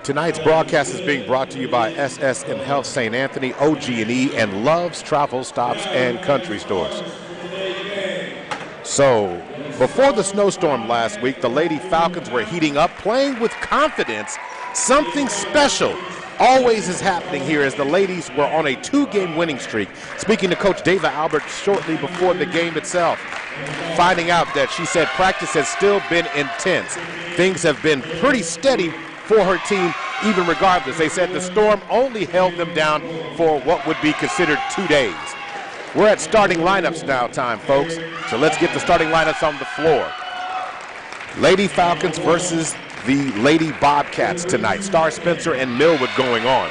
Tonight's broadcast is being brought to you by SS&M Health St. Anthony, OG&E, and Love's Travel Stops and Country Stores. So, before the snowstorm last week, the Lady Falcons were heating up, playing with confidence. Something special always is happening here as the ladies were on a 2-game winning streak. Speaking to Coach Dava Albert shortly before the game itself, finding out that she said practice has still been intense. Things have been pretty steady for her team, even regardless. They said the storm only held them down for what would be considered 2 days. We're at starting lineups now time, folks. So let's get the starting lineups on the floor. Lady Falcons versus the Lady Bobcats tonight. Star Spencer and Millwood going on.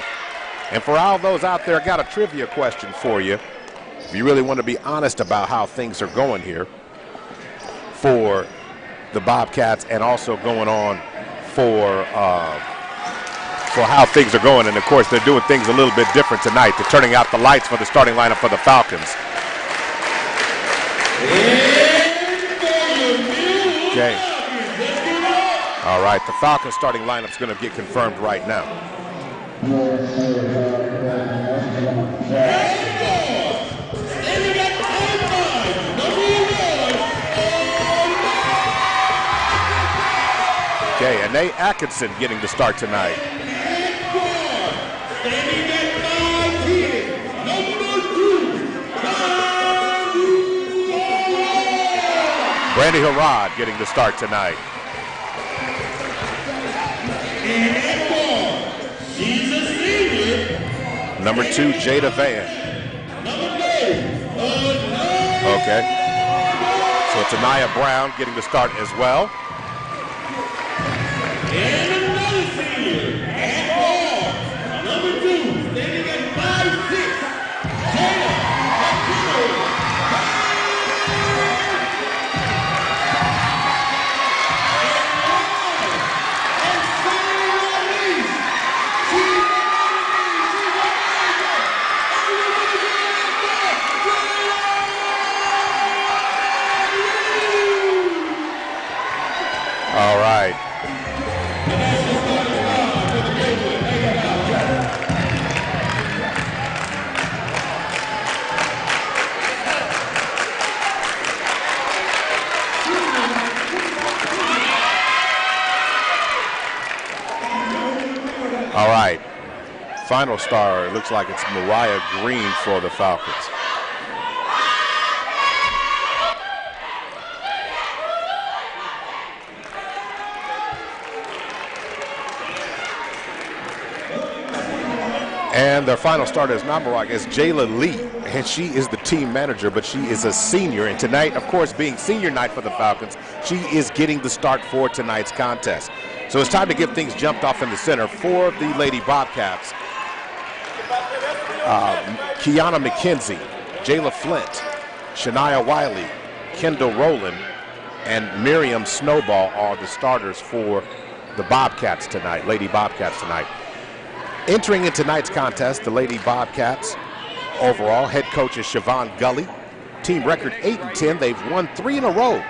And for all those out there, I got a trivia question for you. If you really want to be honest about how things are going here for the Bobcats and also going on for how things are going. And of course, they're doing things a little bit different tonight. They're turning out the lights for the starting lineup for the Falcons. Okay. All right, the Falcons starting lineup is going to get confirmed right now. Okay, and Anae Atkinson getting the start tonight. Brandy Harrod getting the start tonight. She's a senior. Number 2, Jada Van. Okay. So it's Anaya Brown getting the start as well. And another senior at ball. Number 2, standing at 5'6". Jada. All right. All right. Final star, it looks like it's Mariah Green for the Falcons. And their final starter is not Mariah, it's Jayla Lee, and she is the team manager, but she is a senior. And tonight, of course, being senior night for the Falcons, she is getting the start for tonight's contest. So it's time to get things jumped off in the center for the Lady Bobcats. Kiana McKenzie, Jayla Flint, Shania Wiley, Kendall Rowland, and Miriam Snowball are the starters for the Bobcats tonight, Lady Bobcats tonight. Entering in tonight's contest, the Lady Bobcats overall, head coach is Siobhan Gully. Team record 8-10. They've won 3 in a row,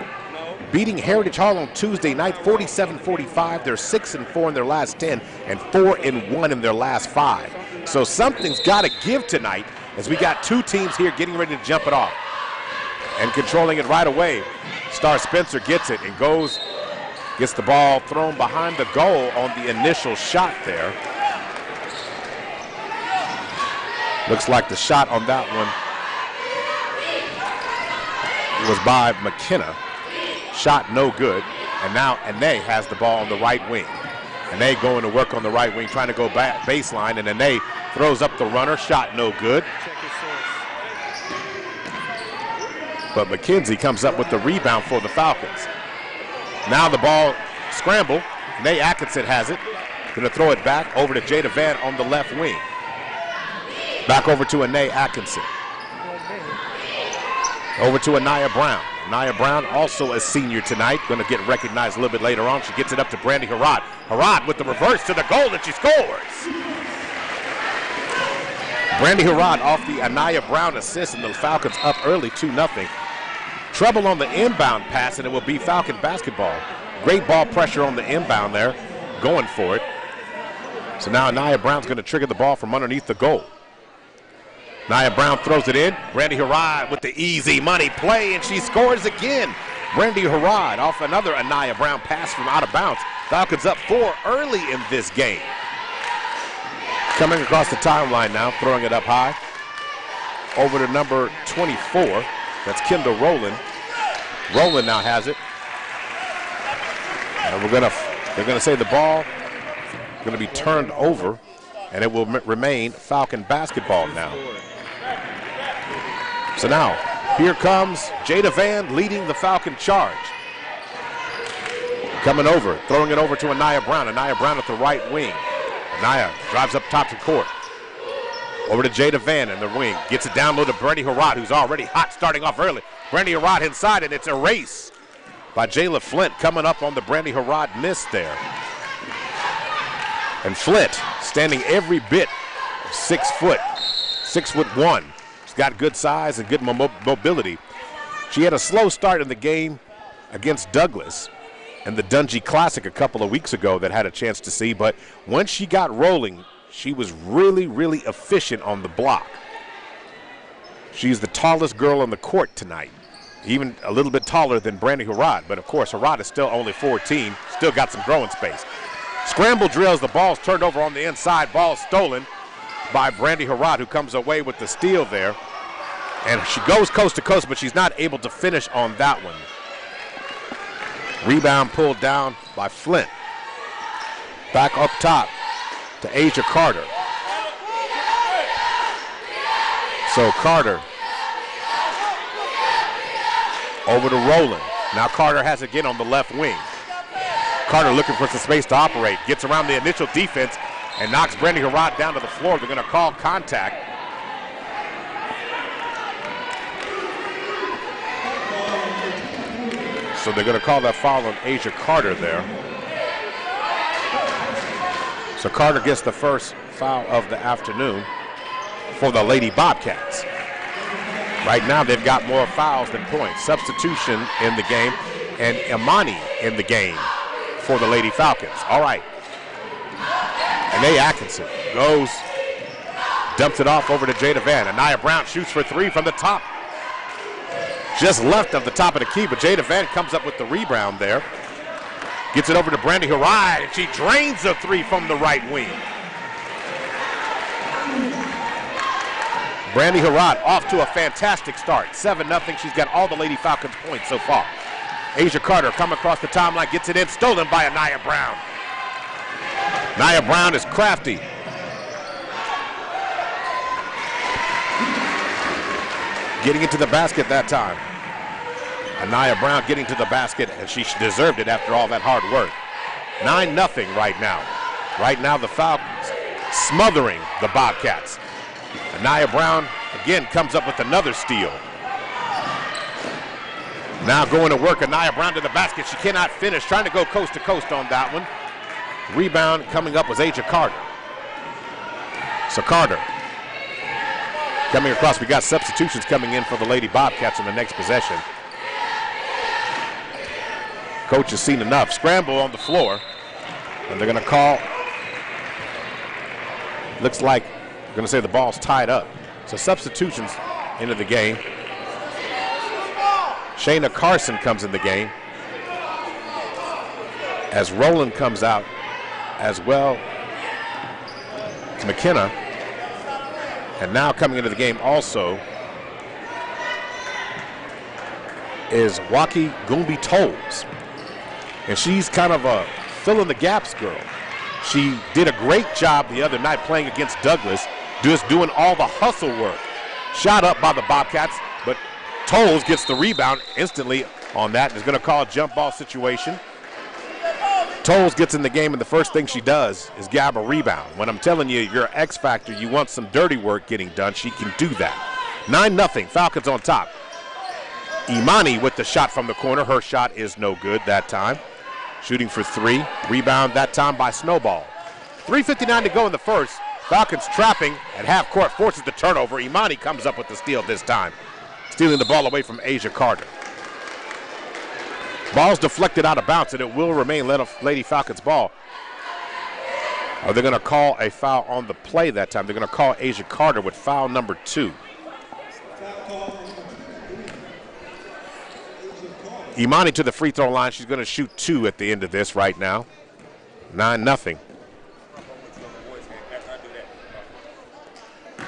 beating Heritage Hall on Tuesday night 47-45. They're 6-4 in their last 10 and 4-1 in their last 5. So something's got to give tonight as we got 2 teams here getting ready to jump it off. And controlling it right away, Star Spencer gets it and gets the ball thrown behind the goal on the initial shot there. Looks like the shot on that one was by McKenna. Shot no good. And now Anae has the ball on the right wing. Anae going to work on the right wing, trying to go back baseline, and Anae throws up the runner. Shot no good. But McKenzie comes up with the rebound for the Falcons. Now the ball scramble. Anae Atkinson has it. Going to throw it back over to Jada Van on the left wing. Back over to Anae Atkinson. Over to Anaya Brown. Anaya Brown, also a senior tonight, going to get recognized a little bit later on. She gets it up to Brandy Harrod. Harrod with the reverse to the goal, and she scores. Brandy Harrod off the Anaya Brown assist, and the Falcons up early 2-0. Trouble on the inbound pass, and it will be Falcon basketball. Great ball pressure on the inbound there, going for it. So now Anaya Brown's going to trigger the ball from underneath the goal. Anaya Brown throws it in. Brandy Harrod with the easy money play, and she scores again. Brandy Harrod off another Anaya Brown pass from out of bounds. Falcons up 4 early in this game. Coming across the timeline now, throwing it up high. Over to number 24. That's Kendall Rowland. Rowland now has it. And they're gonna say the ball is gonna be turned over, and it will remain Falcon basketball now. So now, here comes Jada Van leading the Falcon charge. Coming over, throwing it over to Anaya Brown. Anaya Brown at the right wing. Anaya drives up top to court. Over to Jada Van in the wing. Gets it down low to Brandy Harrod, who's already hot starting off early. Brandy Harrod inside, and it's a race by Jayla Flint coming up on the Brandy Harrod miss there. And Flint standing every bit of 6 foot, 6'1". She's got good size and good mobility. She had a slow start in the game against Douglas and the Dungey Classic a couple of weeks ago that had a chance to see, but once she got rolling, she was really, really efficient on the block. She's the tallest girl on the court tonight, even a little bit taller than Brandy Harrod, but of course Harrod is still only 14, still got some growing space. Scramble drills, the ball's turned over on the inside, ball stolen by Brandy Harrod, who comes away with the steal there. And she goes coast to coast, but she's not able to finish on that one. Rebound pulled down by Flint. Back up top to Asia Carter. So Carter over to Rowland. Now Carter has it again on the left wing. Carter looking for some space to operate. Gets around the initial defense and knocks Brandy Harrod down to the floor. They're going to call contact. So they're going to call that foul on Asia Carter there. So Carter gets the first foul of the afternoon for the Lady Bobcats. Right now they've got more fouls than points. Substitution in the game and Imani in the game for the Lady Falcons. All right. Anae Atkinson goes, dumps it off over to Jada Van. Anaya Brown shoots for 3 from the top. Just left of the top of the key, but Jada Van comes up with the rebound there. Gets it over to Brandy Harrod, and she drains a 3 from the right wing. Brandy Harrod off to a fantastic start. 7-0. She's got all the Lady Falcons points so far. Asia Carter come across the timeline, gets it in, stolen by Anaya Brown. Anaya Brown is crafty. Getting into the basket that time. Anaya Brown getting to the basket, and she deserved it after all that hard work. 9-0 right now. Right now the Falcons smothering the Bobcats. Anaya Brown again comes up with another steal. Now going to work, Anaya Brown to the basket. She cannot finish, trying to go coast to coast on that one. Rebound coming up was Asia Carter. So Carter coming across. We got substitutions coming in for the Lady Bobcats in the next possession. Coach has seen enough. Scramble on the floor, and they're going to call. Looks like they're going to say the ball's tied up. So substitutions into the game. Shayna Carson comes in the game as Rowland comes out as well. McKenna. And now coming into the game also is Waki Gumbi Tolles. And she's kind of a fill-in-the-gaps girl. She did a great job the other night playing against Douglas, just doing all the hustle work. Shot up by the Bobcats, but Tolles gets the rebound instantly on that. Is going to call a jump ball situation. Tolles gets in the game, and the first thing she does is grab a rebound. When I'm telling you, you're X factor, you want some dirty work getting done, she can do that. 9-0, Falcons on top. Imani with the shot from the corner. Her shot is no good that time. Shooting for 3. Rebound that time by Snowball. 3:59 to go in the first. Falcons trapping at half court, forces the turnover. Imani comes up with the steal this time, stealing the ball away from Asia Carter. Ball's deflected out of bounds, and it will remain Lady Falcons ball. Are they going to call a foul on the play that time? They're going to call Asia Carter with foul number 2. Imani to the free throw line. She's going to shoot 2 at the end of this right now. 9-0.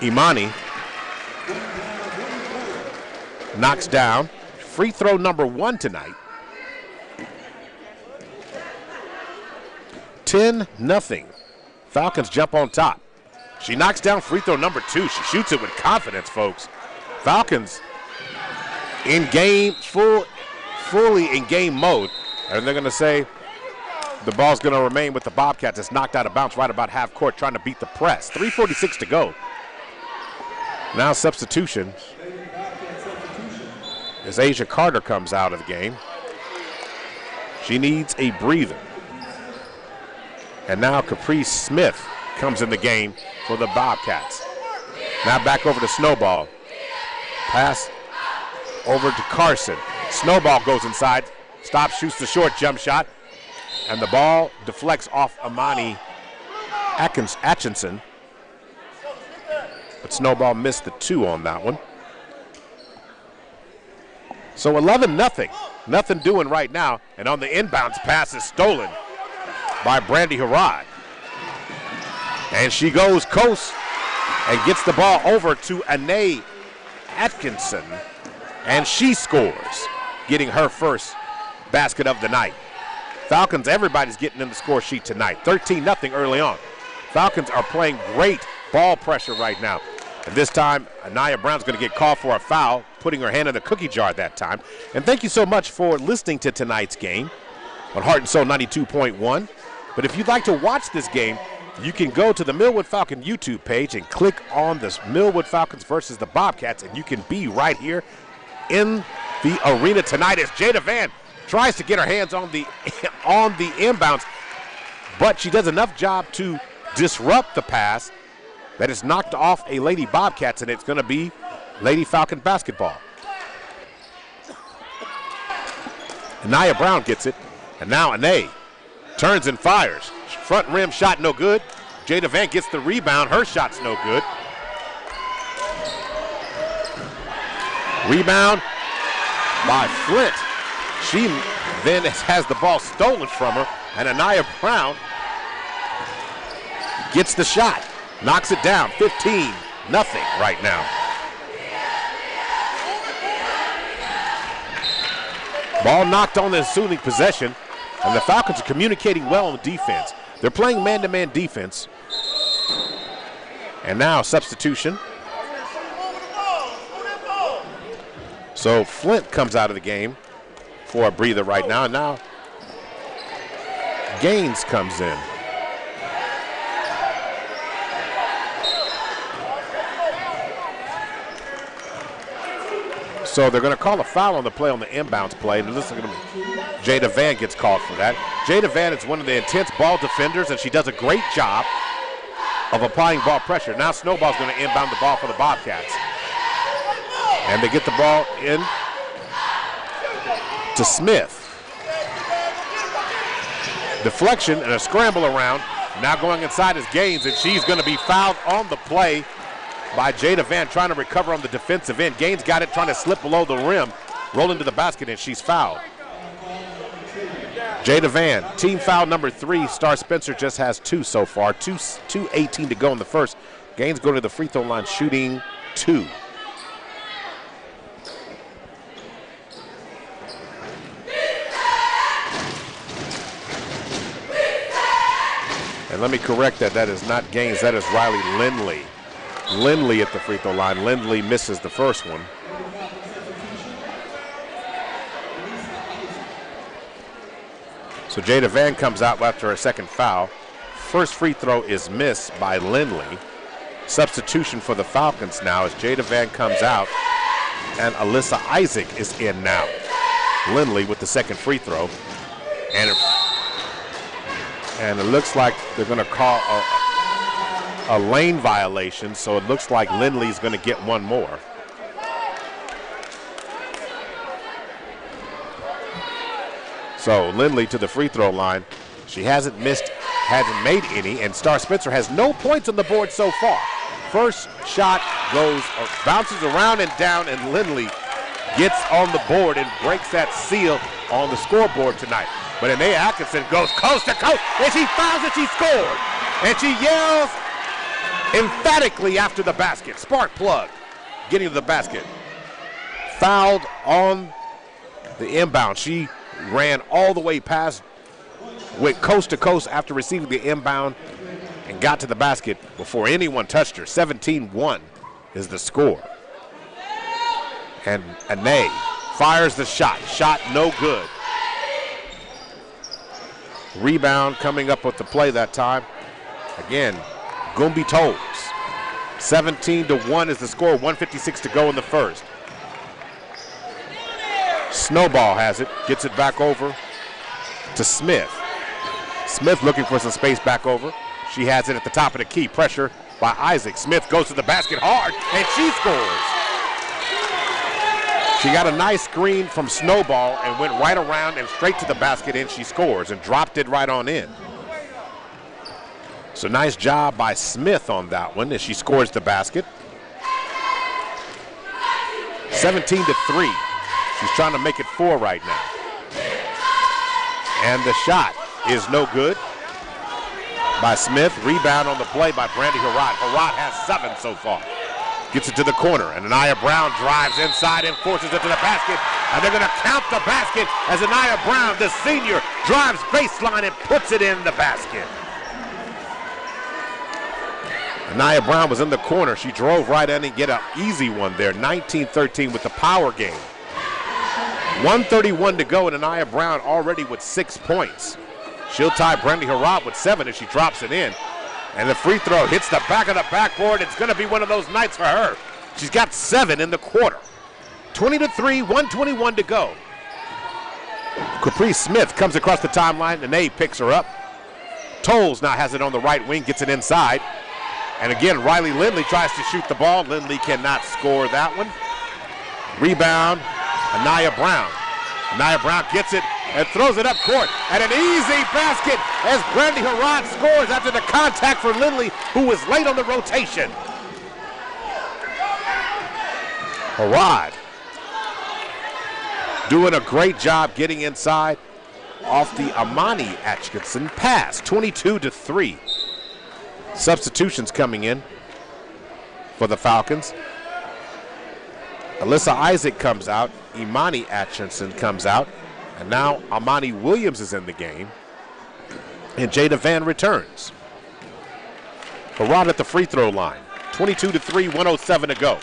Imani knocks down free throw number 1 tonight. 10-0. Falcons jump on top. She knocks down free throw number 2. She shoots it with confidence, folks. Falcons in game, fully in game mode. And they're going to say the ball's going to remain with the Bobcats. It's knocked out of bounds right about half court, trying to beat the press. 3:46 to go. Now substitution. As Asia Carter comes out of the game. She needs a breather. And now Caprice Smith comes in the game for the Bobcats. Now back over to Snowball. Pass over to Carson. Snowball goes inside, stops, shoots the short jump shot, and the ball deflects off Imani Atkinson. But Snowball missed the 2 on that one. So 11-0. Nothing doing right now. And on the inbounds pass is stolen by Brandy Harrod. And she goes coast and gets the ball over to Anae Atkinson. And she scores, getting her first basket of the night. Falcons, everybody's getting in the score sheet tonight. 13-0 early on. Falcons are playing great ball pressure right now. And this time, Anaya Brown's going to get called for a foul, putting her hand in the cookie jar that time. And thank you so much for listening to tonight's game on Heart and Soul 92.1. But if you'd like to watch this game, you can go to the Millwood Falcon YouTube page and click on this Millwood Falcons versus the Bobcats, and you can be right here in the arena tonight as Jada Van tries to get her hands on the inbounds, but she does enough job to disrupt the pass that is knocked off a Lady Bobcats, and it's going to be Lady Falcon basketball. Anaya Brown gets it, and now Anae turns and fires. Front rim shot no good. Jada Van gets the rebound. Her shot's no good. Rebound by Flint. She then has the ball stolen from her, and Anaya Brown gets the shot. Knocks it down. 15-0 right now. Ball knocked on the ensuing possession, and the Falcons are communicating well on defense. They're playing man-to-man defense. And now substitution. So Flint comes out of the game for a breather right now. And now Gaines comes in. So they're going to call a foul on the play on the inbounds play. And listen to me. Jada Van gets called for that. Jada Van is one of the intense ball defenders, and she does a great job of applying ball pressure. Now Snowball's going to inbound the ball for the Bobcats. And they get the ball in to Smith. Deflection and a scramble around. Now going inside is Gaines, and she's going to be fouled on the play by Jada Van, trying to recover on the defensive end. Gaines got it, trying to slip below the rim, roll into the basket, and she's fouled. Jada Van, team foul number 3. Star Spencer just has 2 so far. 2:18 to go in the first. Gaines going to the free throw line shooting 2. And let me correct that. That is not Gaines. That is Riley Lindley. Lindley at the free throw line. Lindley misses the first one. So Jada Van comes out after her second foul. First free throw is missed by Lindley. Substitution for the Falcons now as Jada Van comes out and Alyssa Isaac is in now. Lindley with the second free throw. And it looks like they're going to call a lane violation, so it looks like Lindley's going to get one more. So Lindley to the free throw line. She hasn't missed hasn't made any, and Star Spencer has no points on the board so far. First shot goes, or bounces around and down, and Lindley gets on the board and breaks that seal on the scoreboard tonight. But Anaya Atkinson goes coast to coast, and she fouls and she scored. And she yells emphatically after the basket. Spark plug getting to the basket. Fouled on the inbound. She ran all the way past, went coast to coast after receiving the inbound and got to the basket before anyone touched her. 17-1 is the score. And Anay fires the shot. Shot no good. Rebound coming up with the play that time. Again, Gumby Tolles. 17-1 is the score. 1:56 to go in the first. Snowball has it, gets it back over to Smith. Smith looking for some space back over. She has it at the top of the key. Pressure by Isaac. Smith goes to the basket hard, and she scores. She got a nice screen from Snowball and went right around and straight to the basket, and she scores and dropped it right on in. So nice job by Smith on that one as she scores the basket. 17-3. She's trying to make it 4 right now. And the shot is no good by Smith. Rebound on the play by Brandy Harrod. Harrod has 7 so far. Gets it to the corner, and Anaya Brown drives inside and forces it to the basket. And they're going to count the basket as Anaya Brown, the senior, drives baseline and puts it in the basket. Anaya Brown was in the corner. She drove right in and get an easy one there. 19-13 with the power game. 1:31 to go, and Anaya Brown already with 6 points. She'll tie Brandy Harrod with 7 as she drops it in. And the free throw hits the back of the backboard. It's going to be one of those nights for her. She's got 7 in the quarter. 20-3, 1:21 to go. Caprice Smith comes across the timeline, and Nate picks her up. Tolles now has it on the right wing, gets it inside. And again, Riley Lindley tries to shoot the ball. Lindley cannot score that one. Rebound, Anaya Brown. Anaya Brown gets it and throws it up court. And an easy basket as Brandy Harrod scores after the contact for Lindley, who was late on the rotation. Harrod doing a great job getting inside off the Amani Atkinson pass. 22-3. Substitutions coming in for the Falcons. Alyssa Isaac comes out, Imani Atkinson comes out, and now Amani Williams is in the game, and Jada Van returns. Harrod at the free throw line. 22-3, 1:07 to go.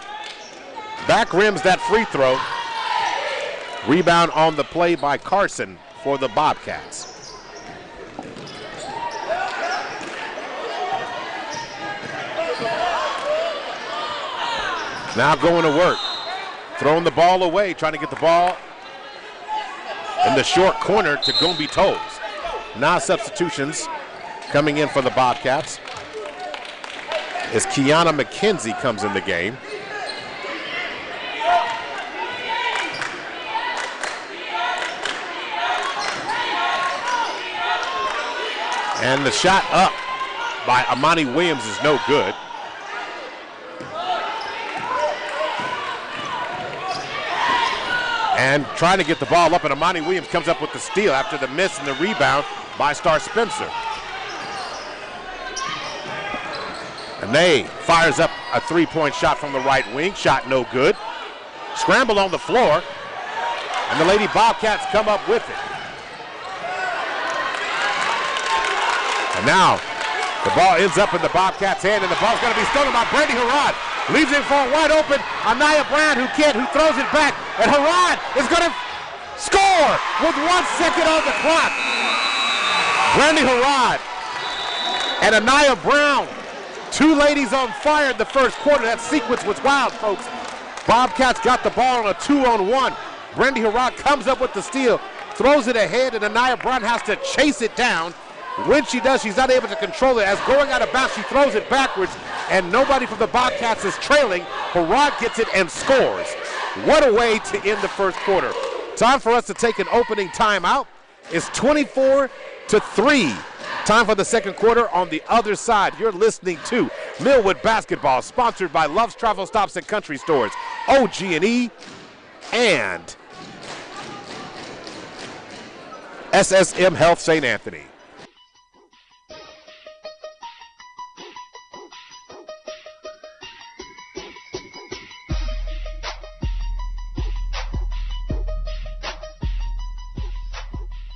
Back rims that free throw. Rebound on the play by Carson for the Bobcats. Now going to work. Throwing the ball away, trying to get the ball in the short corner to Gumby Tolles. Now substitutions coming in for the Bobcats as Kiana McKenzie comes in the game. And the shot up by Amani Williams is no good. And trying to get the ball up, and Amani Williams comes up with the steal after the miss and the rebound by Star Spencer. And they fires up a three-point shot from the right wing. Shot no good. Scramble on the floor, and the Lady Bobcats come up with it. And now the ball ends up in the Bobcats' hand, and the ball's going to be stolen by Brandy Harrod. Leaves it for a wide open Anaya Brown, who throws it back, and Harrod is going to score with 1 second on the clock. Brandy Harrod and Anaya Brown, 2 ladies on fire in the first quarter. That sequence was wild, folks. Bobcats got the ball on a 2-on-1. Brandy Harrod comes up with the steal, throws it ahead, and Anaya Brown has to chase it down. When she does, she's not able to control it. As going out of bounds, she throws it backwards, and nobody from the Bobcats is trailing. Harrod gets it and scores. What a way to end the first quarter. Time for us to take an opening timeout. It's 24-3. Time for the second quarter on the other side. You're listening to Millwood Basketball, sponsored by Love's Travel Stops and Country Stores, OG&E, and SSM Health St. Anthony.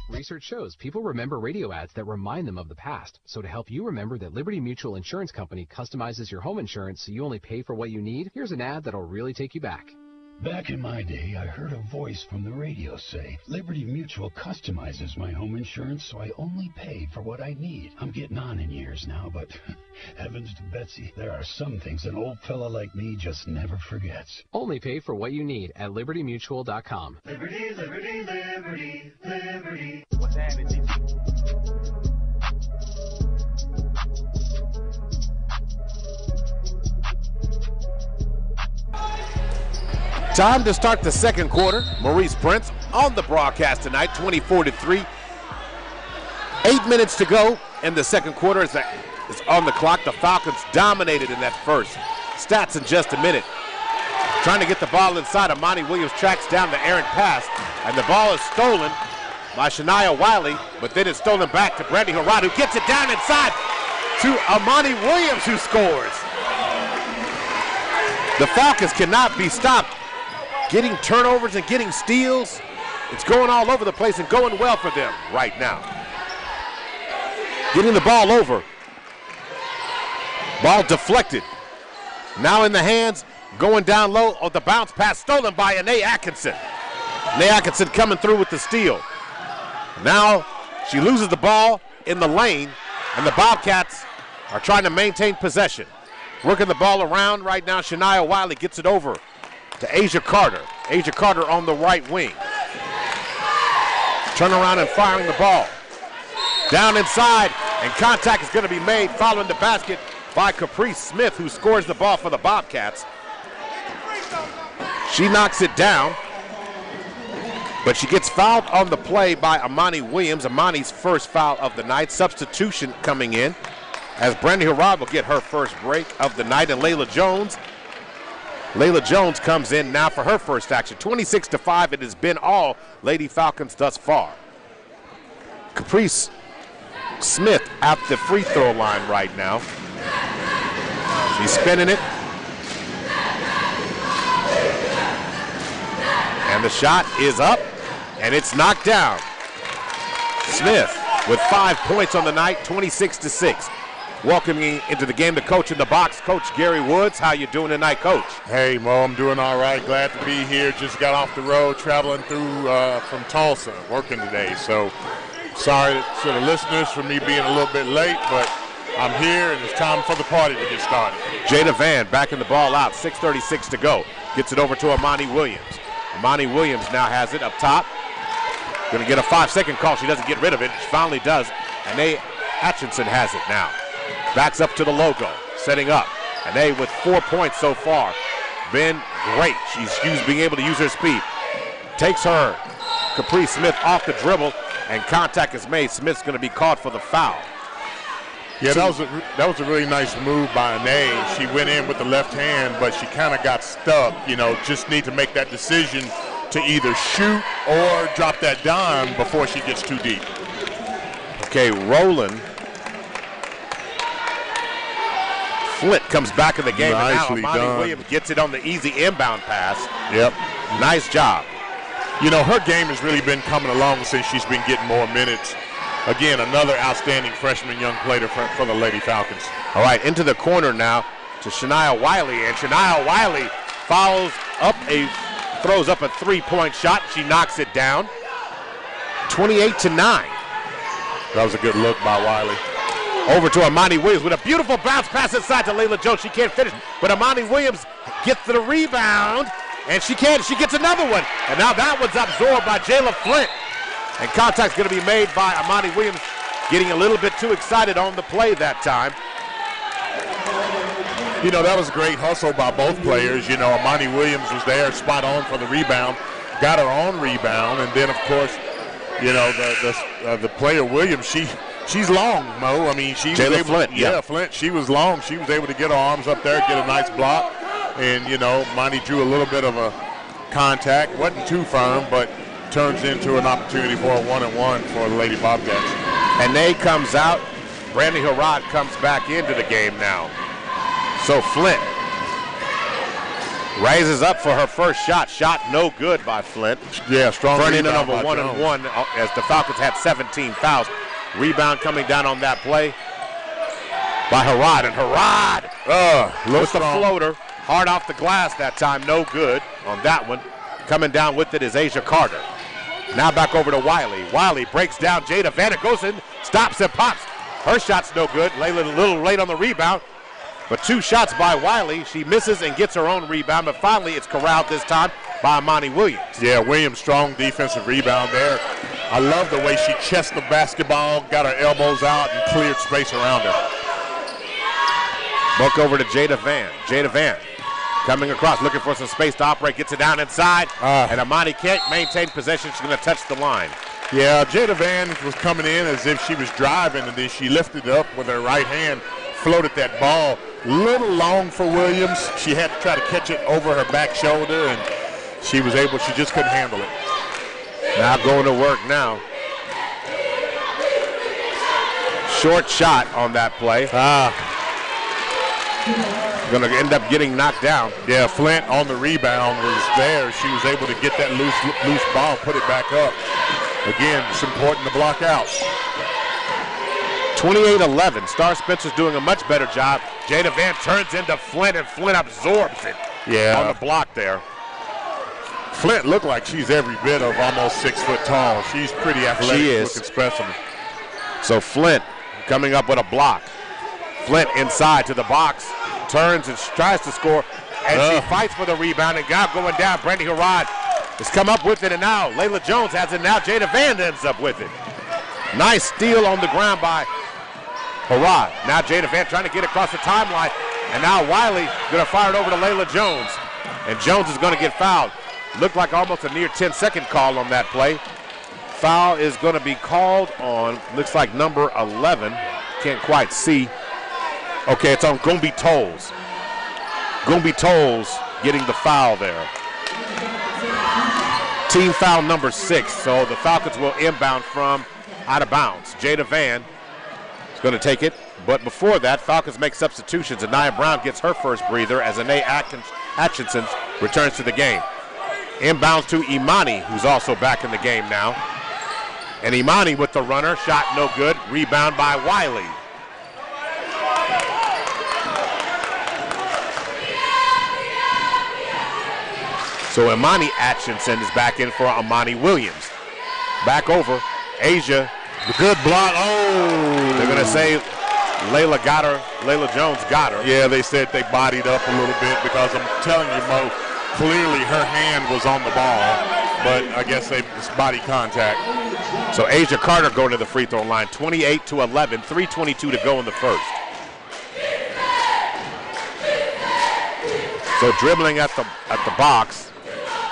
Research shows people remember radio ads that remind them of the past. So to help you remember that Liberty Mutual Insurance Company customizes your home insurance so you only pay for what you need, here's an ad that'll really take you back. Back in my day, I heard a voice from the radio say, Liberty Mutual customizes my home insurance so I only pay for what I need. I'm getting on in years now, but heavens to Betsy, there are some things an old fella like me just never forgets. Only pay for what you need at libertymutual.com. Liberty, liberty, liberty, liberty. What's happening? Time to start the second quarter. Maurice Prince on the broadcast tonight, 24-3. 8 minutes to go in the second quarter is on the clock. The Falcons dominated in that first. Stats in just a minute. Trying to get the ball inside. Amani Williams tracks down the errant pass, and the ball is stolen by Shania Wiley, but then it's stolen back to Brandy Harrod, who gets it down inside to Amani Williams, who scores. The Falcons cannot be stopped. Getting turnovers and getting steals. It's going all over the place and going well for them right now. Getting the ball over. Ball deflected. Now in the hands, going down low of the bounce pass stolen by Anae Atkinson. Anae Atkinson coming through with the steal. Now she loses the ball in the lane, and the Bobcats are trying to maintain possession. Working the ball around right now. Shania Wiley gets it over to Asia Carter. Asia Carter on the right wing. Turn around and firing the ball. Down inside, and contact is going to be made following the basket by Caprice Smith, who scores the ball for the Bobcats. She knocks it down, but she gets fouled on the play by Amani Williams. Amani's first foul of the night. Substitution coming in as Brandy Harrod will get her first break of the night, and Layla Jones comes in now for her first action. 26-5, it has been all Lady Falcons thus far. Caprice Smith at the free throw line right now. She's spinning it. And the shot is up, and it's knocked down. Smith with 5 points on the night, 26-6. Welcoming into the game the coach in the box, Coach Gary Woods. How you doing tonight, Coach? Hey, Mo, I'm doing all right. Glad to be here. Just got off the road, traveling through from Tulsa, working today. So sorry to the listeners for me being a little bit late, but I'm here, and it's time for the party to get started. Jada Van backing the ball out, 6:36 to go. Gets it over to Amani Williams. Amani Williams now has it up top. Going to get a 5-second call. She doesn't get rid of it. She finally does. Anae Atkinson has it now. Backs up to the logo, setting up. Anae with 4 points so far. Been great. She's being able to use her speed. Takes her, Caprice Smith, off the dribble, and contact is made. Smith's going to be called for the foul. Yeah, that was a really nice move by Anae. She went in with the left hand, but she kind of got stuck. You know, just need to make that decision to either shoot or drop that dime before she gets too deep. Okay, Roland Flint comes back in the game. Nicely and now Amani done. Williams gets it on the easy inbound pass. Yep. Nice job. You know, her game has really been coming along since she's been getting more minutes. Again, another outstanding freshman young player for the Lady Falcons. All right, into the corner now to Shania Wiley, and Shania Wiley throws up a three-point shot. She knocks it down. 28-9. That was a good look by Wiley. Over to Amani Williams with a beautiful bounce pass inside to Layla Jones. She can't finish, but Amani Williams gets the rebound, and she gets another one. And now that one's absorbed by Jayla Flint. And contact's going to be made by Amani Williams, getting a little bit too excited on the play that time. You know, that was a great hustle by both players. You know, Amani Williams was there, spot on for the rebound, got her own rebound, and then, of course, you know, the player Williams, she she's long, Mo. I mean, she was able, Flint, yeah. Flint. She was long. She was able to get her arms up there, get a nice block, and Monty drew a little bit of a contact. Wasn't too firm, but turns into an opportunity for a 1-and-1 for the Lady Bobcats. And Nay comes out. Brandy Harrod comes back into the game now. So Flint raises up for her first shot. Shot no good by Flint. Yeah, strong Turning rebound it over by 1-and-1 as the Falcons had 17 fouls. Rebound coming down on that play by Harrod. And Harrod with the floater. Hard off the glass that time. No good on that one. Coming down with it is Asia Carter. Now back over to Wiley. Wiley breaks down Jada Vanna, goes in, stops and pops. Her shot's no good. Layla a little late on the rebound. But 2 shots by Wiley. She misses and gets her own rebound, but finally it's corralled this time by Imani Williams. Yeah, Williams, strong defensive rebound there. I love the way she chested the basketball, got her elbows out, and cleared space around her. Buck over to Jada Van. Jada Van coming across, looking for some space to operate, gets it down inside, and Imani can't maintain possession. She's going to touch the line. Yeah, Jada Van was coming in as if she was driving, and then she lifted it up with her right hand, floated that ball. Little long for Williams. She had to try to catch it over her back shoulder, and she was able, she just couldn't handle it. Now going to work now. Short shot on that play. Going to end up getting knocked down. Yeah, Flint on the rebound was there. She was able to get that loose ball, put it back up. Again, it's important to block out. 28-11. Star Spencer's doing a much better job. Jada Van turns into Flint, and Flint absorbs it on the block there. Flint looked like she's every bit of almost 6 foot tall. She's pretty athletic looking specimen. So Flint coming up with a block. Flint inside to the box, turns and tries to score, and she fights for the rebound, and got going down. Brandy Harrod has come up with it, and now Layla Jones has it. Now Jada Van ends up with it. Nice steal on the ground by Harrod. Now Jada Van trying to get across the timeline, and now Wiley going to fire it over to Layla Jones, and Jones is going to get fouled. Looked like almost a near 10-second call on that play. Foul is going to be called on, looks like number 11. Can't quite see. Okay, it's on Gumby Tolles. Gumby Tolles getting the foul there. Team foul number 6, so the Falcons will inbound from out of bounds. Jada Van is going to take it, but before that, Falcons make substitutions. Anaya Brown gets her first breather as Anae Atkinson returns to the game. Inbounds to Imani, who's also back in the game now. And Imani with the runner, shot no good, rebound by Wiley. So Imani Atkinson is back in for Imani Williams. Back over, Asia, the good block. They're going to say Layla Jones got her. Yeah, they said they bodied up a little bit because I'm telling you, Mo, clearly her hand was on the ball, but I guess it's body contact. So Asia Carter going to the free throw line, 28-11, 3:22 to go in the first. So dribbling at the box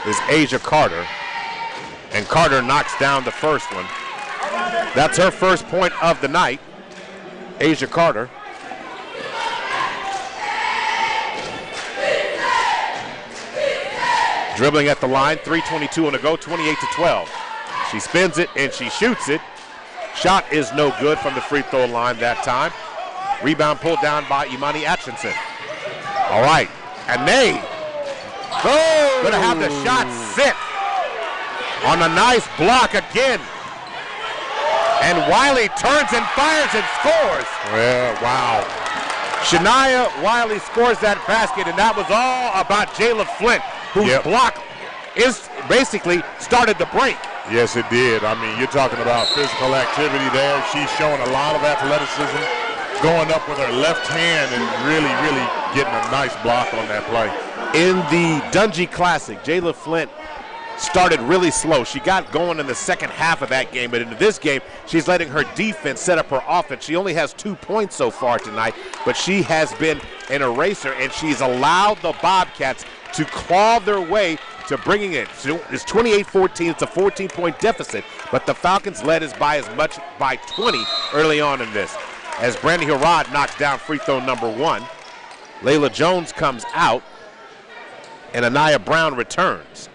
is Asia Carter, and Carter knocks down the first one. That's her first point of the night, Asia Carter. Dribbling at the line, 3:22 on the go, 28-12. She spins it and she shoots it. Shot is no good from the free throw line that time. Rebound pulled down by Imani Atkinson. All right, and Nay gonna have the shot sit on a nice block again. And Wiley turns and fires and scores. Yeah, wow. Shania Wiley scores that basket, and that was all about Jayla Flint, whose block is basically started the break. Yes, it did. I mean, you're talking about physical activity there. She's showing a lot of athleticism, going up with her left hand and really getting a nice block on that play. In the Dungey Classic, Jayla Flint started really slow. She got going in the second half of that game, but in this game, she's letting her defense set up her offense. She only has 2 points so far tonight, but she has been an eraser, and she's allowed the Bobcats to claw their way to bringing it. It's 28-14. It's a 14-point deficit, but the Falcons led us by as much by 20 early on in this. As Brandy Harrod knocks down free throw number 1, Layla Jones comes out, and Anaya Brown returns.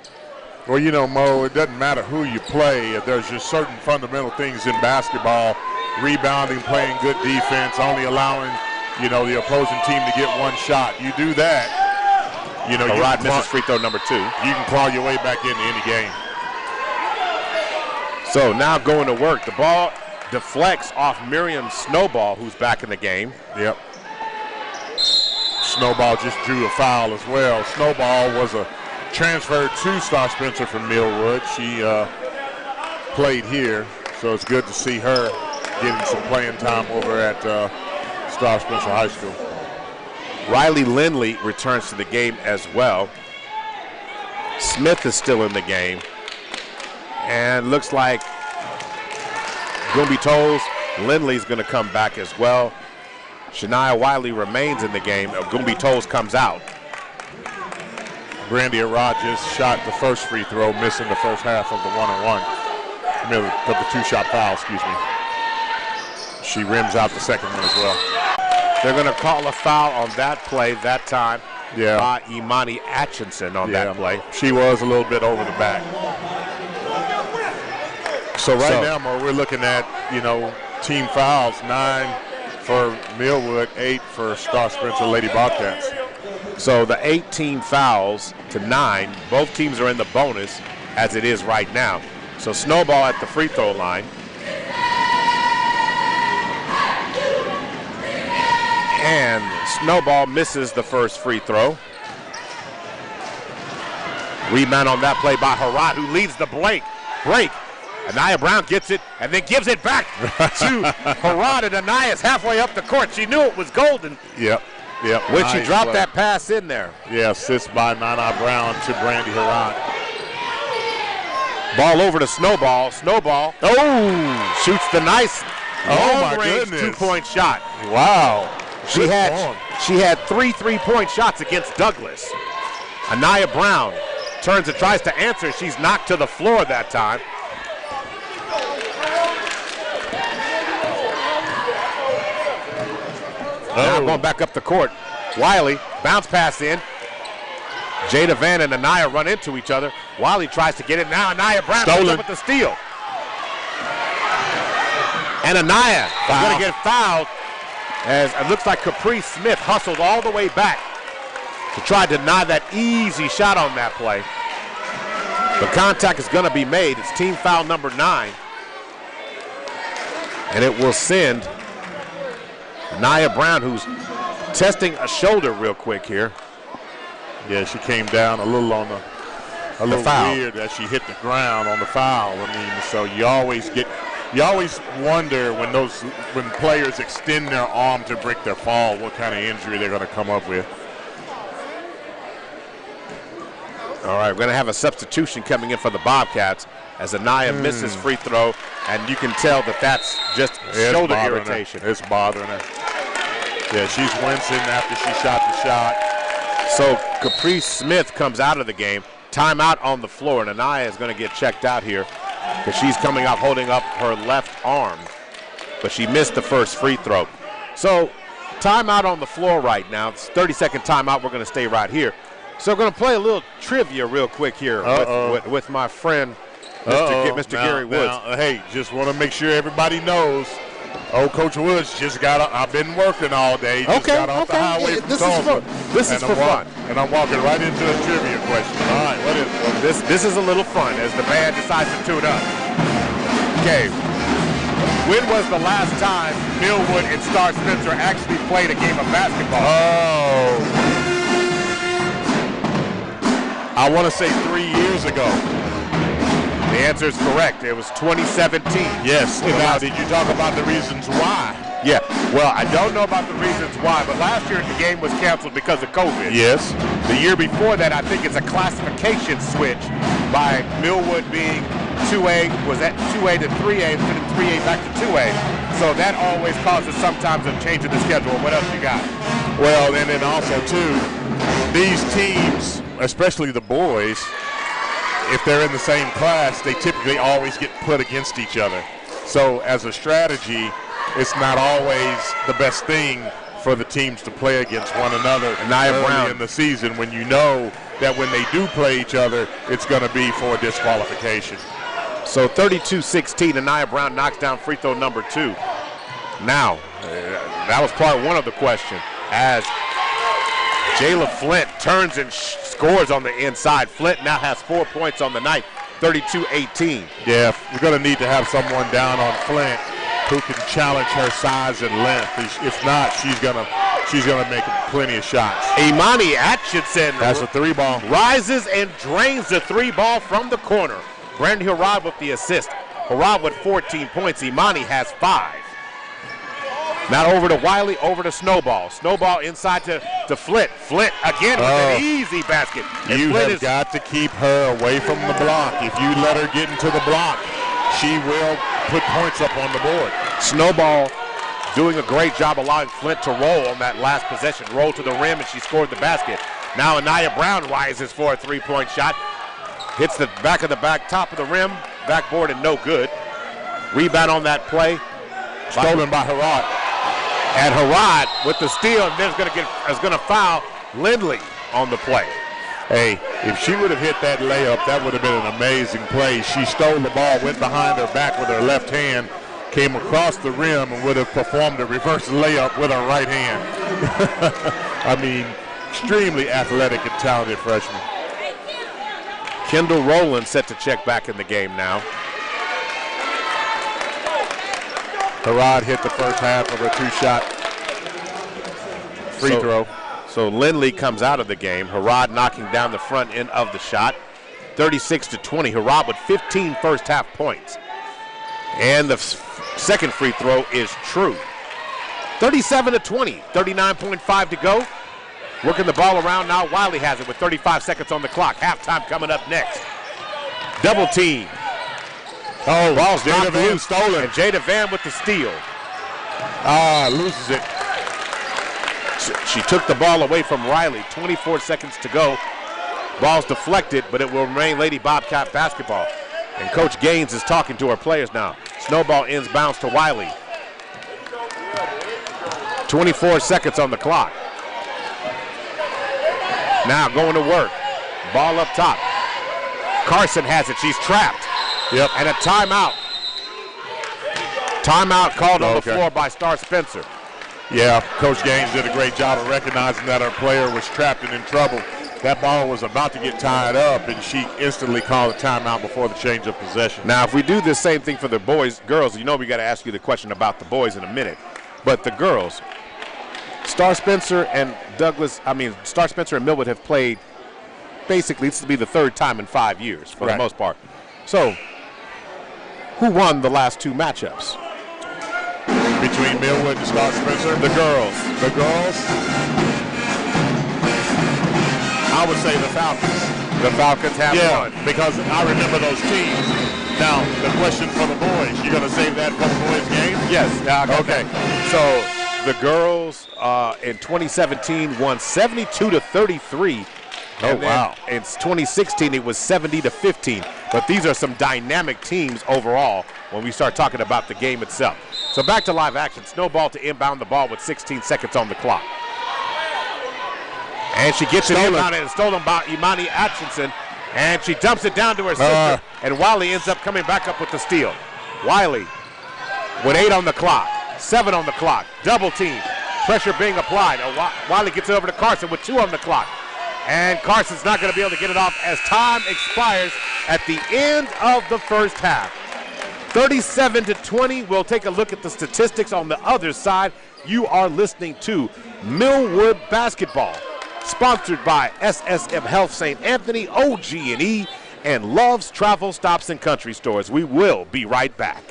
Well, you know, Mo, it doesn't matter who you play. There's just certain fundamental things in basketball. Rebounding, playing good defense, only allowing, you know, the opposing team to get one shot. You do that, you know, Harrod misses free throw number 2. You can claw your way back into any game. So now going to work. The ball deflects off Miriam Snowball, who's back in the game. Yep. Snowball just drew a foul as well. Snowball was a transfer to Star Spencer from Millwood. She played here, so it's good to see her getting some playing time over at Star Spencer High School. Riley Lindley returns to the game as well. Smith is still in the game. And looks like Gumby Tolles, Lindley's going to come back as well. Shania Wiley remains in the game. Gumby Tolles comes out. Brandy Rogers shot the first free throw, missing the first half of the one-on-one. Of the two-shot foul, excuse me. She rims out the second one as well. They're going to call a foul on that play that time Yeah. by Imani Atchison on that play. She was a little bit over the back. So now, Mo, we're looking at, you know, team fouls, 9 for Millwood, 8 for Star Spencer Lady Bobcats. So the 18 fouls to 9, both teams are in the bonus as it is right now. So Snowball at the free throw line. And Snowball misses the first free throw. Rebound on that play by Harrod, who leads the break. Anaya Brown gets it and then gives it back to Harrod, and Anaya's halfway up the court. She knew it was golden. Yep. When Nice she dropped play. that pass in there. Yeah, assist by Nana Brown to Brandy Harrod. Ball over to Snowball. Snowball shoots the nice long-range 2-point shot. Wow. She had 3 3-point shots against Douglas. Anaya Brown turns and tries to answer. She's knocked to the floor that time. Now going back up the court. Wiley, bounce pass in. Jada Van and Anaya run into each other. Wiley tries to get it. Now Anaya Brown comes up with the steal. And Anaya is going to get fouled as it looks like Caprice Smith hustled all the way back to try to deny that easy shot on that play. The contact is going to be made. It's team foul number 9. And it will send Anaya Brown, who's testing a shoulder real quick here. Yeah, she came down a little on a little foul. weird as she hit the ground on the foul. I mean, so you always wonder when players extend their arm to break their fall, what kind of injury they're going to come up with. All right, we're going to have a substitution coming in for the Bobcats as Anaya misses free throw, and you can tell that that's just shoulder irritation. It's bothering her. Yeah, she's wincing after she shot the shot. So Caprice Smith comes out of the game. Timeout on the floor, and Anaya is going to get checked out here because she's coming up holding up her left arm, but she missed the first free throw. So timeout on the floor right now. It's 30-second timeout. We're going to stay right here. So we're going to play a little trivia real quick here with my friend, Mr. Gary Woods. Hey, just want to make sure everybody knows. Oh, Coach Woods I've been working all day. Just got off the highway from Tulsa. This is for fun. And I'm walking right into a trivia question. All right, what is it? This is a little fun as the band decides to tune up. Okay. When was the last time Millwood and Star Spencer actually played a game of basketball? I want to say 3 years ago. The answer is correct. It was 2017. Yes. Now, did you talk about the reasons why? Yeah. Well, I don't know about the reasons why, but last year the game was canceled because of COVID. Yes. The year before that, I think it's a classification switch by Millwood being 2A, was at 2A to 3A, instead of 3A back to 2A. So that always causes sometimes a change in the schedule. What else you got? Well, and then also, too, these teams, especially the boys, if they're in the same class, they typically always get put against each other. So as a strategy, it's not always the best thing for the teams to play against one another early in the season when you know that when they do play each other, it's going to be for a disqualification. So 32-16, Anaya Brown knocks down free throw number 2. Now, that was part 1 of the question. As Jayla Flint turns and scores on the inside. Flint now has 4 points on the night, 32-18. Yeah, we're going to need to have someone down on Flint who can challenge her size and length. If not, she's gonna make plenty of shots. Imani Atchison has a 3-ball. Rises and drains the 3-ball from the corner. Brandon Harrod with the assist. Harrod with 14 points. Imani has 5. Now over to Wiley, over to Snowball. Snowball inside to Flint. Flint again with an easy basket. And you Flint have got to keep her away from the block. If you let her get into the block, she will put points up on the board. Snowball doing a great job allowing Flint to roll on that last possession. Roll to the rim, and she scored the basket. Now Anaya Brown rises for a 3-point shot. Hits the back of the top of the rim, backboard, and no good. Rebound on that play. Stolen by Harrod. And Harrod with the steal, and then is going to foul Lindley on the play. Hey, if she would have hit that layup, that would have been an amazing play. She stole the ball, went behind her back with her left hand, came across the rim, and would have performed a reverse layup with her right hand. I mean, extremely athletic and talented freshman. Kendall Rowland set to check back in the game now. Harrod hit the first half of a 2-shot free throw. So Lindley comes out of the game. Harrod knocking down the front end of the shot. 36-20. Harrod with 15 first half points. And the second free throw is true. 37-20. 39.5 to go. Working the ball around now. Wiley has it with 35 seconds on the clock. Halftime coming up next. Double team. Oh, ball's Jada Van stolen. And Jada Van with the steal. Loses it. She took the ball away from Riley. 24 seconds to go. Ball's deflected, but it will remain Lady Bobcat basketball. And Coach Gaines is talking to her players now. Snowball ends bounce to Wiley. 24 seconds on the clock. Now going to work. Ball up top. Carson has it. She's trapped. Yep. And a timeout. Timeout called on the floor by Star Spencer. Yeah, Coach Gaines did a great job of recognizing that her player was trapped and in trouble. That ball was about to get tied up, and she instantly called a timeout before the change of possession. Now, if we do the same thing for the girls, you know we got to ask you the question about the boys in a minute. But the girls, Star Spencer and Millwood have played basically, this will be the 3rd time in 5 years for the most part. So, who won the last 2 matchups? Between Millwood and Star Spencer? The girls. The girls? I would say the Falcons. The Falcons have won. Because I remember those teams. Now, the question for the boys, you going to save that for the boys' game? Yes. Okay. So, the girls in 2017 won 72-33. Oh, wow. In 2016, it was 70-15. But these are some dynamic teams overall when we start talking about the game itself. So back to live action. Snowball to inbound the ball with 16 seconds on the clock. And she gets it inbound and stolen by Imani Atchison. And she dumps it down to her sister. And Wiley ends up coming back up with the steal. Wiley with 8 on the clock, 7 on the clock. Double team. Pressure being applied. Wiley gets it over to Carson with 2 on the clock. And Carson's not going to be able to get it off as time expires at the end of the first half. 37-20. We'll take a look at the statistics on the other side. You are listening to Millwood Basketball, sponsored by SSM Health St. Anthony, OG&E, and Love's Travel Stops and Country Stores. We will be right back.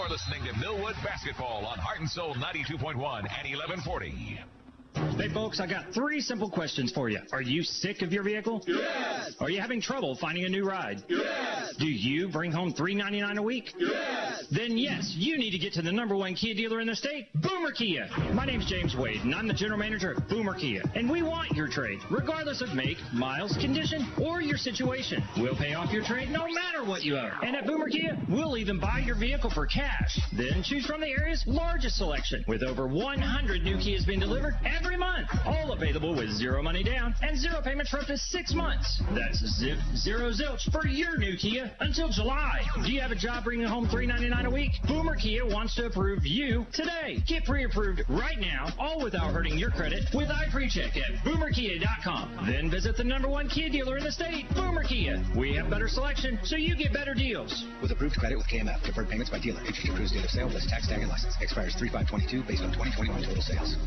Listening to Millwood Basketball on Heart and Soul 92.1 and 1140. Hey, folks, I got 3 simple questions for you. Are you sick of your vehicle? Yes. Are you having trouble finding a new ride? Yes. Do you bring home $3.99 a week? Yes. Then yes, you need to get to the #1 Kia dealer in the state, Boomer Kia. My name's James Wade, and I'm the general manager at Boomer Kia. And we want your trade, regardless of make, miles, condition, or your situation. We'll pay off your trade no matter what you owe. And at Boomer Kia, we'll even buy your vehicle for cash. Then choose from the area's largest selection, with over 100 new Kias being delivered every month. All available with 0 money down and 0 payments for up to 6 months. That's zip, 0 zilch for your new Kia until July. Do you have a job bringing home $3.99 a week? Boomer Kia wants to approve you today. Get pre-approved right now, all without hurting your credit, with iPreCheck at boomerkia.com. Then visit the #1 Kia dealer in the state, Boomer Kia. We have better selection, so you get better deals. With approved credit with KMF, deferred payments by dealer. Interest accrues date of sale plus tax, tag, and license. Expires 3/5/22 based on 2021 total sales.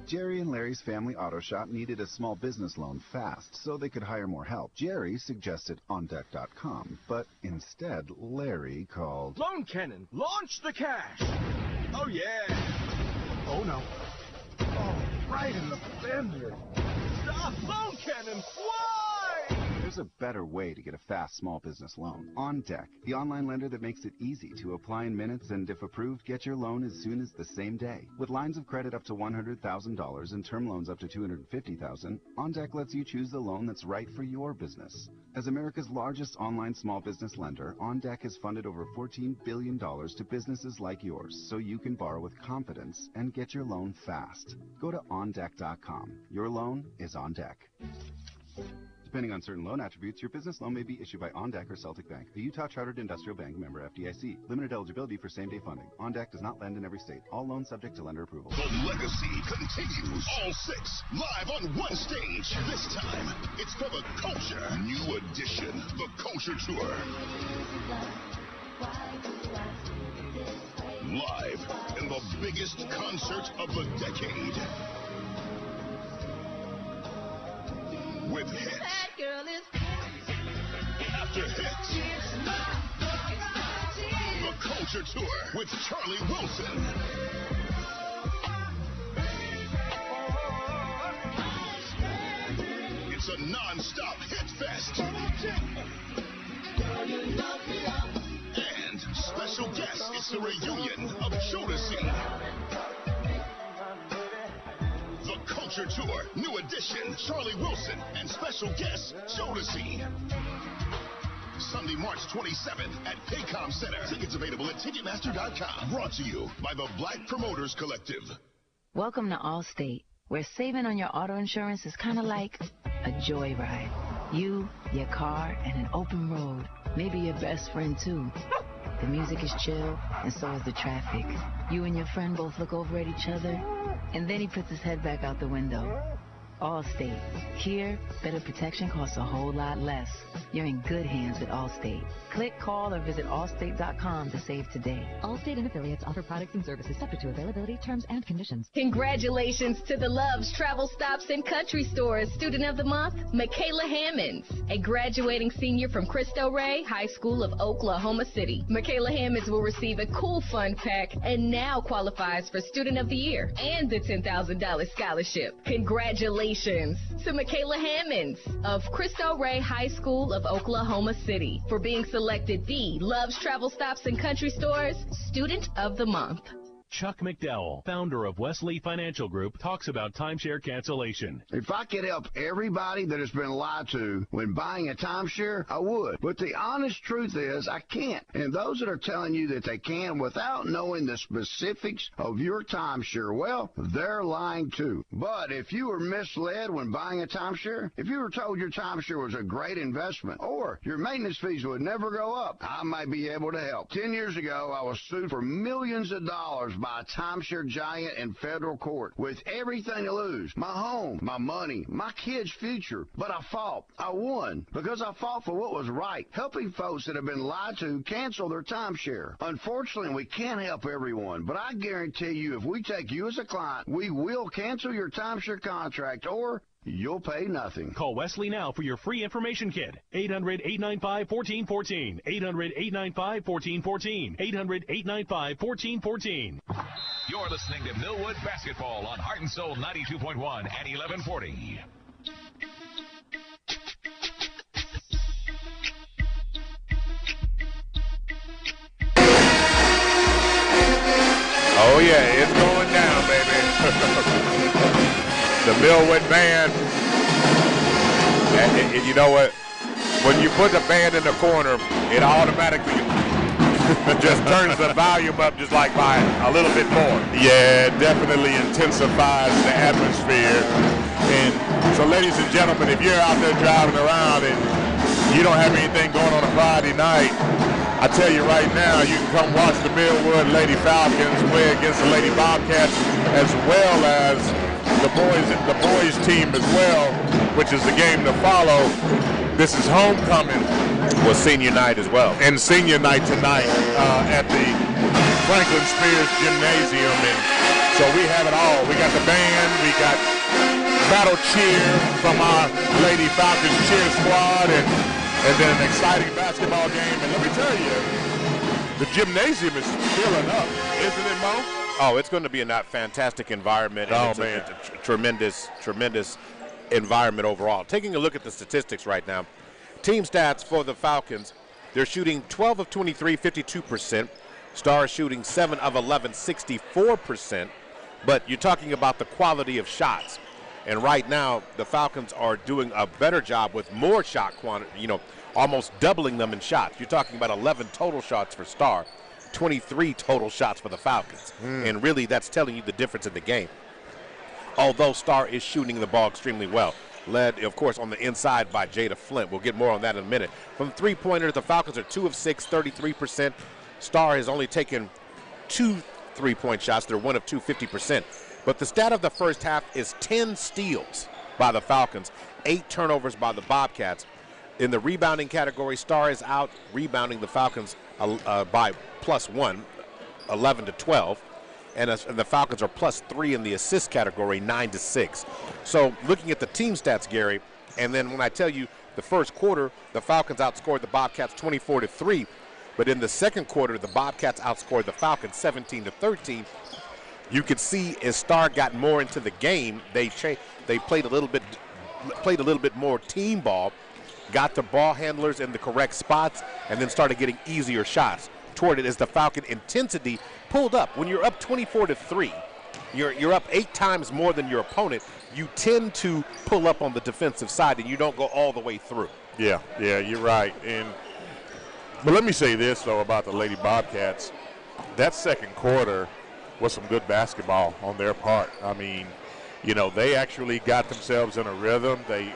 Jerry and Larry's family auto shop needed a small business loan fast so they could hire more help. Jerry suggested OnDeck.com, but instead Larry called Loan Cannon, launch the cash! Oh yeah! Oh no. Oh, right in the fender. Stop! Loan Cannon, why? There's a better way to get a fast small business loan. OnDeck, the online lender that makes it easy to apply in minutes and, if approved, get your loan as soon as the same day. With lines of credit up to $100,000 and term loans up to $250,000, OnDeck lets you choose the loan that's right for your business. As America's largest online small business lender, OnDeck has funded over $14 billion to businesses like yours, so you can borrow with confidence and get your loan fast. Go to OnDeck.com. Your loan is on deck. Depending on certain loan attributes, your business loan may be issued by OnDeck or Celtic Bank, a Utah Chartered Industrial Bank member FDIC. Limited eligibility for same-day funding. OnDeck does not lend in every state. All loans subject to lender approval. The legacy continues. All 6 live on one stage. This time, it's for the Culture New Edition, the Culture Tour. Live in the biggest concert of the decade. With hits after hits. The Culture Tour with Charlie Wilson. It's a non-stop hit fest. And special guest, it's the reunion of Jodeci. The Culture Tour, new edition, Charlie Wilson, and special guest, Jodeci. Sunday, March 27th at Paycom Center. Tickets available at Ticketmaster.com. Brought to you by the Black Promoters Collective. Welcome to Allstate, where saving on your auto insurance is kind of like a joyride. You, your car, and an open road. Maybe your best friend, too. The music is chill, and so is the traffic. You and your friend both look over at each other, and then he puts his head back out the window. Allstate. Here, better protection costs a whole lot less. You're in good hands with Allstate. Click, call, or visit allstate.com to save today. Allstate and affiliates offer products and services subject to availability, terms, and conditions. Congratulations to the Loves Travel Stops and Country Stores Student of the Month, Michaela Hammonds, a graduating senior from Cristo Rey High School of Oklahoma City. Michaela Hammonds will receive a cool fun pack and now qualifies for Student of the Year and the $10,000 scholarship. Congratulations to Michaela Hammonds of Cristo Rey High School of Oklahoma City for being selected the Loves Travel Stops and Country Stores Student of the Month. Chuck McDowell, founder of Wesley Financial Group, talks about timeshare cancellation. If I could help everybody that has been lied to when buying a timeshare, I would. But the honest truth is, I can't. And those that are telling you that they can without knowing the specifics of your timeshare, well, they're lying too. But if you were misled when buying a timeshare, if you were told your timeshare was a great investment, or your maintenance fees would never go up, I might be able to help. 10 years ago, I was sued for millions of dollars by a timeshare giant in federal court with everything to lose. My home, my money, my kids' future. But I fought. I won because I fought for what was right, helping folks that have been lied to cancel their timeshare. Unfortunately, we can't help everyone, but I guarantee you if we take you as a client, we will cancel your timeshare contract or you'll pay nothing. Call Wesley now for your free information kit. 800-895-1414. 800-895-1414. 800-895-1414. You're listening to Millwood Basketball on Heart and Soul 92.1 and 1140. Oh, yeah, it's going down, baby. The Millwood band. And you know what? When you put the band in the corner, it automatically just turns the volume up just like by a little bit more. Yeah, it definitely intensifies the atmosphere. And so, ladies and gentlemen, if you're out there driving around and you don't have anything going on a Friday night, I tell you right now, you can come watch the Millwood Lady Falcons play against the Lady Bobcats, as well as the boys team as well, which is the game to follow. This is homecoming. Well, senior night as well. And senior night tonight at the Franklin Spears Gymnasium. And so we have it all. We got the band, we got battle cheer from our Lady Falcons cheer squad, and then an exciting basketball game. And let me tell you, the gymnasium is filling up, isn't it, Mo? Oh, it's going to be a fantastic environment. And it's a tremendous environment overall. Taking a look at the statistics right now, team stats for the Falcons, they're shooting 12 of 23, 52%. Stars shooting 7 of 11, 64%. But you're talking about the quality of shots. And right now, the Falcons are doing a better job with more shot quantity, almost doubling them in shots. You're talking about 11 total shots for Star, 23 total shots for the Falcons. And really, that's telling you the difference in the game. Although Star is shooting the ball extremely well, led, of course, on the inside by Jada Flint. We'll get more on that in a minute. From three-pointers, the Falcons are 2 of 6, 33%. Star has only taken 2 3-point shots. They're 1 of 2, 50%. But the stat of the first half is 10 steals by the Falcons, 8 turnovers by the Bobcats. In the rebounding category, Star is out rebounding the Falcons by +1, 11 to 12. And the Falcons are +3 in the assist category, 9 to 6. So looking at the team stats, Gary, and then when I tell you the first quarter, the Falcons outscored the Bobcats 24 to 3. But in the second quarter, the Bobcats outscored the Falcons 17 to 13. You could see as Star got more into the game, they played a little bit more team ball, got the ball handlers in the correct spots, and then started getting easier shots toward it as the Falcon intensity pulled up. When you're up 24 to 3, you're up 8 times more than your opponent. You tend to pull up on the defensive side, and you don't go all the way through. Yeah, you're right. But let me say this though about the Lady Bobcats. That second quarter was some good basketball on their part. I mean, they actually got themselves in a rhythm. They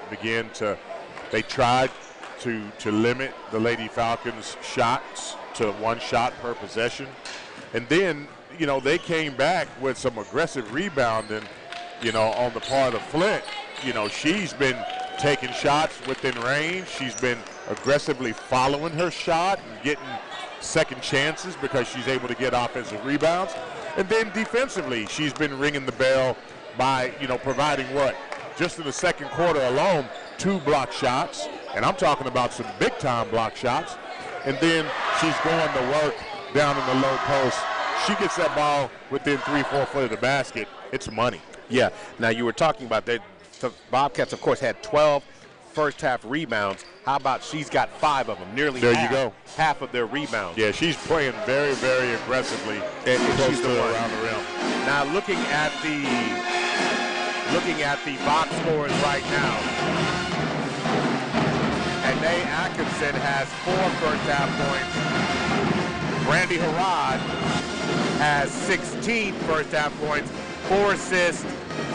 tried to limit the Lady Falcons' shots to 1 shot per possession. And then, they came back with some aggressive rebounding, on the part of Flint. She's been taking shots within range. She's been aggressively following her shot and getting second chances because she's able to get offensive rebounds. And then defensively, she's been ringing the bell by, providing what? Just in the second quarter alone, 2 block shots. And I'm talking about some big-time block shots. And then she's going to work down in the low post. She gets that ball within 3-4 foot of the basket. It's money. Yeah. Now, you were talking about the Bobcats, of course, had 12 first-half rebounds. How about she's got 5 of them, nearly half of their rebounds. Yeah, she's playing very, very aggressively and close to around the rim. Now, looking at the box scores right now, Anae Atkinson has 4 first-half points. Brandy Harrod has 16 first-half points, 4 assists,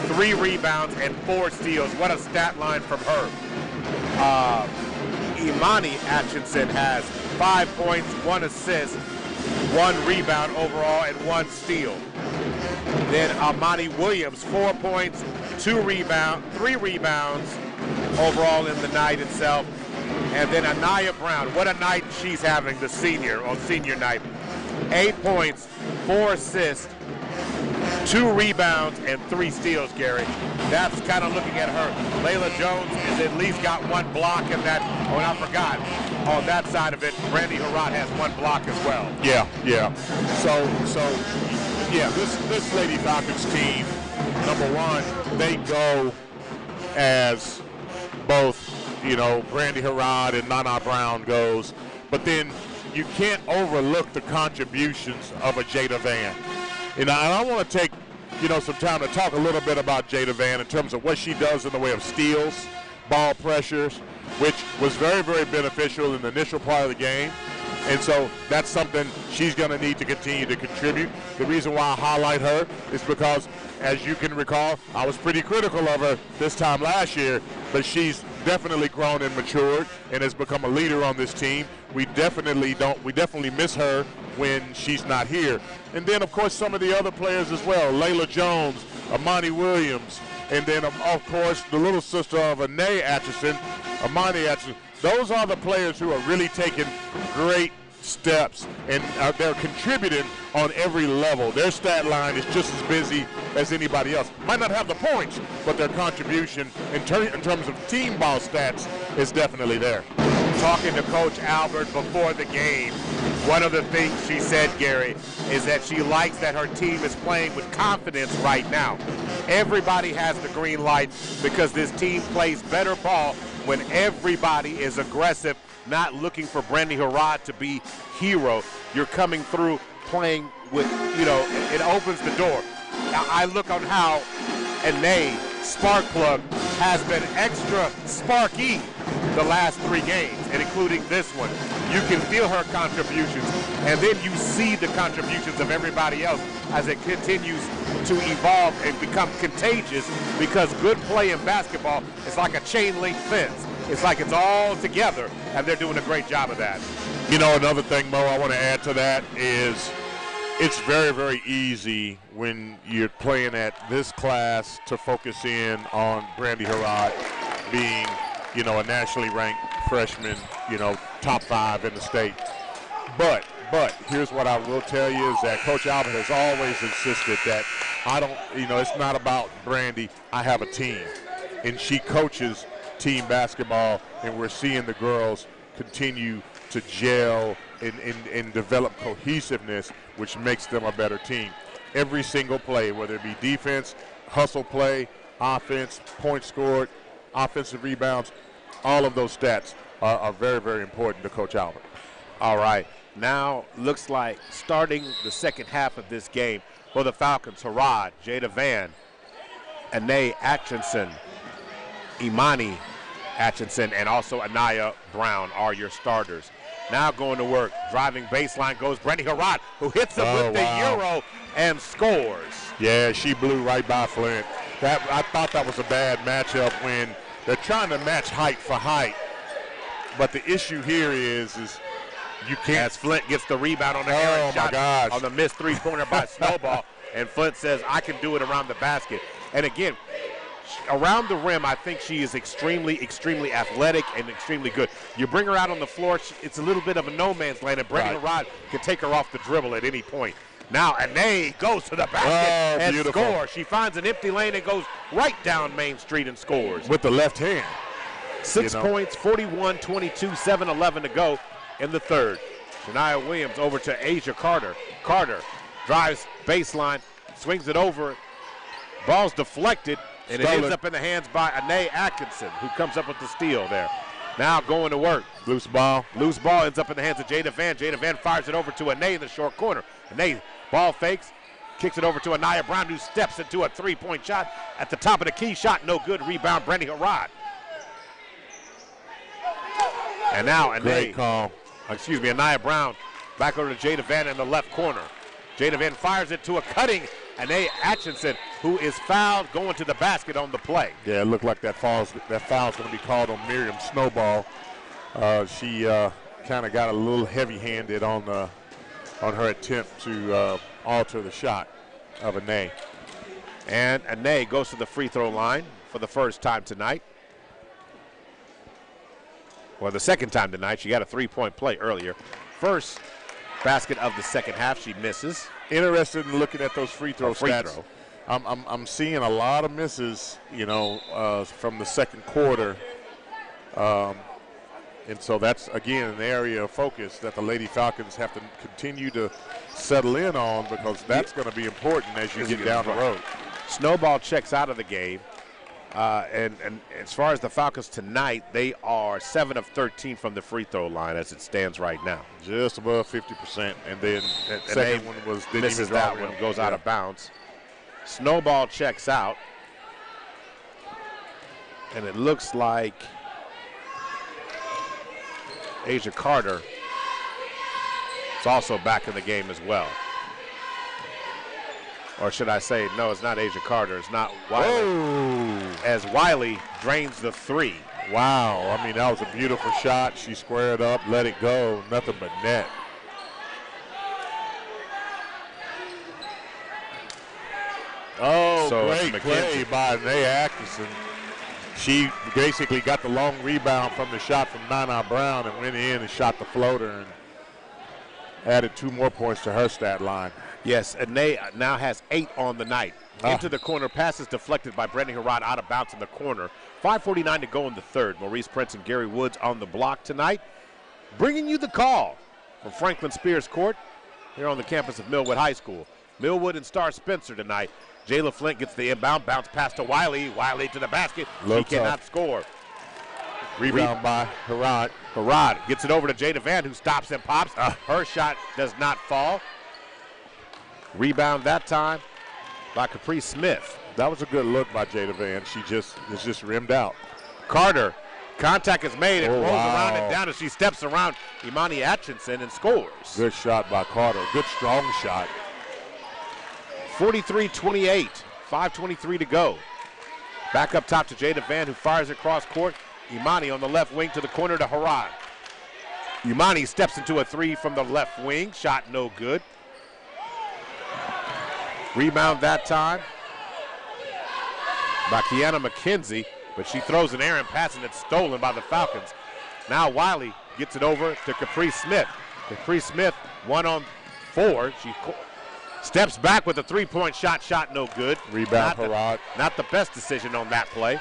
3 rebounds, and 4 steals. What a stat line from her. Imani Atkinson has 5 points, 1 assist, 1 rebound overall, and 1 steal. Then Amani Williams, 4 points, 3 rebounds overall in the night itself. And then Anaya Brown, what a night she's having, the senior, on senior night. 8 points, 4 assists, 2 rebounds and 3 steals, Gary. That's kind of looking at her. Layla Jones has at least got 1 block in that. Oh, and I forgot. On that side of it, Brandy Harrod has 1 block as well. Yeah. This Lady Falcons team, number one, they go as both, Brandy Harrod and Nana Brown goes, but then you can't overlook the contributions of a Jada Van. And I want to take, some time to talk a little bit about Jada Van in terms of what she does in the way of steals, ball pressures, which was very, very beneficial in the initial part of the game. And so that's something she's going to need to continue to contribute. The reason why I highlight her is because, as you can recall, I was pretty critical of her this time last year, but she's definitely grown and matured and has become a leader on this team. We definitely miss her when she's not here. And then, of course, some of the other players as well, Layla Jones, Amani Williams, and then, of course, the little sister of Anae Atchison, Amani Atchison. Those are the players who are really taking great steps, and they're contributing on every level. Their stat line is just as busy as anybody else. Might not have the points, but their contribution in terms of team ball stats is definitely there. Talking to Coach Albert before the game, one of the things she said, Gary, is that she likes that her team is playing with confidence right now. Everybody has the green light because this team plays better ball when everybody is aggressive, not looking for Brandy Harrod to be hero. You're coming through playing with, it opens the door. Now, I look on how Anae Sparkplug has been extra sparky the last 3 games, and including this one. You can feel her contributions, and then you see the contributions of everybody else as it continues to evolve and become contagious, because good play in basketball is like a chain link fence. It's like it's all together, and they're doing a great job of that. Another thing, Mo, I want to add to that is it's very, very easy when you're playing at this class to focus in on Brandy Harrod being, a nationally ranked freshman, top 5 in the state. But here's what I will tell you is that Coach Albert has always insisted that it's not about Brandy. I have a team, and she coaches team basketball, and we're seeing the girls continue to gel and develop cohesiveness, which makes them a better team. Every single play, whether it be defense, hustle play, offense, points scored, offensive rebounds, all of those stats are very, very important to Coach Albert. All right. Now looks like starting the second half of this game for the Falcons, Harrod, Jada Van, Anae Atchison, Imani Atchison, and also Anaya Brown are your starters. Now going to work, driving baseline goes Brandy Harrod, who hits it with the Euro and scores. Yeah, she blew right by Flint. I thought that was a bad matchup when they're trying to match height for height. But the issue here is you can't. As Flint gets the rebound on the errant shot on the missed 3-pointer by Snowball, and Flint says, I can do it around the basket. And again, around the rim, I think she is extremely, extremely athletic and extremely good. You bring her out on the floor, it's a little bit of a no-man's land, and Brandy Harrod can take her off the dribble at any point. Now Anae goes to the basket and scores. She finds an empty lane and goes right down Main Street and scores. With the left hand. 6 points, 41-22, 7:11 to go in the third. Shania Williams over to Asia Carter. Carter drives baseline, swings it over. Ball's deflected, and it ends up in the hands by Anae Atkinson, who comes up with the steal there. Now going to work. Loose ball. Loose ball ends up in the hands of Jada Van. Jada Van fires it over to Anae in the short corner. Anae ball fakes, kicks it over to Anaya Brown, who steps into a 3-point shot at the top of the key. Shot no good. Rebound Brandy Harrod. And now Anaya Brown back over to Jada Van in the left corner. Jada Van fires it to a cutting Anae Atchison, who is fouled going to the basket on the play. Yeah, it looked like that foul's going to be called on Miriam Snowball. She kind of got a little heavy-handed on her attempt to alter the shot of Anae. And Anae goes to the free throw line for the first time tonight. Well, the second time tonight. She got a 3-point play earlier. First basket of the second half. She misses. Interested in looking at those free throw stats. Throw. I'm seeing a lot of misses, from the second quarter. And so that's, again, an area of focus that the Lady Falcons have to continue to settle in on, because that's going to be important as you get down the road. Snowball checks out of the game. And as far as the Falcons tonight, they are 7 of 13 from the free throw line as it stands right now. Just above 50%. And then the second one was didn't misses even that one, goes out of bounds. Snowball checks out. And it looks like Asia Carter is also back in the game as well. Or should I say, no, it's not Asia Carter. It's not Wiley. Whoa. As Wiley drains the three. Wow. I mean, that was a beautiful shot. She squared up, let it go. Nothing but net. Oh, so great play by Nay Atkinson. She basically got the long rebound from the shot from Nana Brown and went in and shot the floater and added 2 more points to her stat line. Yes, and Nay now has 8 on the night. Into the corner, passes deflected by Brittany Harrod, out of bounds in the corner. 5:49 to go in the third. Maurice Prince and Gary Woods on the block tonight. Bringing you the call from Franklin Spears Court here on the campus of Millwood High School. Millwood and Star Spencer tonight. Jayla Flint gets the inbound, bounce pass to Wiley. Wiley to the basket. She cannot score. Rebound by Harrod. Harrod gets it over to Jada Van, who stops and pops. Her shot does not fall. Rebound that time by Capri Smith. That was a good look by Jada Van. She is just rimmed out. Carter, contact is made and rolls around and down as she steps around Imani Atchison and scores. Good shot by Carter. Good strong shot. 43-28, 5:23 to go. Back up top to Jada Van, who fires across court. Imani on the left wing to the corner to Harrod. Imani steps into a three from the left wing. Shot no good. Rebound that time by Kiana McKenzie, but she throws an errant pass and it's stolen by the Falcons. Now Wiley gets it over to Capri Smith. Capri Smith 1-on-4. She steps back with a three-point shot. Shot no good. Rebound Harrod. Not the best decision on that play.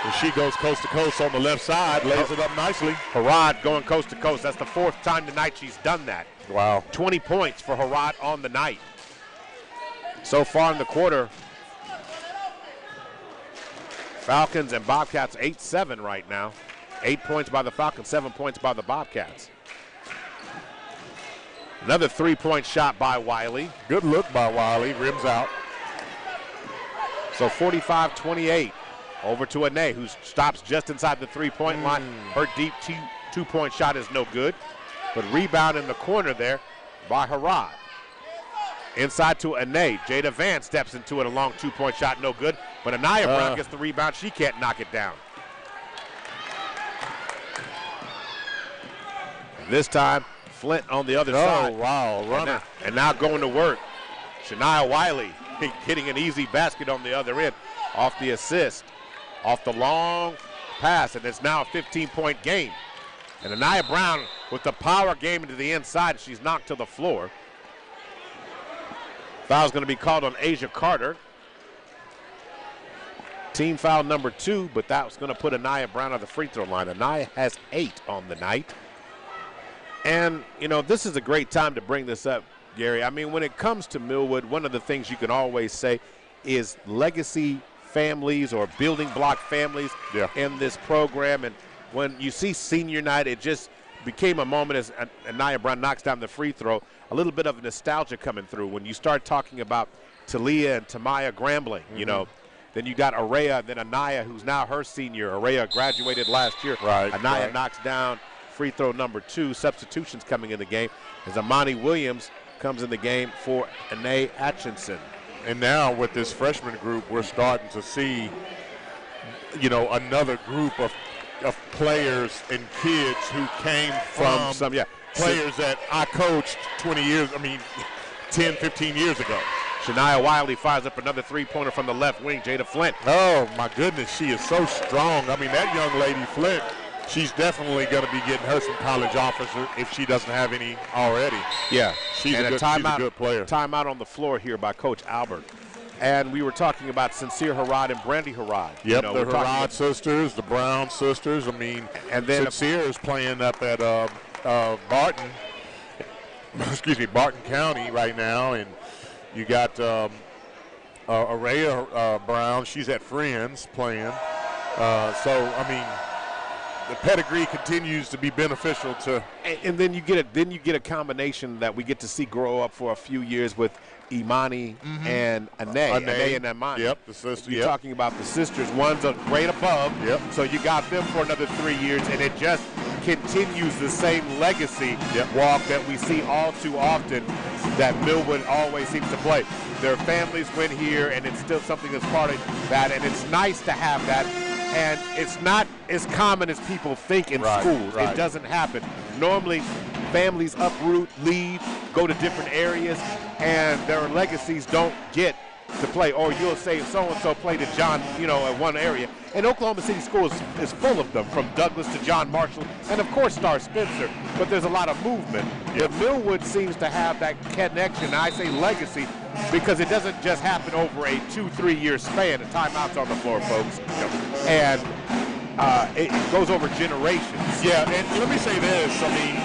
And she goes coast to coast on the left side, lays it up nicely. Harrod going coast to coast. That's the 4th time tonight she's done that. Wow. 20 points for Harrod on the night. So far in the quarter, Falcons and Bobcats 8-7 right now. 8 points by the Falcons, 7 points by the Bobcats. Another three-point shot by Wiley. Good look by Wiley, rims out. So 45-28. Over to Ane, who stops just inside the three-point line. Her deep two-point shot is no good. But rebound in the corner there by Harrod. Inside to Ane. Jada Van steps into it. A long two-point shot, no good. But Anaya Brown gets the rebound. She can't knock it down. And this time, Flint on the other side. Oh, wow, runner. And now going to work. Shania Wiley hitting an easy basket on the other end. Off the assist. Off the long pass, and it's now a 15-point game. And Anaya Brown with the power game into the inside. She's knocked to the floor. Foul's going to be called on Asia Carter. Team foul number 2, but that was going to put Anaya Brown on the free throw line. Anaya has 8 on the night. And, this is a great time to bring this up, Gary. I mean, when it comes to Millwood, one of the things you can always say is legacy families or building block families in this program. And when you see senior night, it just became a moment as Anaya Brown knocks down the free throw, a little bit of nostalgia coming through. When you start talking about Talia and Tamaya Grambling, then you got Araya, then Anaya, who's now her senior. Araya graduated last year. Anaya knocks down free throw number 2. Substitutions coming in the game as Amani Williams comes in the game for Ane Atchison. And now with this freshman group, we're starting to see, another group of players and kids who came from players that I coached 10, 15 years ago. Shania Wiley fires up another three-pointer from the left wing. Jada Flint. Oh, my goodness, she is so strong. I mean, that young lady, Flint, she's definitely going to be getting her some college offers if she doesn't have any already. Yeah, she's a good player. Timeout on the floor here by Coach Albert. And we were talking about Sincere Harrod and Brandy Harrod. Yep, the Harrod sisters, the Brown sisters. I mean, and then Sincere is playing up at Barton, Barton County right now, and you got Araya Brown. She's at Friends playing. So I mean, the pedigree continues to be beneficial to. And then you get a combination that we get to see grow up for a few years with Imani and Ane and Imani. Yep, the sisters. You're talking about the sisters. One's a grade above. Yep. So you got them for another 3 years, and it just continues the same legacy walk that we see all too often that Millwood always seems to play. Their families went here, and it's still something that's part of that, and it's nice to have that. And it's not as common as people think in schools. It doesn't happen. Normally, families uproot, leave, go to different areas, and their legacies don't get to play. Or you'll say so-and-so played at John, at one area. And Oklahoma City Schools is full of them, from Douglas to John Marshall, and of course Star Spencer. But there's a lot of movement. But Millwood seems to have that connection. I say legacy because it doesn't just happen over a 2-3 year span. The timeouts on the floor, folks. And it goes over generations. Yeah, and let me say this. I mean,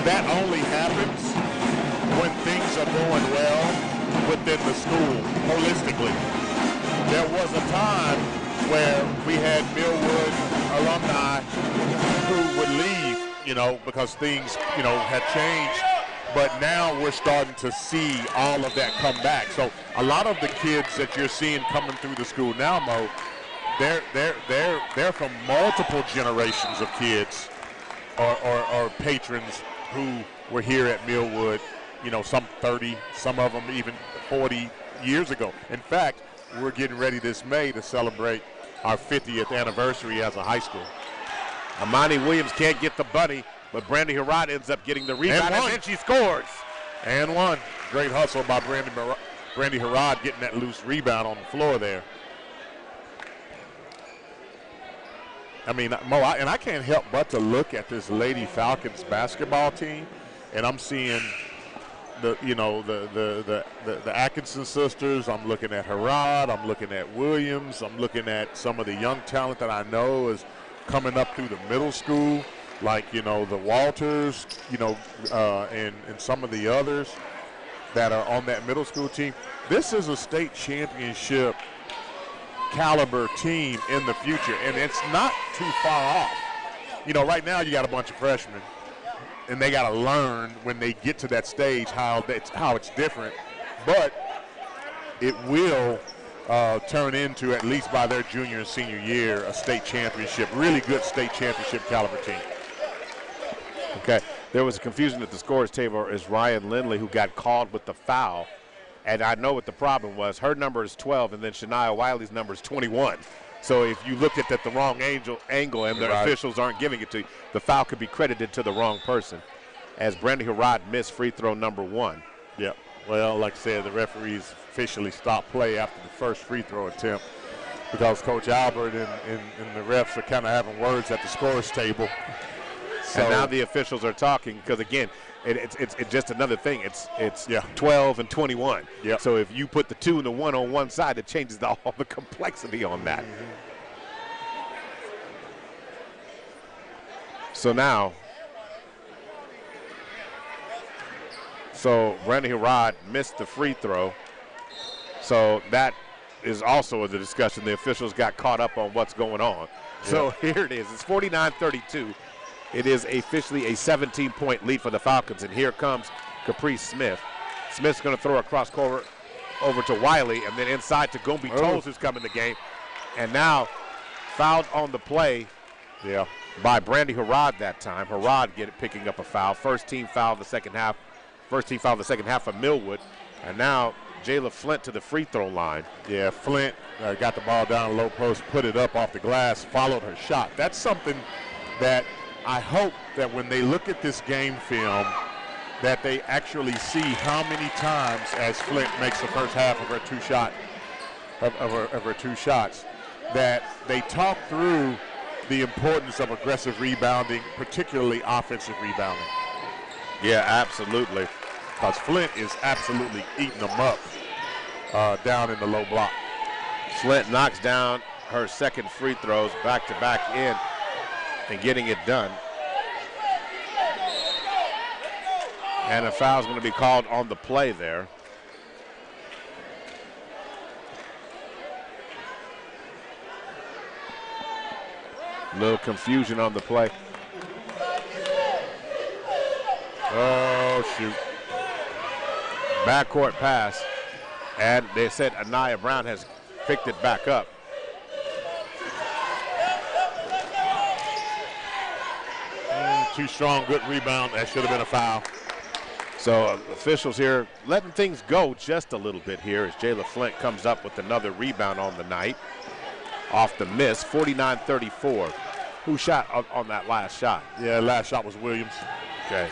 that only happens when things are going well within the school, holistically. There was a time where we had Millwood alumni who would leave, because things, had changed. But now we're starting to see all of that come back. So a lot of the kids that you're seeing coming through the school now, Mo, they're from multiple generations of kids or patrons who were here at Millwood, some 30, some of them even 40 years ago. In fact, we're getting ready this May to celebrate our 50th anniversary as a high school. Amani Williams can't get the bunny, but Brandy Harrod ends up getting the rebound, and then she scores. And one. Great hustle by Brandy Harrod getting that loose rebound on the floor there. I mean, Mo, I can't help but to look at this Lady Falcons basketball team, and I'm seeing the Atkinson sisters. I'm looking at Harrod. I'm looking at Williams. I'm looking at some of the young talent that I know is coming up through the middle school, like, the Walters, and some of the others that are on that middle school team. This is a state championship caliber team in the future, and it's not too far off. Right now you got a bunch of freshmen, and they got to learn when they get to that stage how it's different, but it will turn into, at least by their junior and senior year, a state championship, really good state championship caliber team. Okay, there was confusion at the scores table. Is Ryan Lindley, who got called with the foul, and I know what the problem was. Her number is 12, and then Shania Wiley's number is 21. So if you looked at that the wrong angle and the officials aren't giving it to you, the foul could be credited to the wrong person, as Brandy Harrod missed free throw number 1. Yep. Well, like I said, the referees officially stopped play after the first free throw attempt because Coach Albert and the refs are kind of having words at the scores table. So, and now the officials are talking because, again, it's just another thing. It's 12 and 21. Yep. So if you put the 2 and the 1 on one side, it changes all the complexity on that. So now, Brandy Harrod missed the free throw. So that is also the discussion. The officials got caught up on what's going on. So here it is. It's 49-32. It is officially a 17-point lead for the Falcons, and here comes Caprice Smith. Smith's going to throw across court over to Wiley, and then inside to Gumby Toles, who's come in the game. And now fouled on the play by Brandy Harrod that time. Harrod picking up a foul. First team foul of the second half. First team foul of the second half for Millwood. And now Jayla Flint to the free throw line. Yeah, Flint got the ball down low post, put it up off the glass, followed her shot. That's something that I hope that when they look at this game film, that they actually see how many times as Flint makes the first half of her two shots, that they talk through the importance of aggressive rebounding, particularly offensive rebounding. Yeah, absolutely. Because Flint is absolutely eating them up down in the low block. Flint knocks down her second free throws back-to-back in and getting it done. And a foul's going to be called on the play there. A little confusion on the play. Oh, shoot. Backcourt pass. And they said Anaya Brown has picked it back up. Too strong, good rebound. That should have been a foul. So officials here letting things go just a little bit here as Jayla Flint comes up with another rebound on the night. Off the miss, 49-34. Who shot on that last shot? Yeah, last shot was Williams. Okay.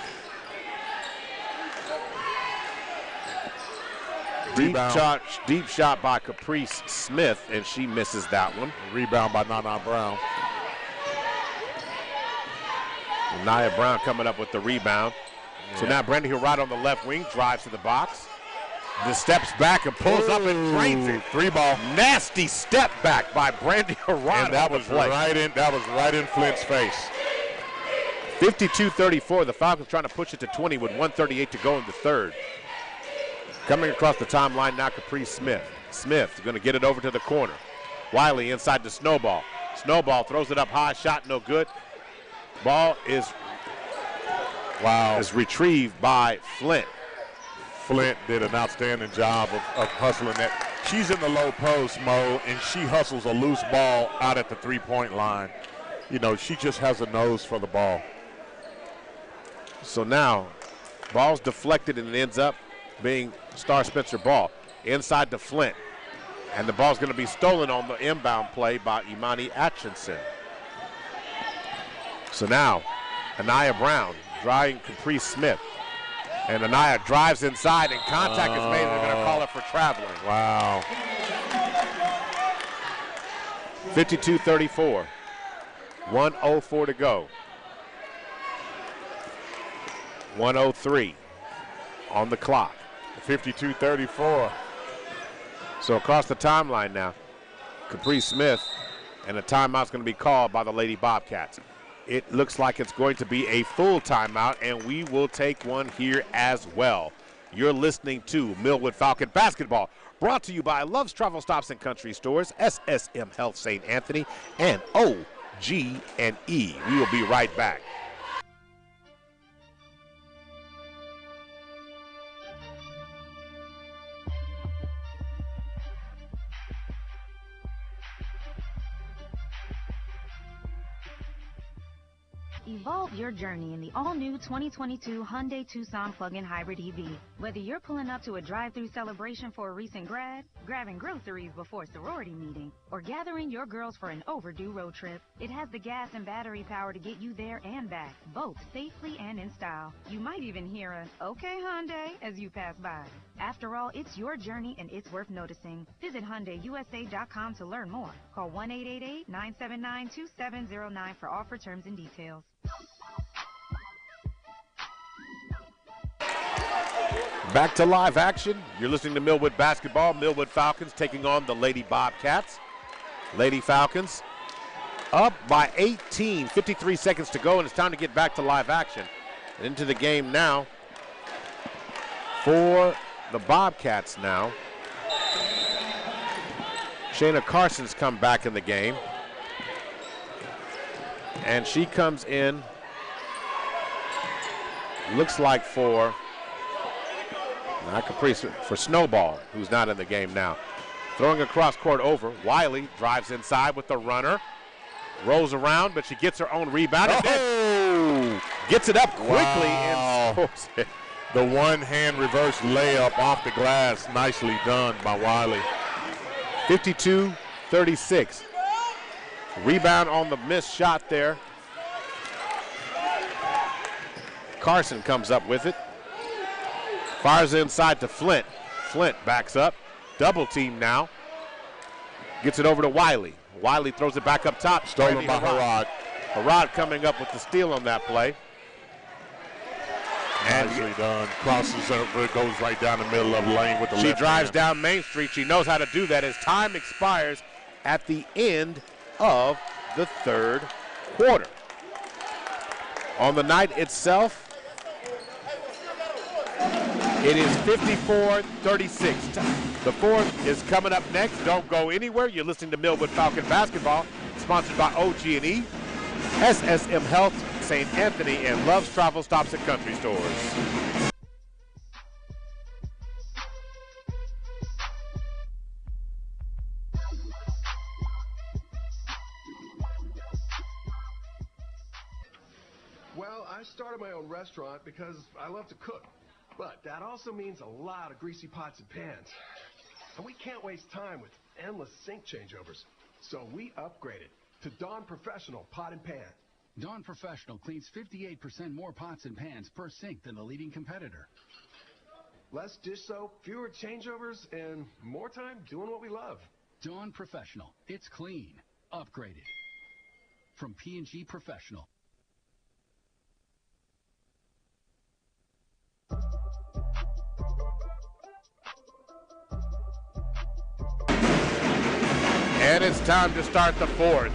Deep shot by Caprice Smith, and she misses that one. Rebound by Nana Brown. Nia Brown coming up with the rebound. Yeah. So now Brandy Hirata on the left wing drives to the box. The steps back and pulls up and drains it. 3-ball. Nasty step back by Brandy Hirata. And that was right in Flint's face. 52-34. The Falcons trying to push it to 20 with 1:38 to go in the third. Coming across the timeline now, Caprice Smith. Smith is going to get it over to the corner. Wiley inside to Snowball. Snowball throws it up high, shot no good. Ball is retrieved by Flint. Flint did an outstanding job of hustling that. She's in the low post, Mo, and she hustles a loose ball out at the three-point line. You know, she just has a nose for the ball. So now, ball's deflected and it ends up being Star Spencer ball. Inside to Flint. And the ball's going to be stolen on the inbound play by Imani Atchison. So now, Anaya Brown drying Caprice Smith. And Anaya drives inside and contact is made and they're going to call it for traveling. Wow. 52-34. 1:04 to go. 1:03 on the clock. 52-34. So across the timeline now, Caprice Smith, and a timeout's going to be called by the Lady Bobcats. It looks like it's going to be a full timeout, and we will take one here as well. You're listening to Millwood Falcon Basketball, brought to you by Love's Travel Stops and Country Stores, SSM Health St. Anthony, and OG&E. We will be right back. Evolve your journey in the all-new 2022 Hyundai Tucson plug-in hybrid EV. Whether you're pulling up to a drive-through celebration for a recent grad, grabbing groceries before sorority meeting, or gathering your girls for an overdue road trip, it has the gas and battery power to get you there and back, both safely and in style. You might even hear a, "Okay, Hyundai," as you pass by. After all, it's your journey and it's worth noticing. Visit HyundaiUSA.com to learn more. Call 1-888-979-2709 for offer terms and details. Back to live action. You're listening to Millwood Basketball. Millwood Falcons taking on the Lady Bobcats. Lady Falcons up by 18, 53 seconds to go, and it's time to get back to live action. And into the game now for the Bobcats now. Shayna Carson's come back in the game. And she comes in, looks like for, not Caprice, for Snowball, who's not in the game now. Throwing across court over, Wiley drives inside with the runner, rolls around, but she gets her own rebound and then gets it up quickly and scores it. The one-hand reverse layup off the glass, nicely done by Wiley. 52-36. Rebound on the missed shot there. Carson comes up with it. Fires inside to Flint. Flint backs up. Double team now. Gets it over to Wiley. Wiley throws it back up top. Stolen by Harrod. Harrod coming up with the steal on that play. Nicely done. Crosses over, goes right down the middle of the lane with the left hand. She drives down Main Street. She knows how to do that as time expires at the end of the third quarter. On the night itself, it is 54-36. The fourth is coming up next. Don't go anywhere. You're listening to Millwood Falcon Basketball, sponsored by OG&E, SSM Health, St. Anthony, and Love's Travel Stops at Country Stores. Well, I started my own restaurant because I love to cook. But that also means a lot of greasy pots and pans. And we can't waste time with endless sink changeovers. So we upgraded to Dawn Professional Pot and Pan. Dawn Professional cleans 58% more pots and pans per sink than the leading competitor. Less dish soap, fewer changeovers, and more time doing what we love. Dawn Professional. It's clean. Upgraded. From P&G Professional. And it's time to start the fourth.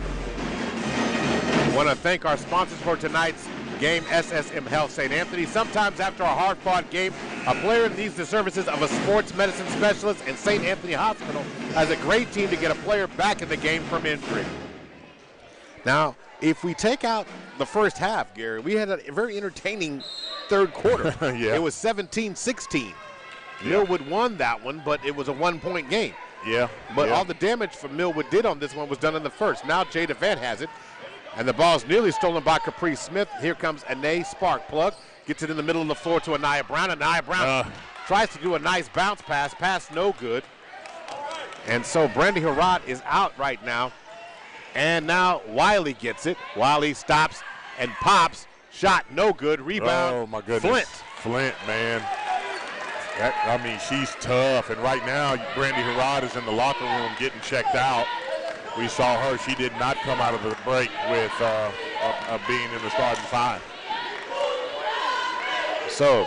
I want to thank our sponsors for tonight's game, SSM Health St. Anthony. Sometimes after a hard-fought game, a player needs the services of a sports medicine specialist, and St. Anthony Hospital has a great team to get a player back in the game from injury. Now, if we take out the first half, Gary, we had a very entertaining third quarter. Yeah. It was 17-16. Yeah. Millwood won that one, but it was a one-point game. Yeah. But all the damage from Millwood did on this one was done in the first. Now Jada Van has it. And the ball's nearly stolen by Capri Smith. Here comes Anae Sparkplug. Gets it in the middle of the floor to Anaya Brown. Anaya Brown tries to do a nice bounce pass. Pass no good. And so Brandy Harrod is out right now. And now Wiley gets it. Wiley stops and pops. Shot no good. Rebound. Oh, my goodness. Flint, man. I mean, she's tough. And right now, Brandy Harrod is in the locker room getting checked out. We saw her. She did not come out of the break with being in the starting five. So,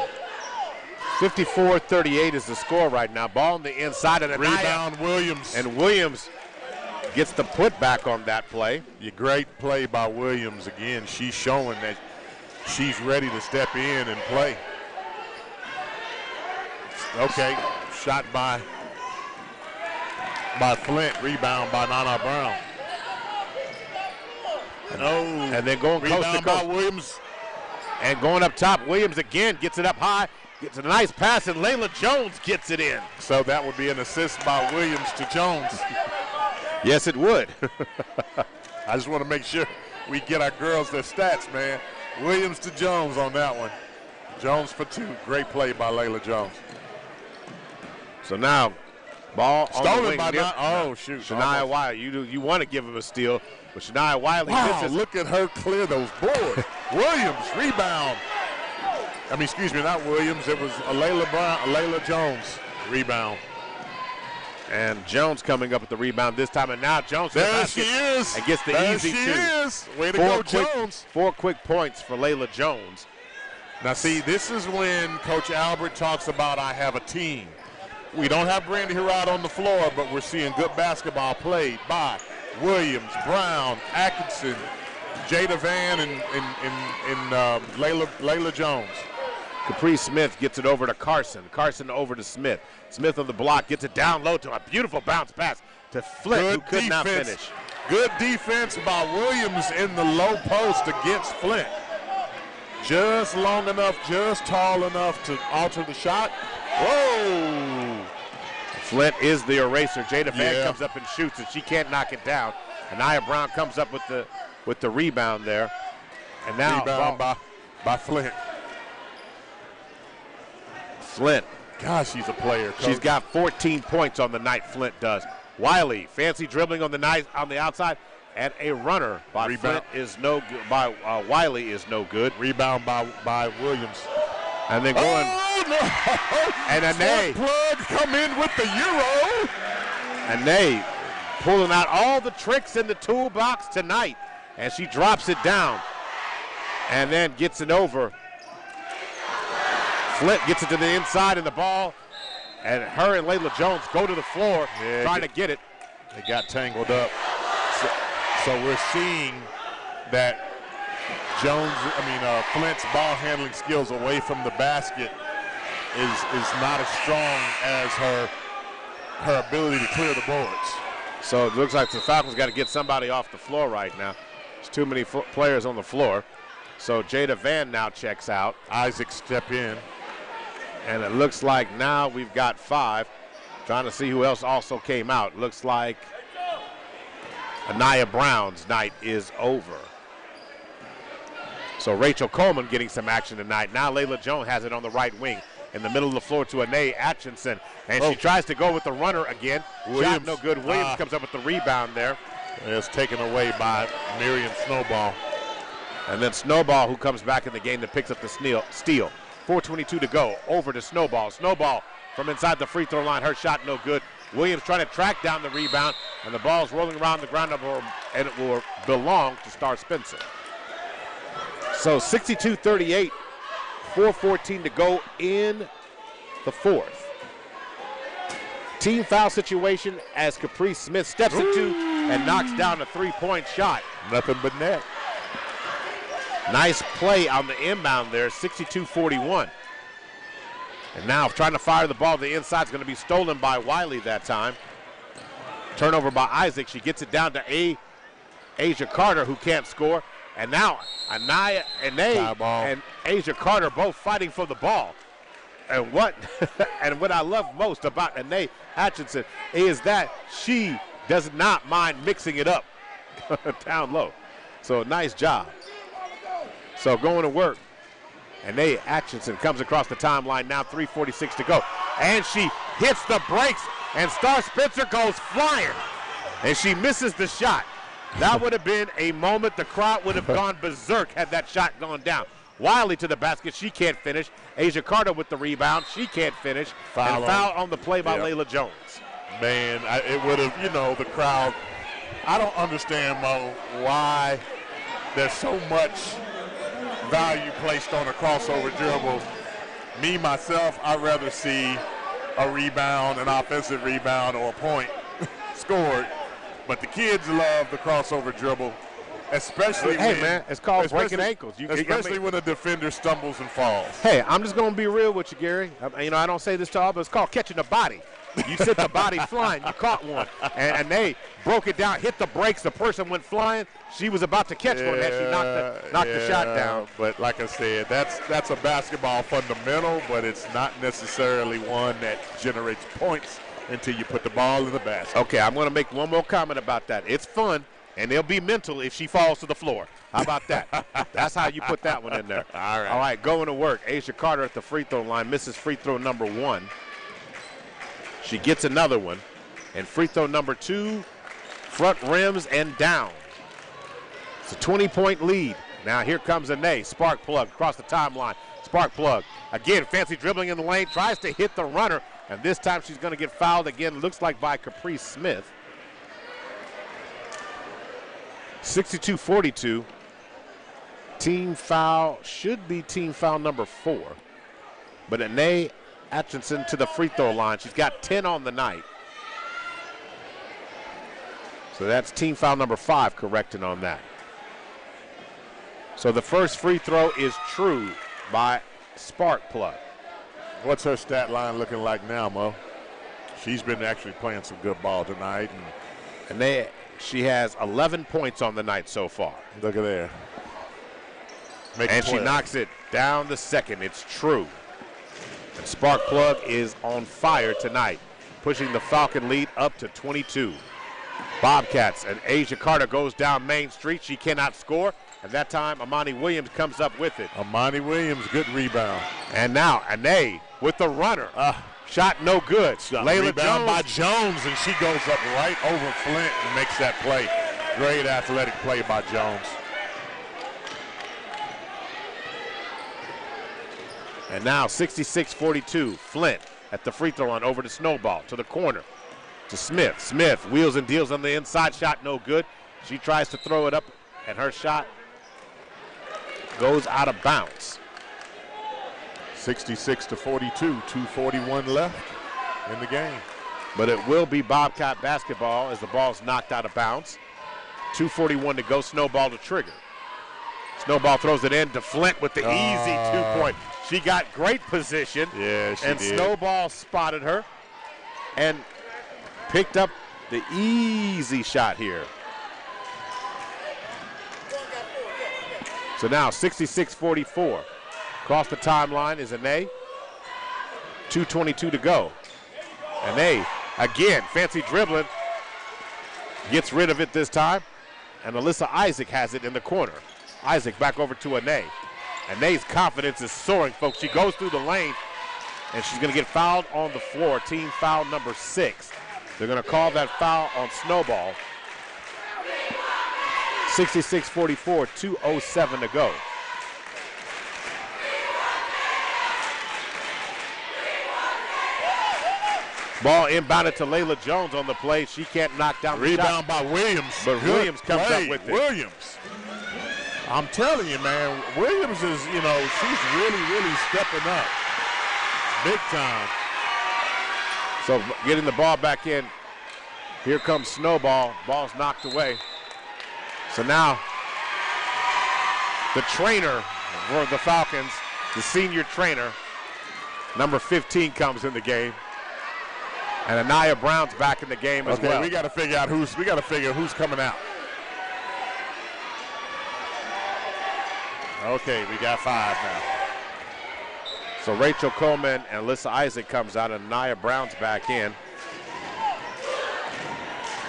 54-38 is the score right now. Ball on the inside of the rebound, Williams. And Williams gets the putback on that play. Yeah, great play by Williams. Again, she's showing that she's ready to step in and play. Okay, shot by Flint, rebound by Nana Brown. And then going coast to coast. By Williams. And going up top, Williams again gets it up high, gets a nice pass, and Layla Jones gets it in. So that would be an assist by Williams to Jones. Yes, it would. I just want to make sure we get our girls their stats, man. Williams to Jones on that one. Jones for two. Great play by Layla Jones. So now, ball on the wing. Oh, shoot. Shania Wiley. You want to give him a steal, but Shania Wiley misses. Look at her clear those boards. Williams, rebound. Excuse me, not Williams. It was Layla Jones, rebound. And Jones coming up with the rebound this time, and now Jones there she is. And gets the easy two. There she is. Way to go, Jones. 4 quick points for Layla Jones. Now, see, this is when Coach Albert talks about I have a team. We don't have Brandy Harrod on the floor, but we're seeing good basketball played by Williams, Brown, Atkinson, Jada Van, and Layla Jones. Capri Smith gets it over to Carson. Carson over to Smith. Smith on the block gets it down low to a beautiful bounce pass to Flint, who could not finish. Good defense by Williams in the low post against Flint. Just long enough, just tall enough to alter the shot. Whoa! Flint is the eraser. Jada Van comes up and shoots it. She can't knock it down. Anaya Brown comes up with the rebound there. And now rebound by Flint. Flint. Gosh, she's a player, Coach. She's got 14 points on the night, Flint does. Wiley, fancy dribbling on the outside, and a runner by Flint is no good. By Wiley is no good. Rebound by Williams. And then going. Oh, no! And Anae. Plug come in with the Euro. Anae pulling out all the tricks in the toolbox tonight. And she drops it down and then gets it over. Flint gets it to the inside, and the ball, and her and Layla Jones go to the floor trying to get it. They got tangled up. So we're seeing that Flint's ball handling skills away from the basket is not as strong as her ability to clear the boards. So it looks like the Falcons got to get somebody off the floor right now. There's too many players on the floor. So Jada Van now checks out. Isaac step in. And it looks like now we've got 5. Trying to see who else also came out. Looks like Anaya Brown's night is over. So Rachel Coleman getting some action tonight. Now Layla Jones has it on the right wing in the middle of the floor to Anae Atchison. And she tries to go with the runner again. Shot no good. Williams comes up with the rebound there. It's taken away by Miriam Snowball. And then Snowball, who comes back in the game, that picks up the steal. 4:22 to go. Over to Snowball. Snowball from inside the free throw line. Her shot no good. Williams trying to track down the rebound, and the ball's rolling around the ground, and it will belong to Star Spencer. So 62-38, 4:14 to go in the fourth. Team foul situation as Caprice Smith steps into and knocks down a three-point shot. Nothing but net. Nice play on the inbound there, 62-41. And now trying to fire the ball to the inside is going to be stolen by Wiley that time. Turnover by Isaac. She gets it down to Asia Carter, who can't score. And now Anaya and Asia Carter both fighting for the ball. And what I love most about Anae Atchison is that she does not mind mixing it up down low. So nice job. So going to work. Anae Atchison comes across the timeline now, 3:46 to go. And she hits the brakes, and Star Spencer goes flying. And she misses the shot. That would have been a moment the crowd would have gone berserk had that shot gone down. Wiley to the basket, she can't finish. Asia Carter with the rebound, she can't finish. Foul on the play by Layla Jones. Man, it would have, the crowd. I don't understand, Mo, why there's so much value placed on a crossover dribble. Me, myself, I'd rather see a rebound, an offensive rebound, or a point scored. But the kids love the crossover dribble, especially man, it's called breaking ankles. Especially when a defender stumbles and falls. Hey, I'm just going to be real with you, Gary. I don't say this to all, but it's called catching a body. You sent the body flying, you caught one. And they broke it down, hit the brakes, the person went flying. She was about to catch one as she knocked the shot down. But like I said, that's a basketball fundamental, but it's not necessarily one that generates points until you put the ball in the basket. Okay, I'm going to make one more comment about that. It's fun, and it'll be mental if she falls to the floor. How about that? That's how you put that one in there. All right. All right, going to work. Asia Carter at the free throw line misses free throw number 1. She gets another one. And free throw number 2, front rims and down. It's a 20-point lead. Now here comes Anae. Spark plug across the timeline. Spark plug. Again, fancy dribbling in the lane. Tries to hit the runner. And this time she's going to get fouled again. Looks like by Caprice Smith. 62-42. Team foul should be team foul number 4. But Anae Atchison to the free throw line. She's got 10 on the night. So that's team foul number 5 correcting on that. So the first free throw is true by Spark Plug. What's her stat line looking like now, Mo? She's been actually playing some good ball tonight. And she has 11 points on the night so far. Look at there. And she knocks it down the second. It's true. And Spark Plug is on fire tonight, pushing the Falcon lead up to 22. Bobcats and Asia Carter goes down Main Street. She cannot score. And that time, Amani Williams comes up with it. Amani Williams, good rebound. And now, Anae with the runner. Shot no good. Layla Jones by Jones, and she goes up right over Flint and makes that play. Great athletic play by Jones. And now 66-42, Flint at the free throw line over to Snowball to the corner. to Smith. Smith wheels and deals on the inside shot, no good. She tries to throw it up, and her shot goes out of bounds. 66-42, 2:41 left in the game. But it will be Bobcat basketball as the ball's knocked out of bounds. 2:41 to go, Snowball to trigger. Snowball throws it in to Flint with the easy 2-point. She got great position. Yeah, she and did. Snowball spotted her and picked up the easy shot here. So now 66-44. Across the timeline is Ane. 2:22 to go. Ane, again, fancy dribbling. Gets rid of it this time. And Alyssa Isaac has it in the corner. Isaac back over to Ane. Ane's confidence is soaring, folks. She goes through the lane, and she's going to get fouled on the floor. Team foul number 6. They're going to call that foul on Snowball. 66-44, 2:07 to go. Ball inbounded to Layla Jones on the play. She can't knock down the Rebound shot. by Williams. But Good Williams comes play. up with it. Williams. I'm telling you, man, Williams is, she's really, really stepping up. Big time. So getting the ball back in. Here comes Snowball. Ball's knocked away. So now the trainer for the Falcons, the senior trainer, number 15 comes in the game. And Anaya Brown's back in the game as well. Okay, we got to figure out who's coming out. Okay, we got 5 now. So Rachel Coleman and Alyssa Isaac comes out, and Anaya Brown's back in.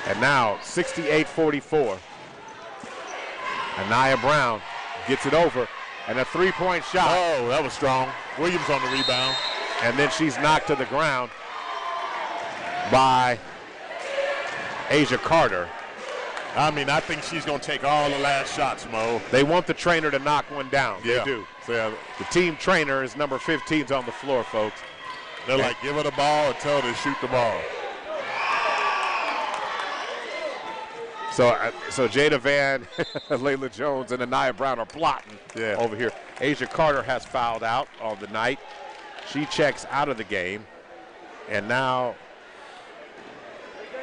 And now 68-44. Anaya Brown gets it over, and a 3-point shot. Oh, that was strong. Williams on the rebound. And then she's knocked to the ground by Asia Carter. I mean, I think she's going to take all the last shots, Mo. They want the trainer to knock one down. Yeah. They do. Yeah. The team trainer is number 15's on the floor, folks. They're like, give her the ball and tell her to shoot the ball. So Jada Van, Layla Jones, and Anaya Brown are plotting over here. Asia Carter has fouled out on the night. She checks out of the game. And now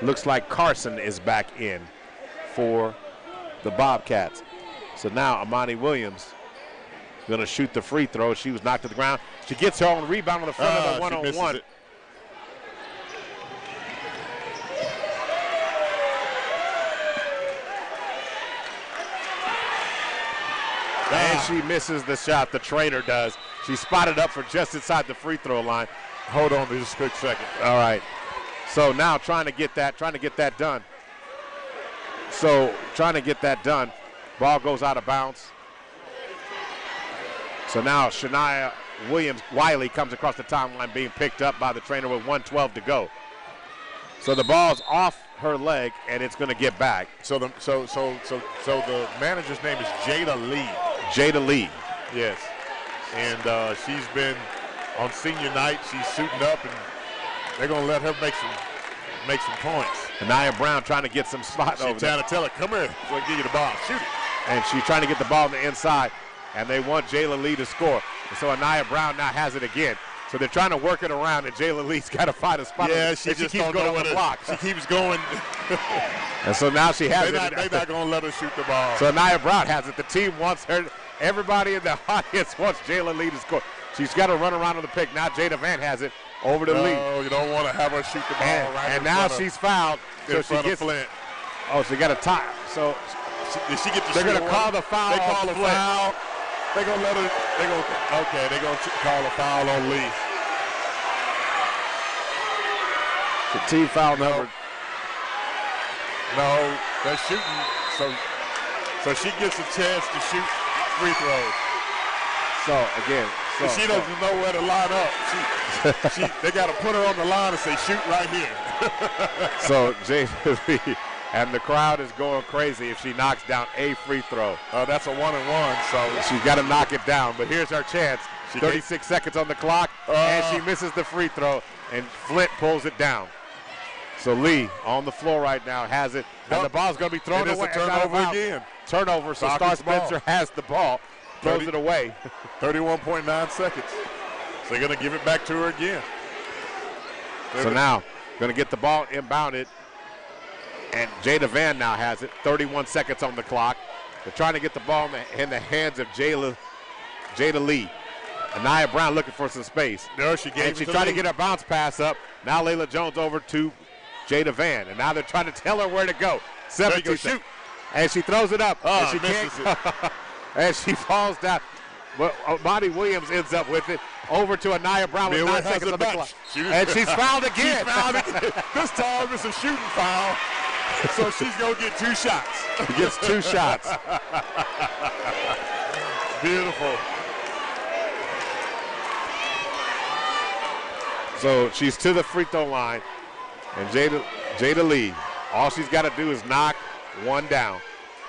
looks like Carson is back in for the Bobcats. So now Amani Williams going to shoot the free throw. She was knocked to the ground. She gets her own rebound on the front of the one-on-one. And she misses the shot. The trainer does. She spotted up for just inside the free throw line. Hold on just a quick second. All right. So now trying to get that done. Ball goes out of bounds. So now Shania Wiley comes across the timeline being picked up by the trainer with 1:12 to go. So the ball's off her leg and it's going to get back. So the manager's name is Jada Lee. Jada Lee. Yes. And she's been on senior night. She's suiting up, and they're going to let her make some points. Anaya Brown trying to get some spot over there. She's trying to tell her, come here, so I can give you the ball. Shoot it. And she's trying to get the ball on the inside, and they want Jayla Lee to score. And so Anaya Brown now has it again. So they're trying to work it around, and Jayla Lee's got to find a spot. Yeah, she keeps don't going know on the block. She keeps going. And so now she has it. They're not going to let her shoot the ball. So Anaya Brown has it. The team wants her. Everybody in the audience wants Jayla Lee to score. She's got to run around on the pick. Now Jada Van has it over to Lee. No, you don't want to have her shoot the ball And now she's fouled. So she gets Flint. Oh, she got a tie. So did she get the they're going to call the foul. They call the foul. They're going to let her. They're going to call a foul on Lee. The team foul number. No, they're shooting. So she gets a chance to shoot free throws. So again, she doesn't know where to line up. They got to put her on the line and say, shoot right here. So Jada Lee, and the crowd is going crazy if she knocks down a free throw. That's a 1-and-1. So she's got to knock it down. But here's her chance. 36 seconds on the clock, and she misses the free throw, and Flint pulls it down. So Lee on the floor right now has it, and the ball's going to be thrown away. It is a turnover again. Turnover, so Star Spencer has the ball, throws it away. 31.9 seconds. So they're going to give it back to her again. So now, going to get the ball inbounded, and Jada Van now has it. 31 seconds on the clock. They're trying to get the ball in the hands of Jada Lee. Anaya Brown looking for some space. No, she gave and she's trying to get her bounce pass up. Now Layla Jones over to Jada Van, and now they're trying to tell her where to go. 72 shoot. And she throws it up. Oh, and she misses it. And she falls down. But Monty Williams ends up with it. Over to Anaya Brown with 9 seconds on the clock. And she's fouled again. She's fouled again. This time it's a shooting foul. So she's going to get 2 shots. She gets 2 shots. Beautiful. So she's to the free throw line. And Jada Lee, all she's got to do is knock one down.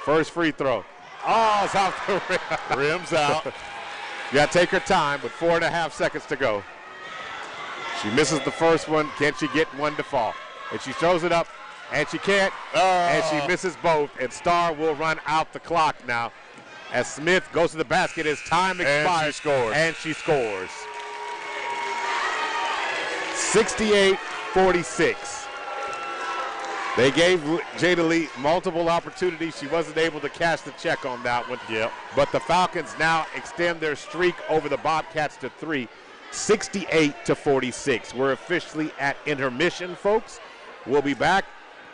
First free throw. Oh, it's off the rim. Rim's out. You got to take her time with 4.5 seconds to go. She misses the first one. Can she get one to fall? And she throws it up, and she can't. And she misses both. And Star will run out the clock now as Smith goes to the basket as time expires. And she scores. And she scores. 68-46. They gave Jada Lee multiple opportunities. She wasn't able to cash the check on that one. Yep. But the Falcons now extend their streak over the Bobcats to 3, 68-46. We're officially at intermission, folks. We'll be back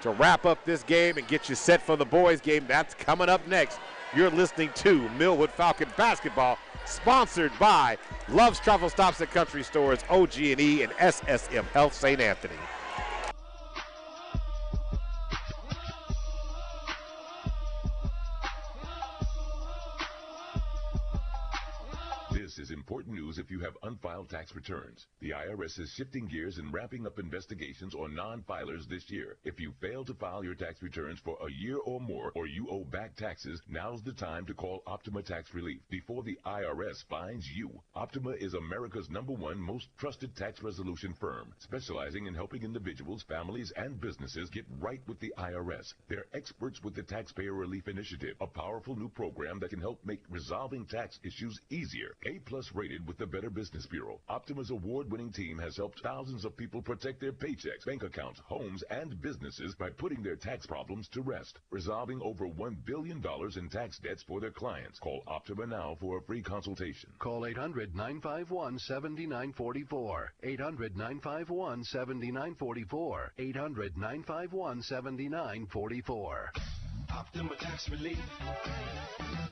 to wrap up this game and get you set for the boys' game. That's coming up next. You're listening to Millwood Falcon Basketball, sponsored by Love's Travel Stops at Country Stores, OG&E, and SSM Health St. Anthony. This is important news if you have unfiled tax returns. The IRS is shifting gears and ramping up investigations on non-filers this year. If you fail to file your tax returns for a year or more, or you owe back taxes, now's the time to call Optima Tax Relief before the IRS fines you. Optima is America's #1 most trusted tax resolution firm, specializing in helping individuals, families, and businesses get right with the IRS. They're experts with the Taxpayer Relief Initiative, a powerful new program that can help make resolving tax issues easier. A+ rated with the Better Business Bureau. Optima's award-winning team has helped thousands of people protect their paychecks, bank accounts, homes, and businesses by putting their tax problems to rest, resolving over $1 billion in tax debts for their clients. Call Optima now for a free consultation. Call 800-951-7944. 800-951-7944. 800-951-7944. Optima Tax Relief.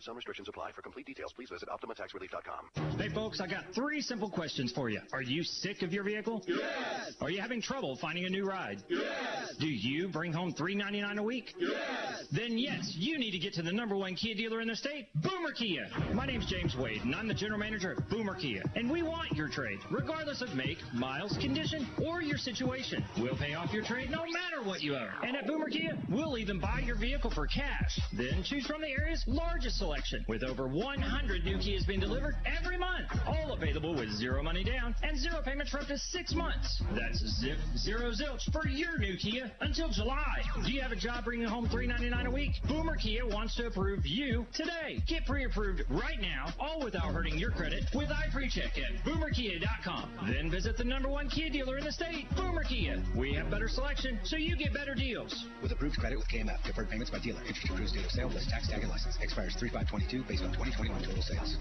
Some restrictions apply. For complete details, please visit OptimaTaxRelief.com. Hey, folks, I got 3 simple questions for you. Are you sick of your vehicle? Yes. Are you having trouble finding a new ride? Yes. Do you bring home $3.99 a week? Yes. Then yes, you need to get to the #1 Kia dealer in the state, Boomer Kia. My name's James Wade, and I'm the general manager of Boomer Kia. And we want your trade, regardless of make, miles, condition, or your situation. We'll pay off your trade no matter what you owe. And at Boomer Kia, we'll even buy your vehicle for cash. Then choose from the area's largest selection, with over 100 new Kias being delivered every month. All available with 0 money down and 0 payments for up to 6 months. That's zero zilch for your new Kia until July. Do you have a job bringing home $3.99 a week? Boomer Kia wants to approve you today. Get pre-approved right now, all without hurting your credit, with iPreCheck at boomerkia.com. Then visit the #1 Kia dealer in the state, Boomer Kia. We have better selection, so you get better deals. With approved credit with KMF. Deferred payments by dealer. Interest accrues date of sale plus tax tag and license. Expires 3/5/22 based on 2021 total sales.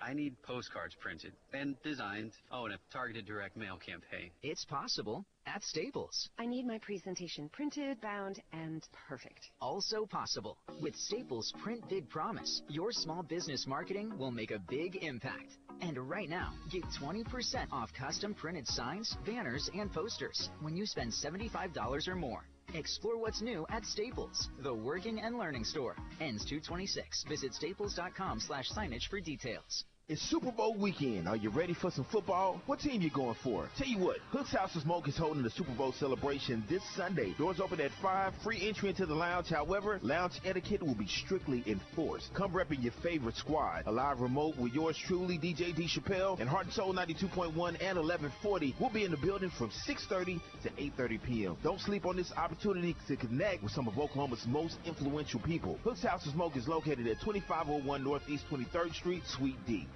I need postcards printed and designed. Oh, and a targeted direct mail campaign. It's possible at Staples. I need my presentation printed, bound, and perfect. Also possible with Staples Print Big Promise. Your small business marketing will make a big impact. And right now, get 20% off custom printed signs, banners, and posters when you spend $75 or more. Explore what's new at Staples, the working and learning store. Ends 2/26. Visit staples.com/signage for details. It's Super Bowl weekend. Are you ready for some football? What team you going for? Tell you what, Hook's House of Smoke is holding the Super Bowl celebration this Sunday. Doors open at 5, free entry into the lounge. However, lounge etiquette will be strictly enforced. Come repping your favorite squad. A live remote with yours truly, DJ D. Chappelle, and Heart and Soul 92.1 and 1140 will be in the building from 6:30 to 8:30 p.m. Don't sleep on this opportunity to connect with some of Oklahoma's most influential people. Hook's House of Smoke is located at 2501 Northeast 23rd Street, Suite D.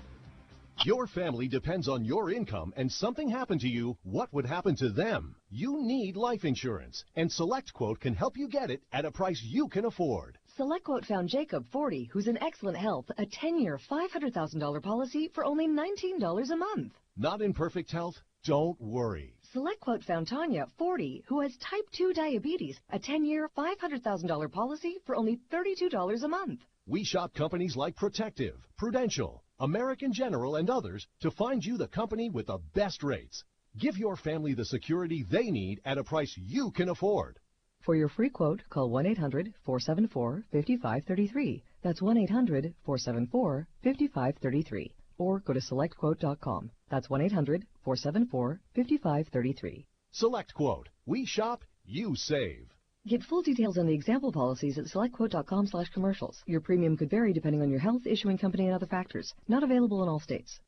Your family depends on your income, and something happened to you, what would happen to them? You need life insurance, and SelectQuote can help you get it at a price you can afford. SelectQuote found Jacob, 40, who's in excellent health, a 10-year, $500,000 policy for only $19 a month. Not in perfect health? Don't worry. SelectQuote found Tanya, 40, who has type 2 diabetes, a 10-year, $500,000 policy for only $32 a month. We shop companies like Protective, Prudential, American General, and others to find you the company with the best rates. Give your family the security they need at a price you can afford. For your free quote, call 1-800-474-5533. That's 1-800-474-5533. Or go to SelectQuote.com. That's 1-800-474-5533. SelectQuote. We shop, you save. Get full details on the example policies at SelectQuote.com/commercials. Your premium could vary depending on your health, issuing company, and other factors. Not available in all states.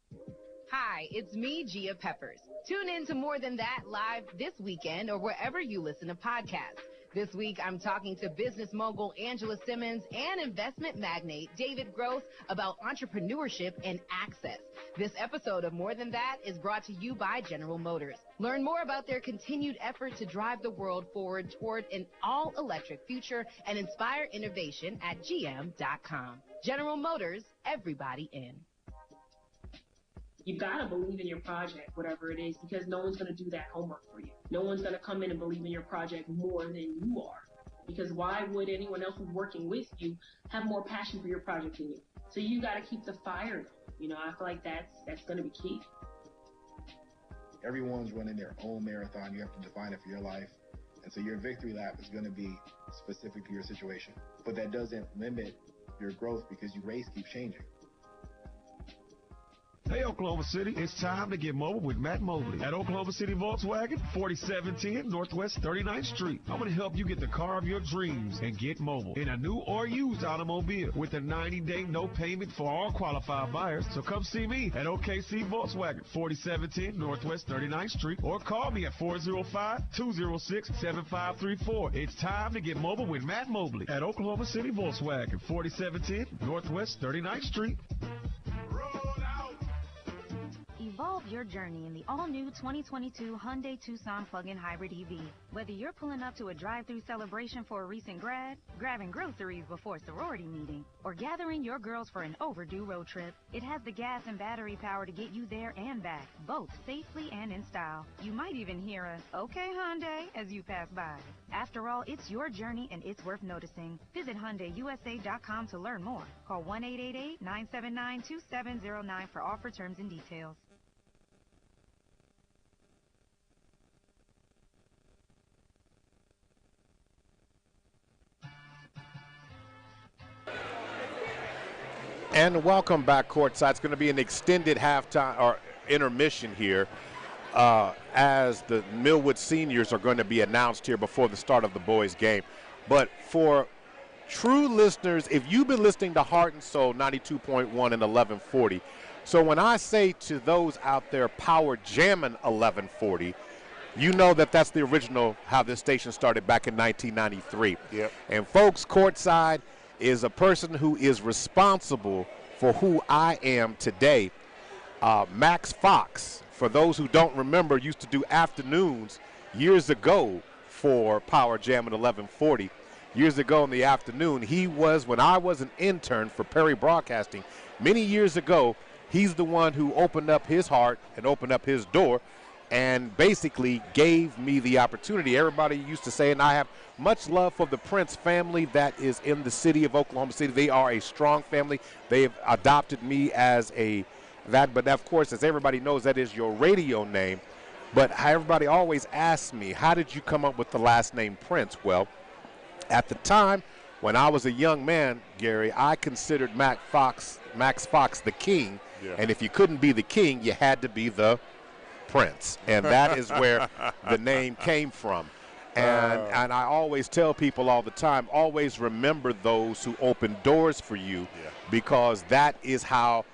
Hi, it's me, Gia Peppers. Tune in to More Than That live this weekend or wherever you listen to podcasts. This week, I'm talking to business mogul Angela Simmons and investment magnate David Gross about entrepreneurship and access. This episode of More Than That is brought to you by General Motors. Learn more about their continued effort to drive the world forward toward an all-electric future and inspire innovation at GM.com. General Motors, everybody in. You gotta believe in your project, whatever it is, because no one's gonna do that homework for you. No one's gonna come in and believe in your project more than you are. Because why would anyone else who's working with you have more passion for your project than you? So you gotta keep the fire going. You know, I feel like that's gonna be key. Everyone's running their own marathon. You have to define it for your life. And so your victory lap is gonna be specific to your situation. But that doesn't limit your growth because your race keeps changing. Hey, Oklahoma City, it's time to get mobile with Matt Mobley at Oklahoma City Volkswagen, 4710 Northwest 39th Street. I'm going to help you get the car of your dreams and get mobile in a new or used automobile with a 90-day no payment for all qualified buyers. So come see me at OKC Volkswagen, 4710 Northwest 39th Street, or call me at 405-206-7534. It's time to get mobile with Matt Mobley at Oklahoma City Volkswagen, 4710 Northwest 39th Street. Evolve your journey in the all-new 2022 Hyundai Tucson plug-in hybrid EV. Whether you're pulling up to a drive-thru celebration for a recent grad, grabbing groceries before sorority meeting, or gathering your girls for an overdue road trip, it has the gas and battery power to get you there and back, both safely and in style. You might even hear a, "Okay, Hyundai," as you pass by. After all, it's your journey and it's worth noticing. Visit HyundaiUSA.com to learn more. Call 1-888-979-2709 for offer terms and details. And welcome back courtside. It's going to be an extended halftime or intermission here as the Millwood seniors are going to be announced here before the start of the boys' game. But for true listeners, if you've been listening to Heart and Soul 92.1 and 1140, so when I say to those out there Power Jammin' 1140, you know that that's the original how this station started back in 1993. Yep. And folks, courtside is a person who is responsible for who I am today. Max Fox, for those who don't remember, used to do afternoons years ago for Power Jam at 1140. Years ago in the afternoon, he was, when I was an intern for Perry Broadcasting, many years ago, he's the one who opened up his heart and opened up his door and basically gave me the opportunity. Everybody used to say, and I have much love for the Prince family that is in the city of Oklahoma City. They are a strong family. They have adopted me as that, but of course, as everybody knows, that is your radio name. But everybody always asks me, how did you come up with the last name Prince? Well, at the time, when I was a young man, Gary, I considered Max Fox the king Yeah. And if you couldn't be the king, you had to be the prince. And that is where the name came from. And I always tell people all the time, always remember those who open doors for you, because that is how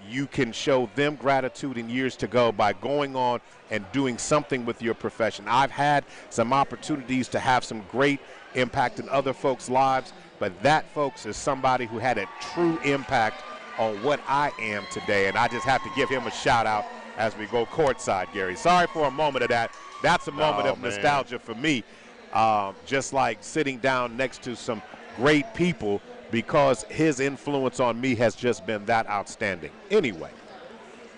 you can show them gratitude in years to go, by going on and doing something with your profession. I've had some opportunities to have some great impact in other folks' lives, but that, folks, is somebody who had a true impact on what I am today. And I just have to give him a shout out as we go courtside, Gary. Sorry for a moment of that. That's a moment of nostalgia for me, just like sitting down next to some great people, because his influence on me has just been that outstanding. Anyway,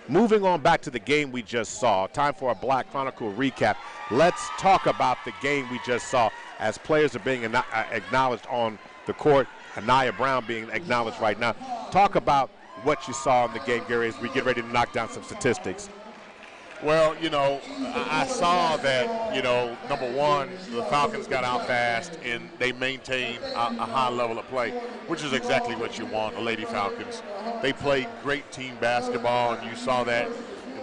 moving on back to the game we just saw, time for a Black Chronicle recap. Let's talk about the game we just saw as players are being acknowledged on the court. Anaya Brown being acknowledged right now. Talk about what you saw in the game, Gary, as we get ready to knock down some statistics. Well, you know, I saw that, you know, number one, the Falcons got out fast and they maintained a high level of play, which is exactly what you want, the Lady Falcons. They played great team basketball, and you saw that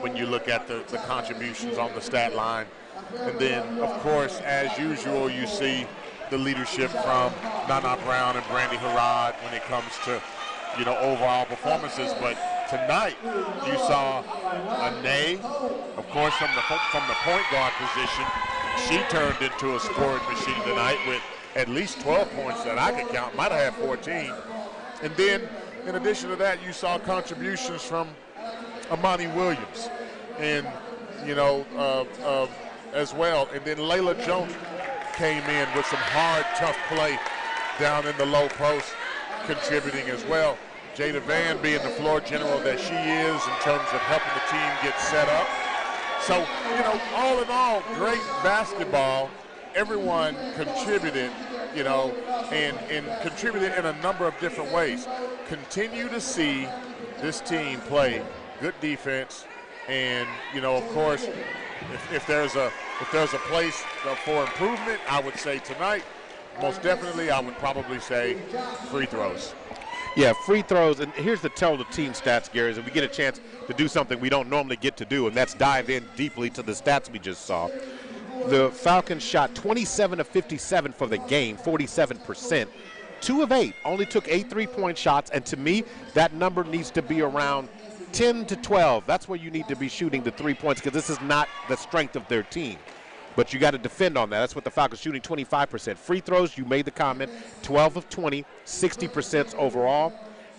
when you look at the contributions on the stat line. And then, of course, as usual, you see the leadership from Nana Brown and Brandy Harrod when it comes to, you know, overall performances. But tonight, you saw Anae, of course, from the point guard position. She turned into a scoring machine tonight with at least 12 points that I could count. Might have had 14. And then, in addition to that, you saw contributions from Amani Williams, and you know, as well. And then Layla Jones came in with some hard, tough play down in the low post, contributing as well. Jada Van being the floor general that she is in terms of helping the team get set up. So, you know, all in all, great basketball. Everyone contributed, you know, and contributed in a number of different ways. Continue to see this team play good defense, and, you know, of course, if there's a place for improvement, I would say tonight, most definitely, I would probably say free throws. Yeah, free throws. And here's the tell the team stats, Gary, and we get a chance to do something we don't normally get to do, and that's dive in deeply to the stats we just saw. The Falcons shot 27 of 57 for the game, 47%. 2 of 8, only took 8 3-point shots, and to me, that number needs to be around 10 to 12. That's where you need to be shooting the 3 points, because this is not the strength of their team. But you got to defend on that. That's what the Falcons shooting, 25%. Free throws, you made the comment, 12 of 20, 60% overall.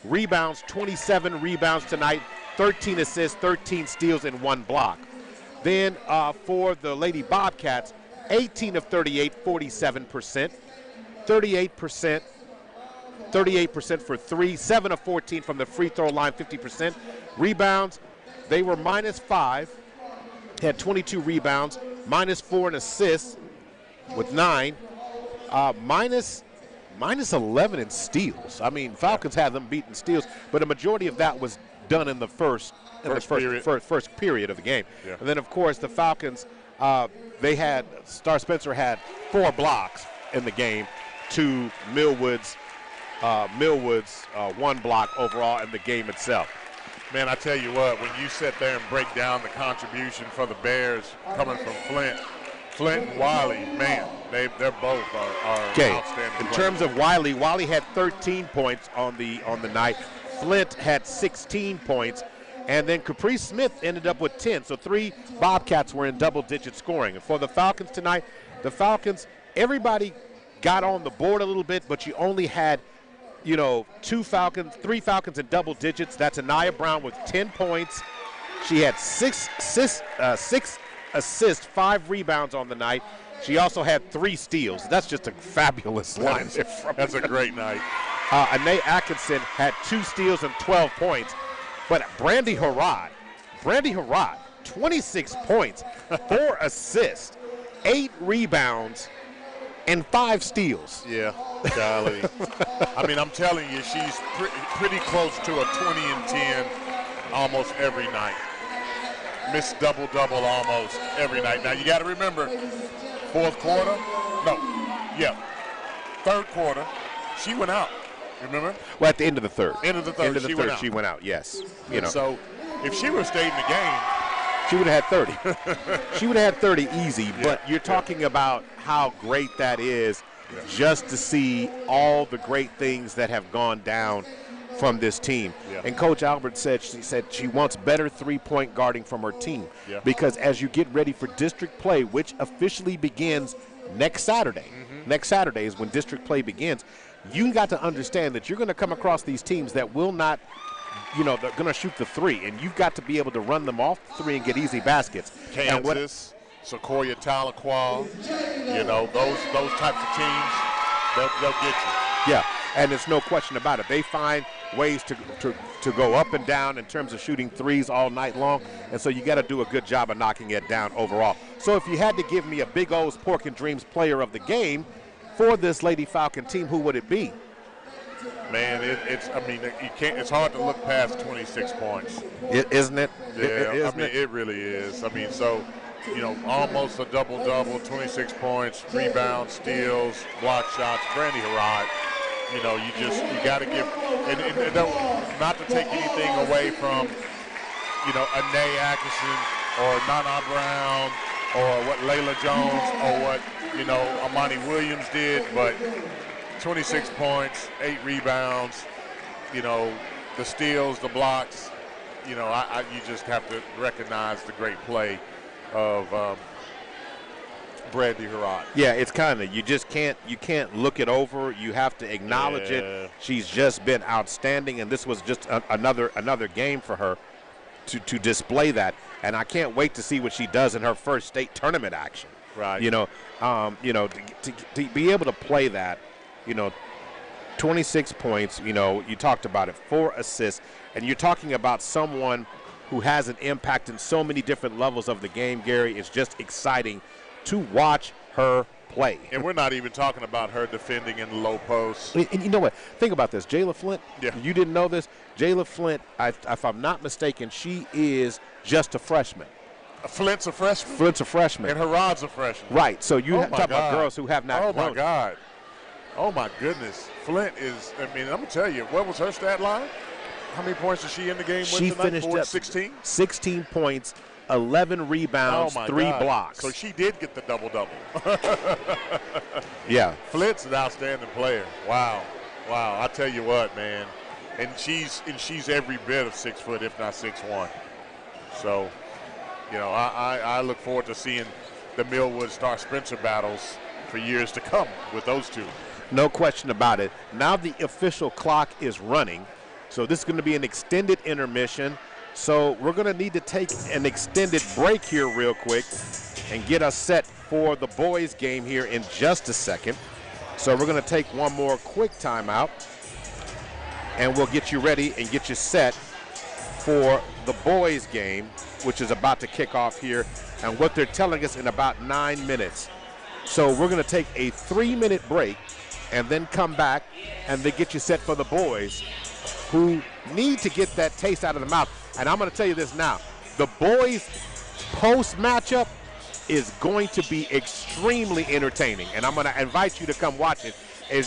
Rebounds, 27 rebounds tonight, 13 assists, 13 steals, and 1 block. Then for the Lady Bobcats, 18 of 38, 47%. 38% for 3, 7 of 14 from the free throw line, 50%. Rebounds, they were -5, had 22 rebounds, -4 in assists with 9, -11 in steals. I mean, Falcons had them beaten steals, but a majority of that was done in the first period of the game. Yeah. And then, of course, the Falcons, Star Spencer had 4 blocks in the game to Millwood's 1 block overall in the game itself. Man, I tell you what, when you sit there and break down the contribution for the Bears coming from Flint and Wiley, man, they're both are outstanding. In terms of Wiley had 13 points on the night. Flint had 16 points, and then Caprice Smith ended up with 10. So 3 Bobcats were in double-digit scoring. And for the Falcons tonight, everybody got on the board a little bit, but you only had, you know, 3 Falcons in double digits. That's Anaya Brown with 10 points. She had 6 assists, 5 rebounds on the night. She also had 3 steals. That's just a fabulous line. That's a great night. Anae Atkinson had 2 steals and 12 points. But Brandy Harrod, 26 points, 4 assists, 8 rebounds, and 5 steals. Yeah, golly. I mean, I'm telling you, she's pretty close to a 20 and 10 almost every night. Missed double-double almost every night. Now, you got to remember, third quarter, she went out. Remember? Well, at the end of the third. End of the third, She went out. Yes. And so, if she would have stayed in the game, she would have had 30. She would have had 30 easy. But you're talking about how great that is, just to see all the great things that have gone down from this team. And Coach Albert said she wants better three-point guarding from her team, because as you get ready for district play, which officially begins next Saturday. Next Saturday is when district play begins. You got to understand that you're going to come across these teams that will not, they're going to shoot the three, and you've got to be able to run them off the three and get easy baskets. Kansas, Sequoia, Tahlequah, those types of teams, they'll get you. Yeah, and there's no question about it. They find ways to go up and down in terms of shooting threes all night long, and so you got to do a good job of knocking it down overall. So if you had to give me a Big O's Pork and Dreams player of the game for this Lady Falcon team, who would it be? Man, it's hard to look past 26 points. Isn't it? Yeah, it really is. Almost a double-double, 26 points, rebounds, steals, block shots. Brandy Harrod, you got to give, and not to take anything away from, Anae Atkinson or Nana Brown or what Layla Jones or what, Amani Williams did, but 26 points, 8 rebounds, the steals, the blocks, you just have to recognize the great play of Brandy Harrod. Yeah, it's kind of, you can't look it over. You have to acknowledge it. She's just been outstanding, and this was just another game for her to display that. And I can't wait to see what she does in her first state tournament action. Right. To be able to play that, 26 points, you talked about it, 4 assists, and you're talking about someone who has an impact in so many different levels of the game, Gary. It's just exciting to watch her play. And we're not even talking about her defending in the low post. And you know what? Think about this. Jayla Flint, you didn't know this. Jayla Flint, if I'm not mistaken, she is just a freshman. Flint's a freshman? Flint's a freshman. And Harrod's a freshman. Right. So you talk about girls who have not grown. Oh, my God. Oh, my goodness. Flint is, I'm going to tell you, what was her stat line? How many points is she in the game with she tonight? Finished up 16? 16 points, 11 rebounds, 3 blocks. So she did get the double-double. Yeah. Flint's an outstanding player. Wow. I tell you what, man. And she's every bit of 6 foot, if not 6'1". So, I look forward to seeing the Millwood Star Spencer battles for years to come with those two. No question about it. Now the official clock is running. So this is going to be an extended intermission. So we're going to need to take an extended break here real quick and get us set for the boys game here in just a second. So we're going to take one more quick timeout, and we'll get you ready and get you set for the boys game, which is about to kick off here, and what they're telling us in about 9 minutes. So we're going to take a 3-minute break and then come back and then get you set for the boys, who need to get that taste out of the mouth. And I'm going to tell you this now. The boys' post matchup is going to be extremely entertaining. And I'm going to invite you to come watch it.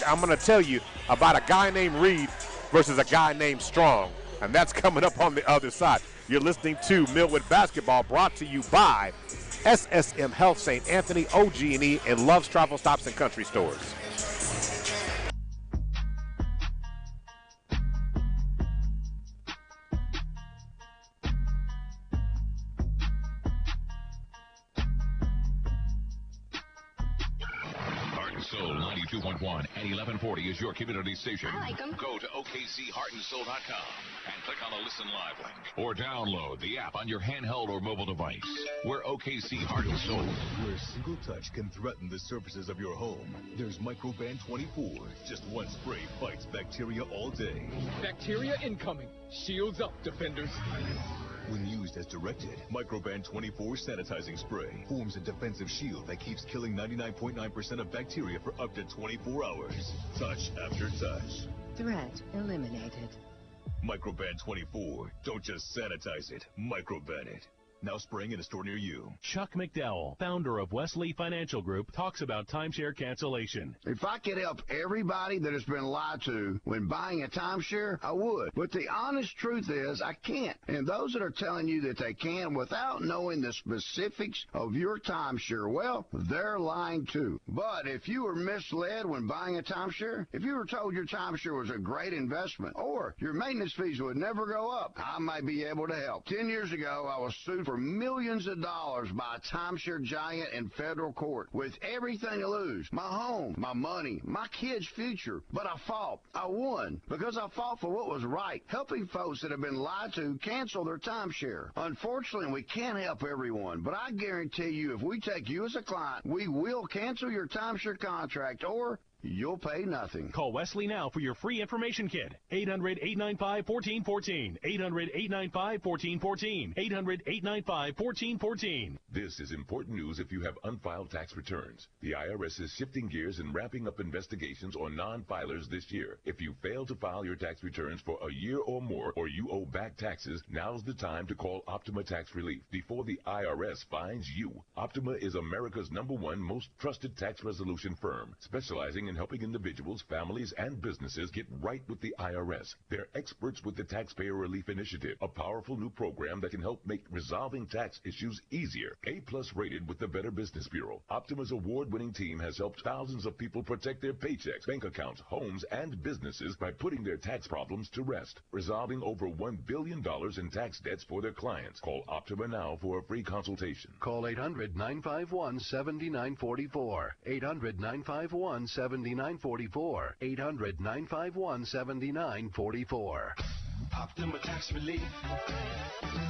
I'm going to tell you about a guy named Reed versus a guy named Strong. And that's coming up on the other side. You're listening to Millwood Basketball, brought to you by SSM Health, St. Anthony, OG&E, and Love's Travel Stops and Country Stores. Soul 92.1 and 1140 is your community station. I like 'em. Go to OKCHeartandSoul.com and click on the Listen Live link. Or download the app on your handheld or mobile device. We're OKC Heart and Soul. Where a single touch can threaten the surfaces of your home, there's Microban 24. Just one spray fights bacteria all day. Bacteria incoming. Shields up, defenders. When used as directed, Microban 24 sanitizing spray forms a defensive shield that keeps killing 99.9% of bacteria for up to 24 hours. Touch after touch. Threat eliminated. Microban 24. Don't just sanitize it, Microban it. Now spraying in a store near you. Chuck McDowell, founder of Wesley Financial Group, talks about timeshare cancellation. If I could help everybody that has been lied to when buying a timeshare, I would. But the honest truth is I can't. And those that are telling you that they can without knowing the specifics of your timeshare, well, they're lying too. But if you were misled when buying a timeshare, if you were told your timeshare was a great investment or your maintenance fees would never go up, I might be able to help. 10 years ago, I was sued for millions of dollars by a timeshare giant in federal court with everything to lose. My home, my money, my kids' future. But I fought. I won because I fought for what was right, helping folks that have been lied to cancel their timeshare. Unfortunately, we can't help everyone, but I guarantee you if we take you as a client, we will cancel your timeshare contract or you'll pay nothing. Call Wesley now for your free information kit. 800-895-1414. 800-895-1414. 800-895-1414. This is important news if you have unfiled tax returns. The IRS is shifting gears and wrapping up investigations on non-filers this year. If you fail to file your tax returns for a year or more, or you owe back taxes, now's the time to call Optima Tax Relief before the IRS finds you. Optima is America's #1 most trusted tax resolution firm, specializing in helping individuals, families, and businesses get right with the IRS. They're experts with the Taxpayer Relief Initiative, a powerful new program that can help make resolving tax issues easier. A-plus rated with the Better Business Bureau. Optima's award-winning team has helped thousands of people protect their paychecks, bank accounts, homes, and businesses by putting their tax problems to rest, resolving over $1 billion in tax debts for their clients. Call Optima now for a free consultation. Call 800-951-7944. 800-951-7944. 800-951-7944. Optima Tax Relief.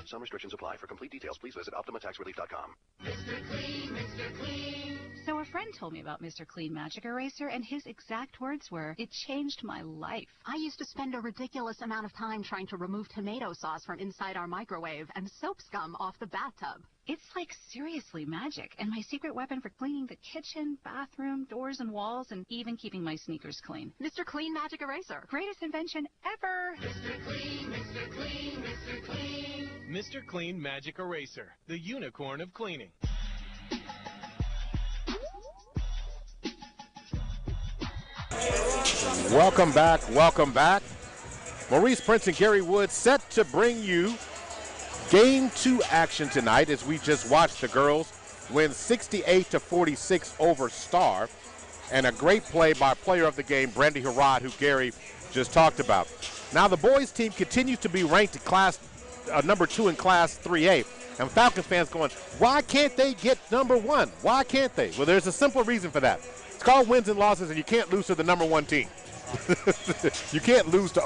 Some restrictions apply. For complete details, please visit OptimaTaxRelief.com. Mr. Clean, Mr. Clean. So a friend told me about Mr. Clean Magic Eraser, and his exact words were, "It changed my life." I used to spend a ridiculous amount of time trying to remove tomato sauce from inside our microwave and soap scum off the bathtub. It's like seriously magic, and my secret weapon for cleaning the kitchen, bathroom, doors, and walls, and even keeping my sneakers clean. Mr. Clean Magic Eraser. Greatest invention ever. Mr. Clean, Mr. Clean, Mr. Clean. Mr. Clean Magic Eraser, the unicorn of cleaning. Welcome back, welcome back. Maurice Prince and Gary Wood set to bring you Game 2 action tonight as we just watched the girls win 68-46 over Star. And a great play by player of the game, Brandy Harrod, who Gary just talked about. Now the boys team continues to be ranked at class number 2 in Class 3A. And Falcons fans going, why can't they get number 1? Why can't they? Well, there's a simple reason for that. It's called wins and losses, and you can't lose to the number 1 team. You can't lose to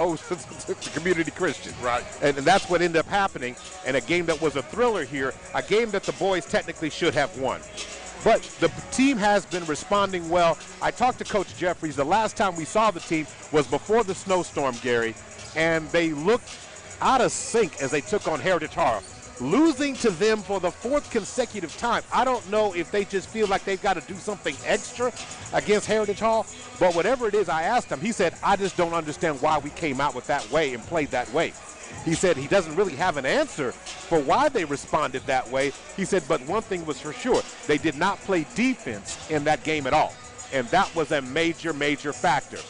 Community Christian. Right. And that's what ended up happening in a game that was a thriller here, a game that the boys technically should have won. But the team has been responding well. I talked to Coach Jeffries. The last time we saw the team was before the snowstorm, Gary, and they looked out of sync as they took on Heritage Hall, losing to them for the 4th consecutive time. I don't know if they just feel like they've got to do something extra against Heritage Hall, but whatever it is, I asked him. He said, I just don't understand why we came out with that way and played that way. He said he doesn't really have an answer for why they responded that way. He said, but one thing was for sure, they did not play defense in that game at all. And that was a major, major factor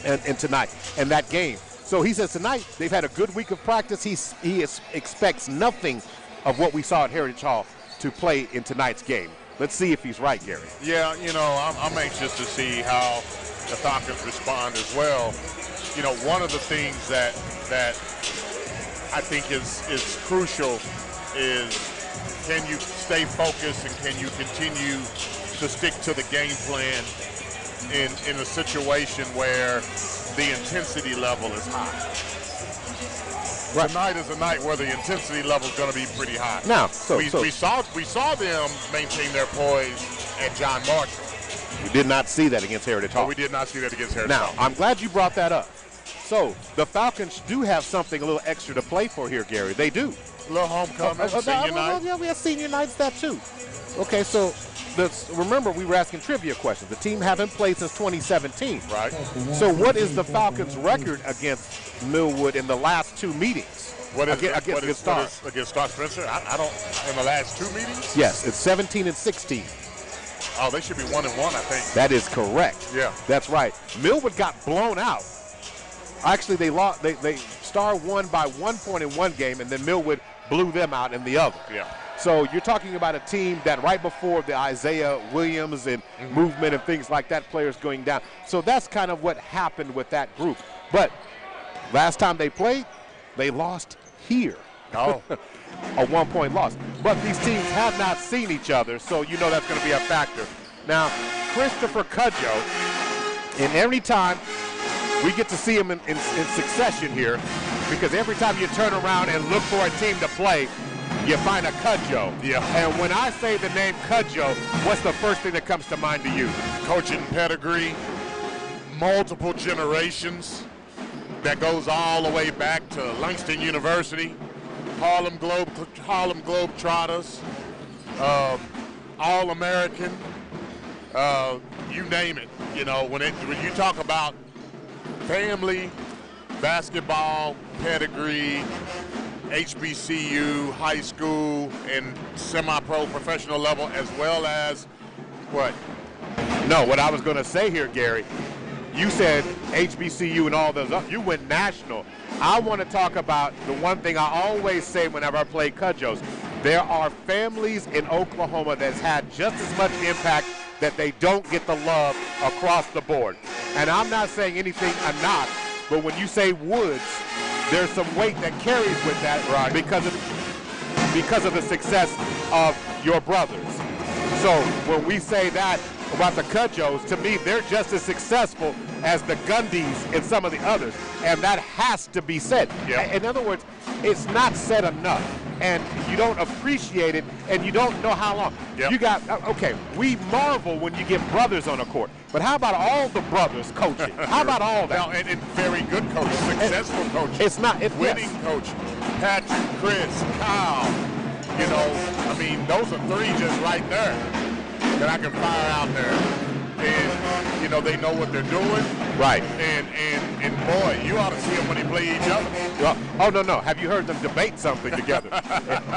in tonight, in that game. So he says tonight they've had a good week of practice. He expects nothing of what we saw at Heritage Hall to play in tonight's game. Let's see if he's right, Gary. Yeah, you know, I'm anxious to see how the Falcons respond as well. You know, one of the things that I think is crucial is, can you stay focused and can you continue to stick to the game plan in a situation where the intensity level is high? Right. Tonight is a night where the intensity level is going to be pretty high. Now, we saw them maintain their poise at John Marshall. We did not see that against Heritage Hall. We did not see that against Heritage Hall. Now, I'm glad you brought that up. So the Falcons do have something a little extra to play for here, Gary. They do. A little homecoming, senior night. Yeah, we have senior nights that too. Okay, so remember we were asking trivia questions. The team haven't played since 2017. Right. So what is the Falcons' record against Millwood in the last 2 meetings? Against Star Spencer? I don't. In the last 2 meetings? Yes, it's 17 and 16. Oh, they should be 1-1, I think. That is correct. Yeah. That's right. Millwood got blown out. Actually, they lost. They Star won by 1 point in one game, and then Millwood blew them out in the other. Yeah. So you're talking about a team that right before the Isaiah Williams and movement and things like that, players going down. So that's kind of what happened with that group. But last time they played, they lost here. Oh. A 1-point loss. But these teams have not seen each other, so you know that's going to be a factor. Now, Christopher Cudjoe, and every time we get to see him in succession here, because every time you turn around and look for a team to play, you find a Cudjoe. Yeah. And when I say the name Cudjoe, what's the first thing that comes to mind to you? Coaching pedigree, multiple generations that goes all the way back to Langston University, Harlem Globetrotters, All-American, you name it. You know, when you talk about family, basketball, pedigree, HBCU, high school, and semi-pro professional level, as well as what? No, what I was going to say here, Gary, you said HBCU and all those. You went national. I want to talk about the one thing I always say whenever I play Cudjoes. There are families in Oklahoma that's had just as much impact that they don't get the love across the board. And I'm not saying anything a knock, but when you say Woods, there's some weight that carries with that, right, because of the success of your brothers. So when we say that about the Cudjoes, to me, they're just as successful as the Gundys and some of the others, and that has to be said. Yeah. In other words, it's not said enough, and you don't appreciate it, and you don't know how long. Yep. You got, okay, we marvel when you get brothers on the court, but how about all the brothers coaching? How about all that? Well, and very good coaches, successful coaches. It's not. Winning coach, Patrick, Chris, Kyle. You know, I mean, those are 3 just right there that I can fire out there. And, you know, they know what they're doing. Right. And boy, you ought to see them when they play each other. Well, oh, no. Have you heard them debate something together?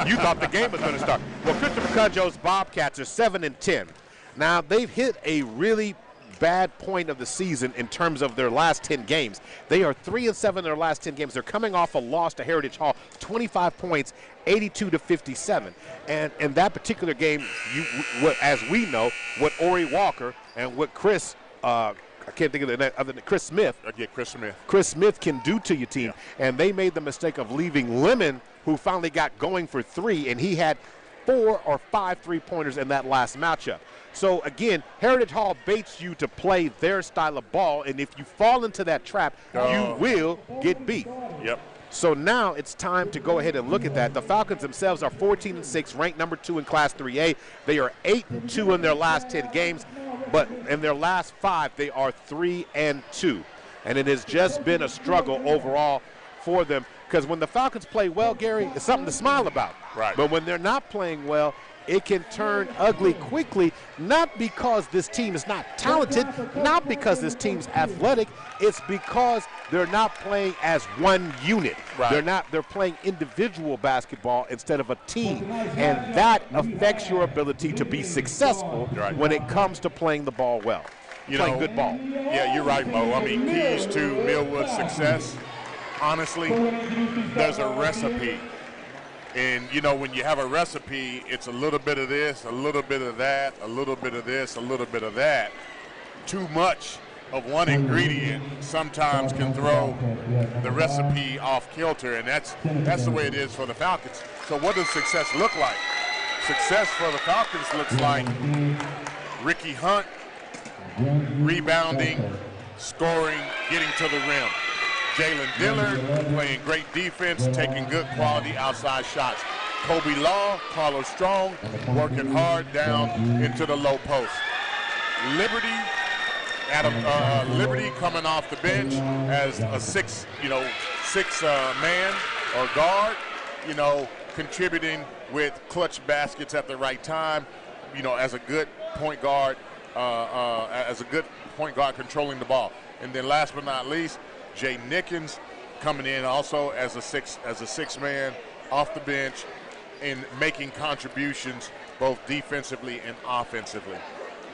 You thought the game was going to start. Well, Christopher Cudjoe's Bobcats are 7-10. Now, they've hit a really bad point of the season in terms of their last 10 games. They are 3-7 in their last 10 games. They're coming off a loss to Heritage Hall, 25 points, 82-57. And in that particular game, as we know, what Ori Walker and what Chris, I can't think of the name other than Chris Smith. Chris Smith can do to your team. Yeah. And they made the mistake of leaving Lemon, who finally got going for 3, and he had 4 or 5 3-pointers in that last matchup. So, again, Heritage Hall baits you to play their style of ball, and if you fall into that trap, you will get beat. Yep. So now it's time to go ahead and look at that. The Falcons themselves are 14-6, ranked number 2 in Class 3A. They are 8-2 in their last 10 games, but in their last 5, they are 3-2. And it has just been a struggle overall for them, because when the Falcons play well, Gary, it's something to smile about. Right. But when they're not playing well, it can turn ugly quickly, not because this team is not talented, not because this team's athletic, it's because they're not playing as one unit. Right. They're playing individual basketball instead of a team. And that affects your ability to be successful when it comes to playing the ball well. Playing good ball. Yeah, you're right, Mo. I mean, keys to Millwood's success, honestly, there's a recipe. And, you know, when you have a recipe, it's a little bit of this, a little bit of that, a little bit of this, a little bit of that. Too much of one ingredient sometimes can throw the recipe off kilter, and that's the way it is for the Falcons. So what does success look like? Success for the Falcons looks like Ricky Hunt rebounding, scoring, getting to the rim. Jalen Dillard playing great defense, taking good quality outside shots. Kobe Law, Carlos Strong, working hard down into the low post. Liberty coming off the bench as a six man or guard, contributing with clutch baskets at the right time. as a good point guard, controlling the ball. And then last but not least, Jay Nickens coming in also as a six man off the bench and making contributions both defensively and offensively.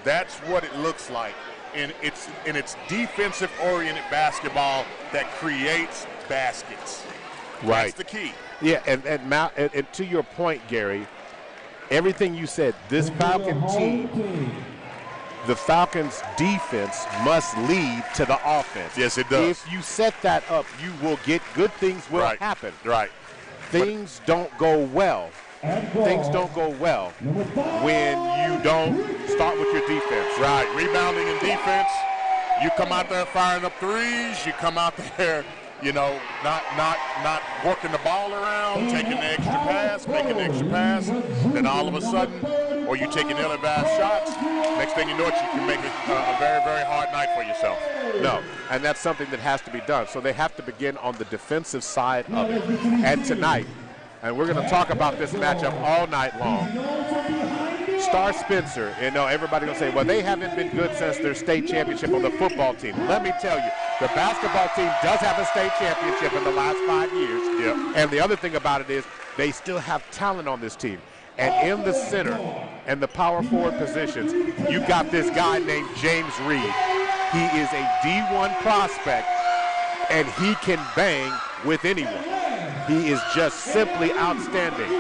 That's what it looks like. And it's defensive-oriented basketball that creates baskets. Right. That's the key. Yeah, and to your point, Gary, everything you said, this Falcon team, the Falcons' defense must lead to the offense. Yes, it does. If you set that up, you will get good things will happen. Right. Things don't go well. Things don't go well when you don't start with your defense. Right. Rebounding and defense. You come out there firing up threes. You come out there, not working the ball around, taking the extra pass, making the extra pass. Then all of a sudden, or you taking ill-advised shots. Next thing you know, you can make it a very, very hard night for yourself. No, and that's something that has to be done. So they have to begin on the defensive side of it. And tonight, and we're going to talk about this matchup all night long. Star Spencer, everybody's going to say, well, they haven't been good since their state championship on the football team. Let me tell you, the basketball team does have a state championship in the last 5 years. Yep. And the other thing about it is they still have talent on this team. And in the center and the power forward positions, you got this guy named James Reed. He is a D1 prospect, and he can bang with anyone. He is just simply outstanding.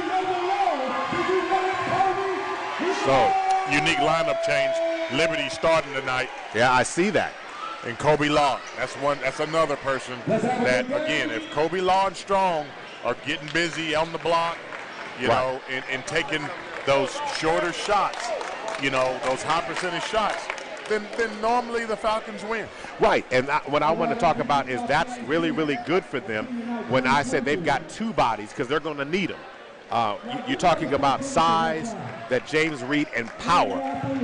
So, unique lineup change. Liberty starting tonight. Yeah, I see that. And Kobe Law. That's another person that, again, if Kobe Law and Strong are getting busy on the block, and taking those shorter shots, those high percentage shots, then normally the Falcons win. Right, and what I want to talk about is that's really, really good for them when I said they've got two bodies because they're going to need them. You're talking about size, that James Reed, and power.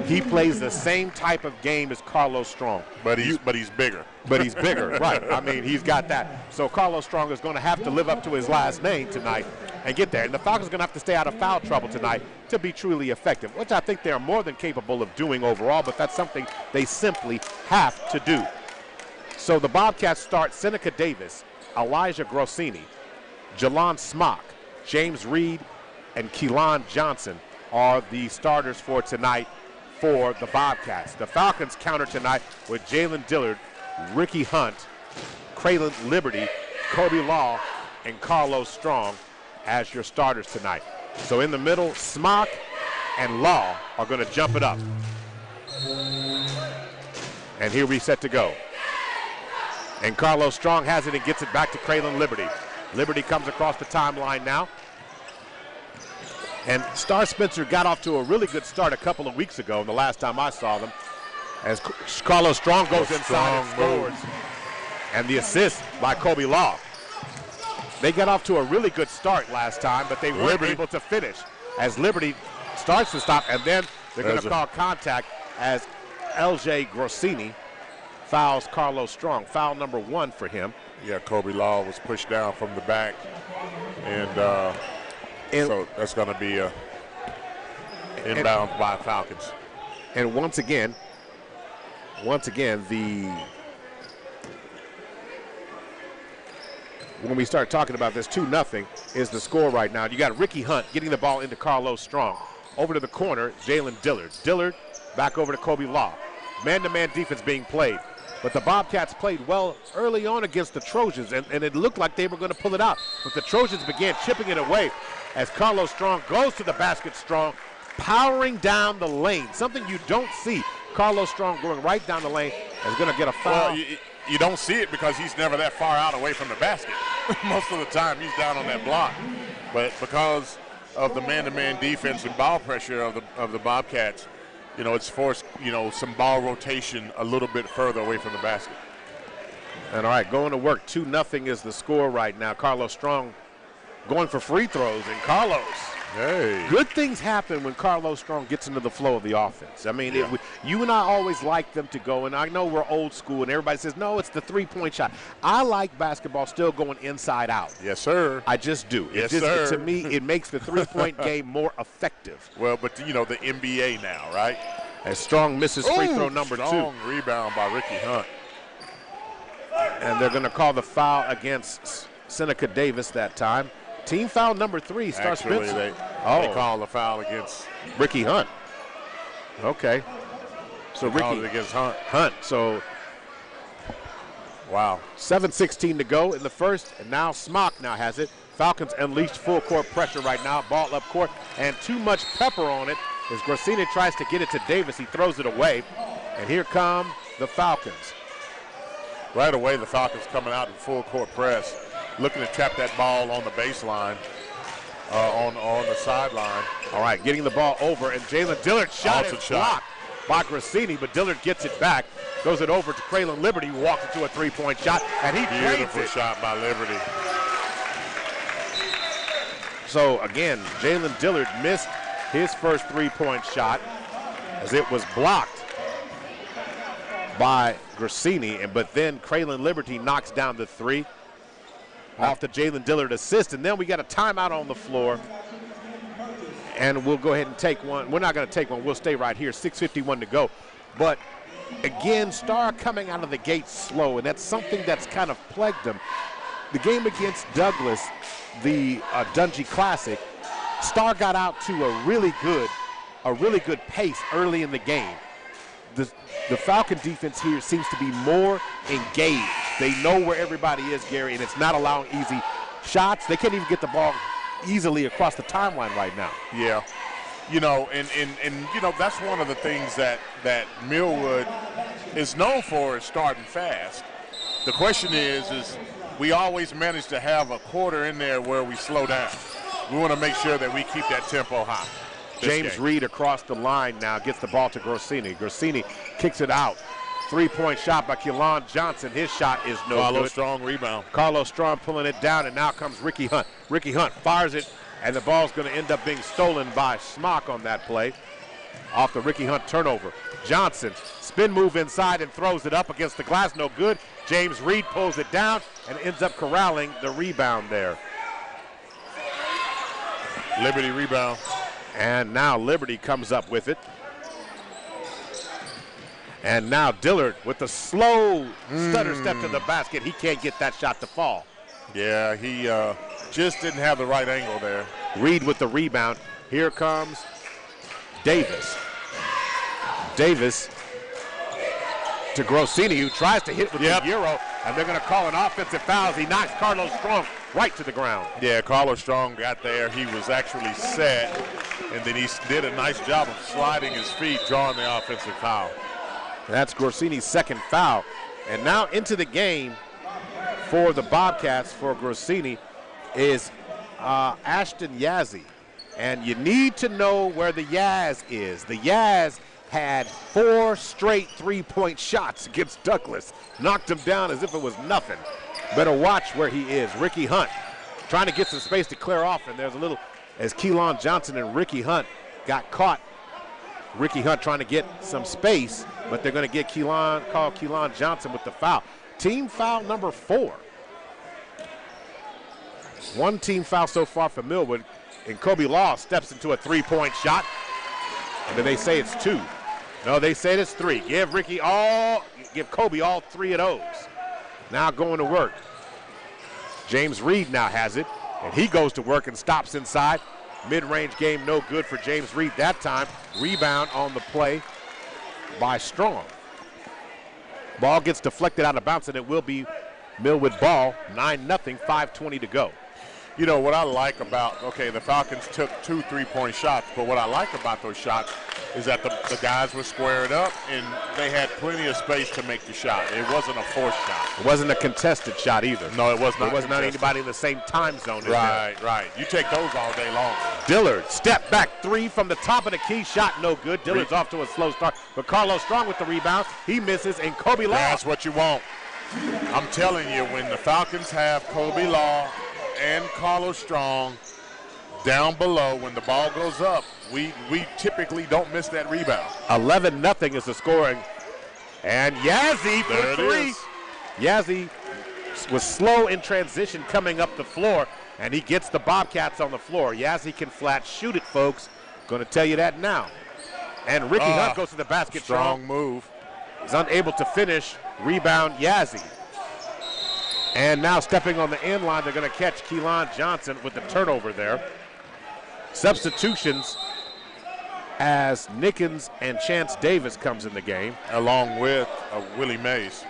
He plays the same type of game as Carlos Strong. But he's bigger. But he's bigger, right. I mean, he's got that. So Carlos Strong is going to have to live up to his last name tonight and get there. And the Falcons are going to have to stay out of foul trouble tonight to be truly effective, which I think they are more than capable of doing overall, but that's something they simply have to do. So the Bobcats start Seneca Davis, Elijah Grossini, Jalon Smock, James Reed, and Keelan Johnson are the starters for tonight for the Bobcats. The Falcons counter tonight with Jalen Dillard, Ricky Hunt, Kraylon Liberty, Kobe Law, and Carlos Strong as your starters tonight. So in the middle, Smock and Law are going to jump it up. And here we set to go. And Carlos Strong has it and gets it back to Kraylon Liberty. Liberty comes across the timeline now. And Star Spencer got off to a really good start a couple of weeks ago, the last time I saw them, as Carlos Strong goes inside and scores. And the assist by Kobe Law. They got off to a really good start last time, but they weren't able to finish as Liberty starts to stop, and then they're going to call contact as LJ Grossini fouls Carlos Strong. Foul number 1 for him. Yeah, Kobe Law was pushed down from the back, and so that's going to be inbound by Falcons. And once again, when we start talking about this, 2-0 is the score right now. You got Ricky Hunt getting the ball into Carlos Strong. Over to the corner, Jalen Dillard. Dillard back over to Kobe Law. Man-to-man defense being played. But the Bobcats played well early on against the Trojans, and it looked like they were going to pull it out. But the Trojans began chipping it away as Carlos Strong goes to the basket strong, powering down the lane, something you don't see. Carlos Strong going right down the lane is going to get a foul. Well, you don't see it because he's never that far out away from the basket. Most of the time he's down on that block. But because of the man-to-man defense and ball pressure of the Bobcats, it's forced, some ball rotation a little bit further away from the basket. And all right, going to work. 2-0 is the score right now. Carlos Strong going for free throws, and Carlos Hey. Good things happen when Carlos Strong gets into the flow of the offense. I mean, you and I always like them to go, and I know we're old school, and everybody says, no, it's the three-point shot. I like basketball still going inside out. Yes, sir. I just do. Yes, sir. To me, it makes the three-point game more effective. Well, but, the NBA now, right? As Strong misses free throw number 2. Strong rebound by Ricky Hunt. And they're going to call the foul against Seneca Davis that time. Team foul number 3 starts Actually, they call the foul against Ricky Hunt. Okay. So Ricky called it against Hunt. So, wow. 7:16 to go in the first, and now Smock now has it. Falcons unleashed full court pressure right now. Ball up court, and too much pepper on it as Grassini tries to get it to Davis. He throws it away, and here come the Falcons. Right away, the Falcons coming out in full court press, looking to tap that ball on the baseline, on the sideline. All right, getting the ball over, and Jalen Dillard shot it blocked by Grassini, but Dillard gets it back, throws it over to Kraylin Liberty, who walks into a three-point shot, and he Beautiful shot by Liberty. So, again, Jalen Dillard missed his first three-point shot as it was blocked by Grassini, but then Kraylin Liberty knocks down the 3 off the Jalen Dillard assist, and then we got a timeout on the floor, and we'll go ahead and take one. We're not going to take one. We'll stay right here. 6:51 to go. But, again, Star coming out of the gate slow, and that's something that's kind of plagued them. The game against Douglas, the Dungy Classic, Star got out to a really good pace early in the game. The Falcon defense here seems to be more engaged. They know where everybody is, Gary, and it's not allowing easy shots. They can't even get the ball easily across the timeline right now. Yeah. That's one of the things that Millwood is known for, is starting fast. The question is we always manage to have a quarter in there where we slow down. We want to make sure that we keep that tempo high. James Reed across the line now gets the ball to Grassini. Grassini kicks it out. Three-point shot by Keelan Johnson. His shot is no good. Carlos Strong rebound. Carlos Strong pulling it down, and now comes Ricky Hunt. Ricky Hunt fires it, and the ball's going to end up being stolen by Smock on that play. Off the Ricky Hunt turnover. Johnson, spin move inside and throws it up against the glass. No good. James Reed pulls it down and ends up corralling the rebound there. Liberty rebound. And now Liberty comes up with it. And now Dillard with the slow stutter step to the basket. He can't get that shot to fall. Yeah, he just didn't have the right angle there. Reed with the rebound. Here comes Davis. Davis to Grassini, who tries to hit with the Euro, and they're going to call an offensive foul as he knocks Carlos Strong right to the ground. Yeah, Carlos Strong got there. He was actually set, and then he did a nice job of sliding his feet, drawing the offensive foul. That's Grassini's second foul. And now into the game for the Bobcats for Grassini is Ashton Yazzie. And you need to know where the Yaz is. The Yaz had 4 straight three-point shots against Douglas. Knocked him down as if it was nothing. Better watch where he is. Ricky Hunt trying to get some space to clear off, and there's a little, as Keelan Johnson and Ricky Hunt got caught. Ricky Hunt trying to get some space, but they're going to get call Keelan Johnson with the foul. Team foul number 4. One team foul so far for Millwood, and Kobe Law steps into a three-point shot. And then they say it's 2. No, they say it's 3. Give Kobe all 3 of those. Now going to work. James Reed now has it, and he goes to work and stops inside. Mid-range game no good for James Reed that time. Rebound on the play by Strong. Ball gets deflected out of bounds, and it will be Millwood ball, 9-0, 5:20 to go. You know, what I like about, the Falcons took 2 3-point shots, but what I like about those shots is that the guys were squared up, and they had plenty of space to make the shot. It wasn't a forced shot. It wasn't a contested shot either. No, it was not. It was not anybody in the same time zone. Right. You take those all day long. Dillard, step back 3 from the top of the key, shot no good. Dillard's off to a slow start, but Carlos Strong with the rebound. He misses, and Kobe Law. That's what you want. I'm telling you, when the Falcons have Kobe Law and Carlos Strong, down below. When the ball goes up, we typically don't miss that rebound. 11-0 is the scoring. And Yazzie for three. Yazzie was slow in transition coming up the floor, and he gets the Bobcats on the floor. Yazzie can flat shoot it, folks. Going to tell you that now. And Ricky Hunt goes to the basket. Strong move. He's unable to finish. Rebound, Yazzie. And now stepping on the end line, they're going to catch Keelan Johnson with the turnover there. Substitutions as Nickens and Chance Davis comes in the game. Along with Willie Mays.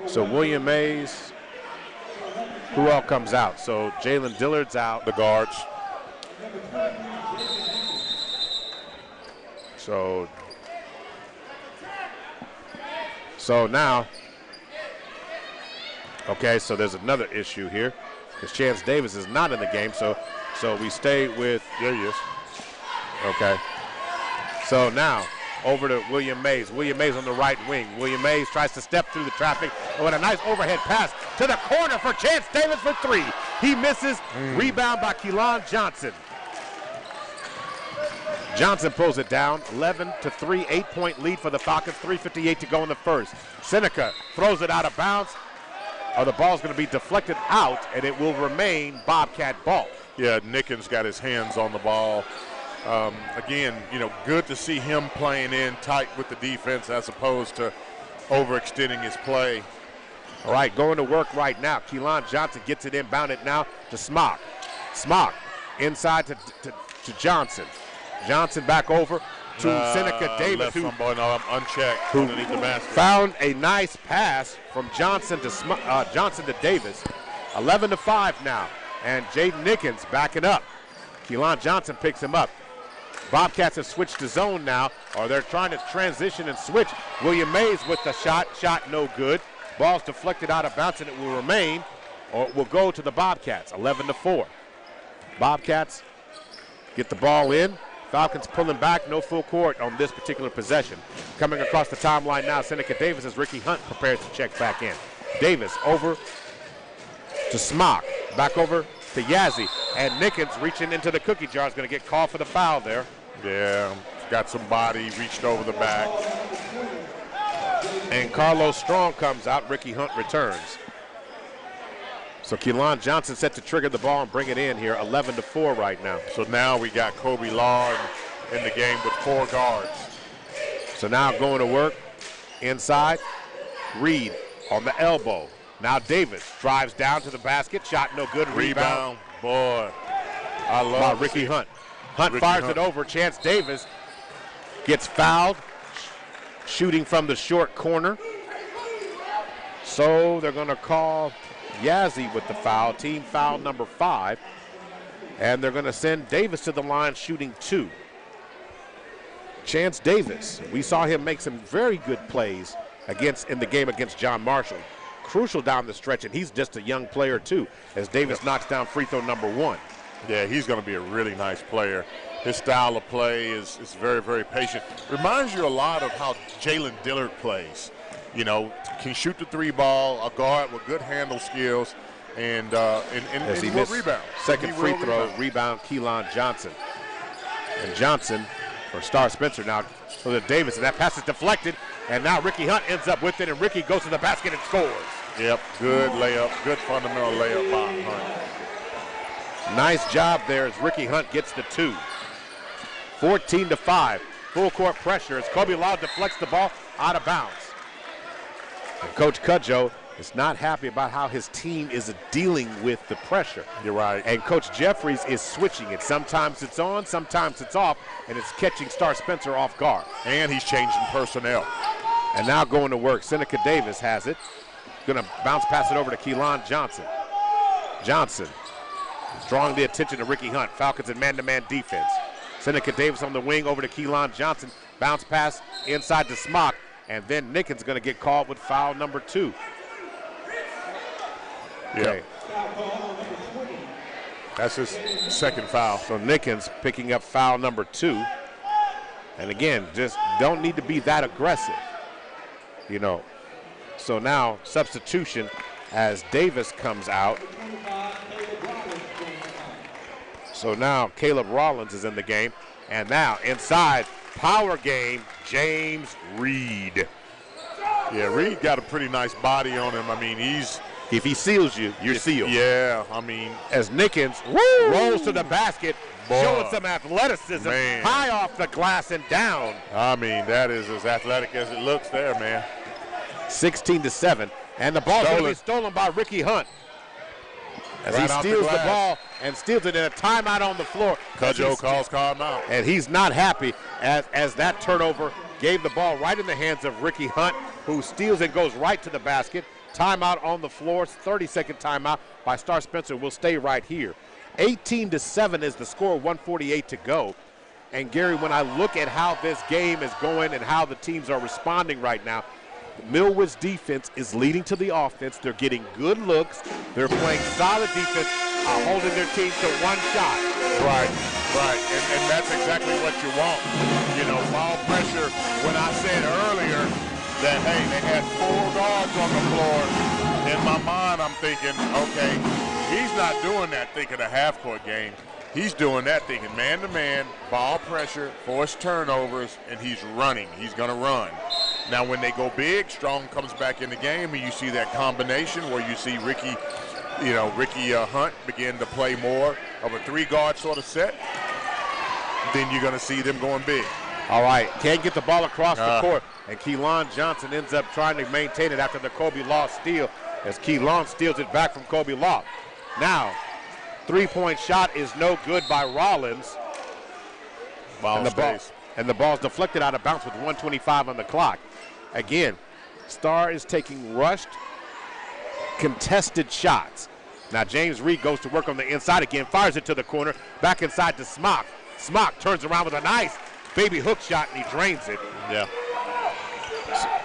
So William Mays, who all comes out? So Jalen Dillard's out. The guards. So now, okay, so there's another issue here because Chance Davis is not in the game. So we stay with, there he is. Okay. So now over to William Mays. William Mays on the right wing. William Mays tries to step through the traffic with a nice overhead pass to the corner for Chance Davis for three. He misses. Rebound by Keelan Johnson. Johnson pulls it down, 11-3, 8-point lead for the Falcons, 3:58 to go in the first. Seneca throws it out of bounds. The ball's going to be deflected out, and it will remain Bobcat ball. Yeah, Nickens got his hands on the ball. Again, good to see him playing in tight with the defense as opposed to overextending his play. All right, going to work right now. Keelan Johnson gets it inbounded now to Smock. Smock inside to Johnson. Johnson back over to Seneca Davis, who unchecked underneath the basket. Found a nice pass from Johnson to Davis. 11-5 now, and Jaden Nickens backing up. Keelan Johnson picks him up. Bobcats have switched to zone now, or they're trying to transition and switch. William Mays with the shot no good. Ball's deflected out of bounds, and it will remain, or will go to the Bobcats. 11-4. Bobcats get the ball in. Falcons pulling back, no full court on this particular possession. Coming across the timeline now, Seneca Davis as Ricky Hunt prepares to check back in. Davis over to Smock, back over to Yazzie, and Nickens reaching into the cookie jar is going to get called for the foul there. Yeah, got some body, reached over the back. And Carlos Strong comes out, Ricky Hunt returns. So Keelan Johnson set to trigger the ball and bring it in here, 11-4 right now. So now we got Kobe Law in the game with 4 guards. So now going to work inside. Reed on the elbow. Now Davis drives down to the basket. Shot no good. Rebound. Boy, I love Ricky Hunt. Hunt fires it over. Chance Davis gets fouled. Shooting from the short corner. So they're going to call Yazzie with the foul, team foul number 5. And they're going to send Davis to the line shooting 2. Chance Davis, we saw him make some very good plays in the game against John Marshall. Crucial down the stretch, and he's just a young player too, as Davis knocks down free throw number 1. Yeah, he's going to be a really nice player. His style of play is very, very patient. Reminds you a lot of how Jalen Dillard plays. Can shoot the 3 ball, a guard with good handle skills, and he will rebound. Second free throw, rebound Keelan Johnson. And Johnson, or Star Spencer now, so that Davis, and that pass is deflected, and now Ricky Hunt ends up with it, and Ricky goes to the basket and scores. Yep, good layup, good fundamental layup by Hunt. Nice job there as Ricky Hunt gets the 2. 14-5, full court pressure as Kobe Law deflects the ball out of bounds. And Coach Cudjoe is not happy about how his team is dealing with the pressure. You're right. And Coach Jeffries is switching it. Sometimes it's on, sometimes it's off, and it's catching Star Spencer off guard. And he's changing personnel. And now going to work. Seneca Davis has it. Going to bounce pass it over to Keelan Johnson. Johnson is drawing the attention to Ricky Hunt. Falcons in man-to-man defense. Seneca Davis on the wing over to Keelan Johnson. Bounce pass inside to Smock. And then Nickens going to get called with foul number 2. Okay. That's his second foul. So Nickens picking up foul number 2. And again, just don't need to be that aggressive. So now substitution as Davis comes out. So now Caleb Rollins is in the game. And now inside, power game, James Reed. Yeah, Reed got a pretty nice body on him. I mean, if he seals you, you're sealed. Yeah, I mean. As Nickens rolls to the basket, showing some athleticism, high off the glass and down. I mean, that is as athletic as it looks there, man. 16-7, and the ball will be stolen by Ricky Hunt. As he steals the ball and steals it in a timeout on the floor. Cudjoe calls timeout. And he's not happy as that turnover gave the ball right in the hands of Ricky Hunt, who steals and goes right to the basket. Timeout on the floor, 30-second timeout by Star Spencer. We'll stay right here. 18-7 is the score, 148 to go. And Gary, when I look at how this game is going and how the teams are responding right now, Millwood's defense is leading to the offense. They're getting good looks. They're playing solid defense, holding their team to one shot. Right. And that's exactly what you want. You know, ball pressure. When I said earlier that, hey, they had 4 guards on the floor, in my mind I'm thinking, okay, he's not doing that thinking a half-court game. He's doing that thinking man-to-man, ball pressure, forced turnovers, and he's running. He's going to run. Now, when they go big, Strong comes back in the game, and you see that combination where you see Ricky Hunt begin to play more of a 3-guard sort of set. Then you're going to see them going big. All right, can't get the ball across the court, and Keelan Johnson ends up trying to maintain it after the Kobe Law steal, as Keelan steals it back from Kobe Law. Now, 3-point shot is no good by Rollins. And the ball's deflected out of bounds with 1:25 on the clock. Again, Star is taking rushed, contested shots. Now James Reed goes to work on the inside again, fires it to the corner, back inside to Smock. Smock turns around with a nice baby hook shot, and he drains it. Yeah.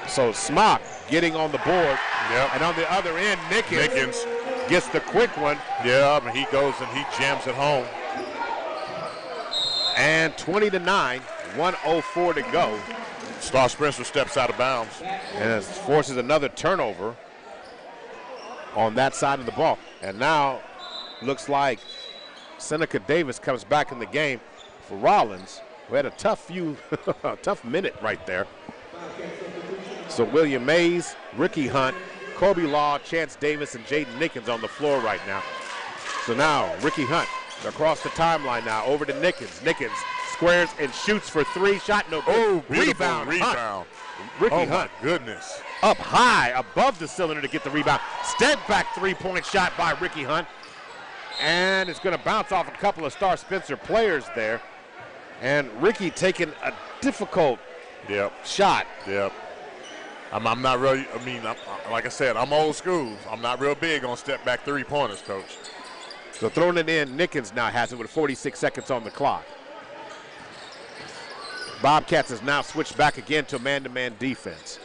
So Smock getting on the board. Yep. And on the other end, Nickens gets the quick one. Yeah, I mean, he goes and he jams it home. And 20-9, 1:04 to go. Star Spencer steps out of bounds. And it forces another turnover on that side of the ball. And now looks like Seneca Davis comes back in the game for Rollins. We had a tough minute right there. So William Mays, Ricky Hunt, Kobe Law, Chance Davis, and Jaden Nickens on the floor right now. So now Ricky Hunt across the timeline now, over to Nickens. Nickens squares and shoots for 3. Shot no good. Oh, rebound. Ricky Hunt. My goodness. Up high above the cylinder to get the rebound. Step back 3-point shot by Ricky Hunt. And it's going to bounce off a couple of Star Spencer players there. And Ricky taking a difficult shot. Yep. I'm not really, like I said, I'm old school. I'm not real big on step back 3-pointers, Coach. So throwing it in, Nickens now has it with 46 seconds on the clock. Bobcats has now switched back again to man-to-man defense.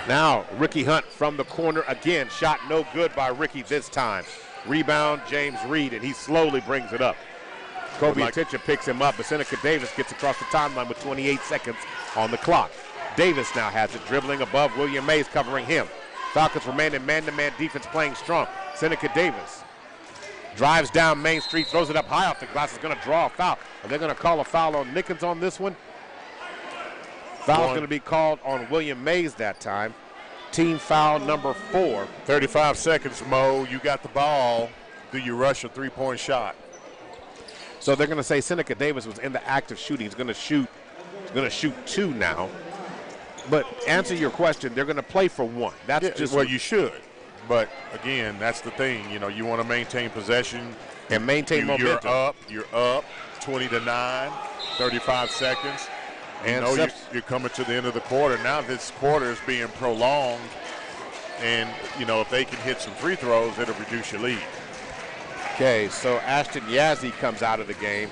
Now Ricky Hunt from the corner again. Shot no good by Ricky this time. Rebound, James Reed, and he slowly brings it up. Kobe Attention picks him up, but Seneca Davis gets across the timeline with 28 seconds on the clock. Davis now has it, dribbling above William Mays, covering him. Falcons remain in man-to-man defense, playing strong. Seneca Davis drives down Main Street, throws it up high off the glass, is going to draw a foul. Are they going to call a foul on Nickens on this one? Foul's going to be called on William Mays that time. Team foul number 4. 35 seconds, Mo. You got the ball. Do you rush a 3-point shot? So they're going to say Seneca Davis was in the act of shooting. He's going to shoot 2 now. But answer your question, they're going to play for 1. That's just well, you should. But again, that's the thing. You know, you want to maintain possession and maintain momentum. You're up 20-9, 35 seconds. And you're coming to the end of the quarter. Now this quarter is being prolonged. And, if they can hit some free throws, it'll reduce your lead. Okay, so Ashton Yazzie comes out of the game.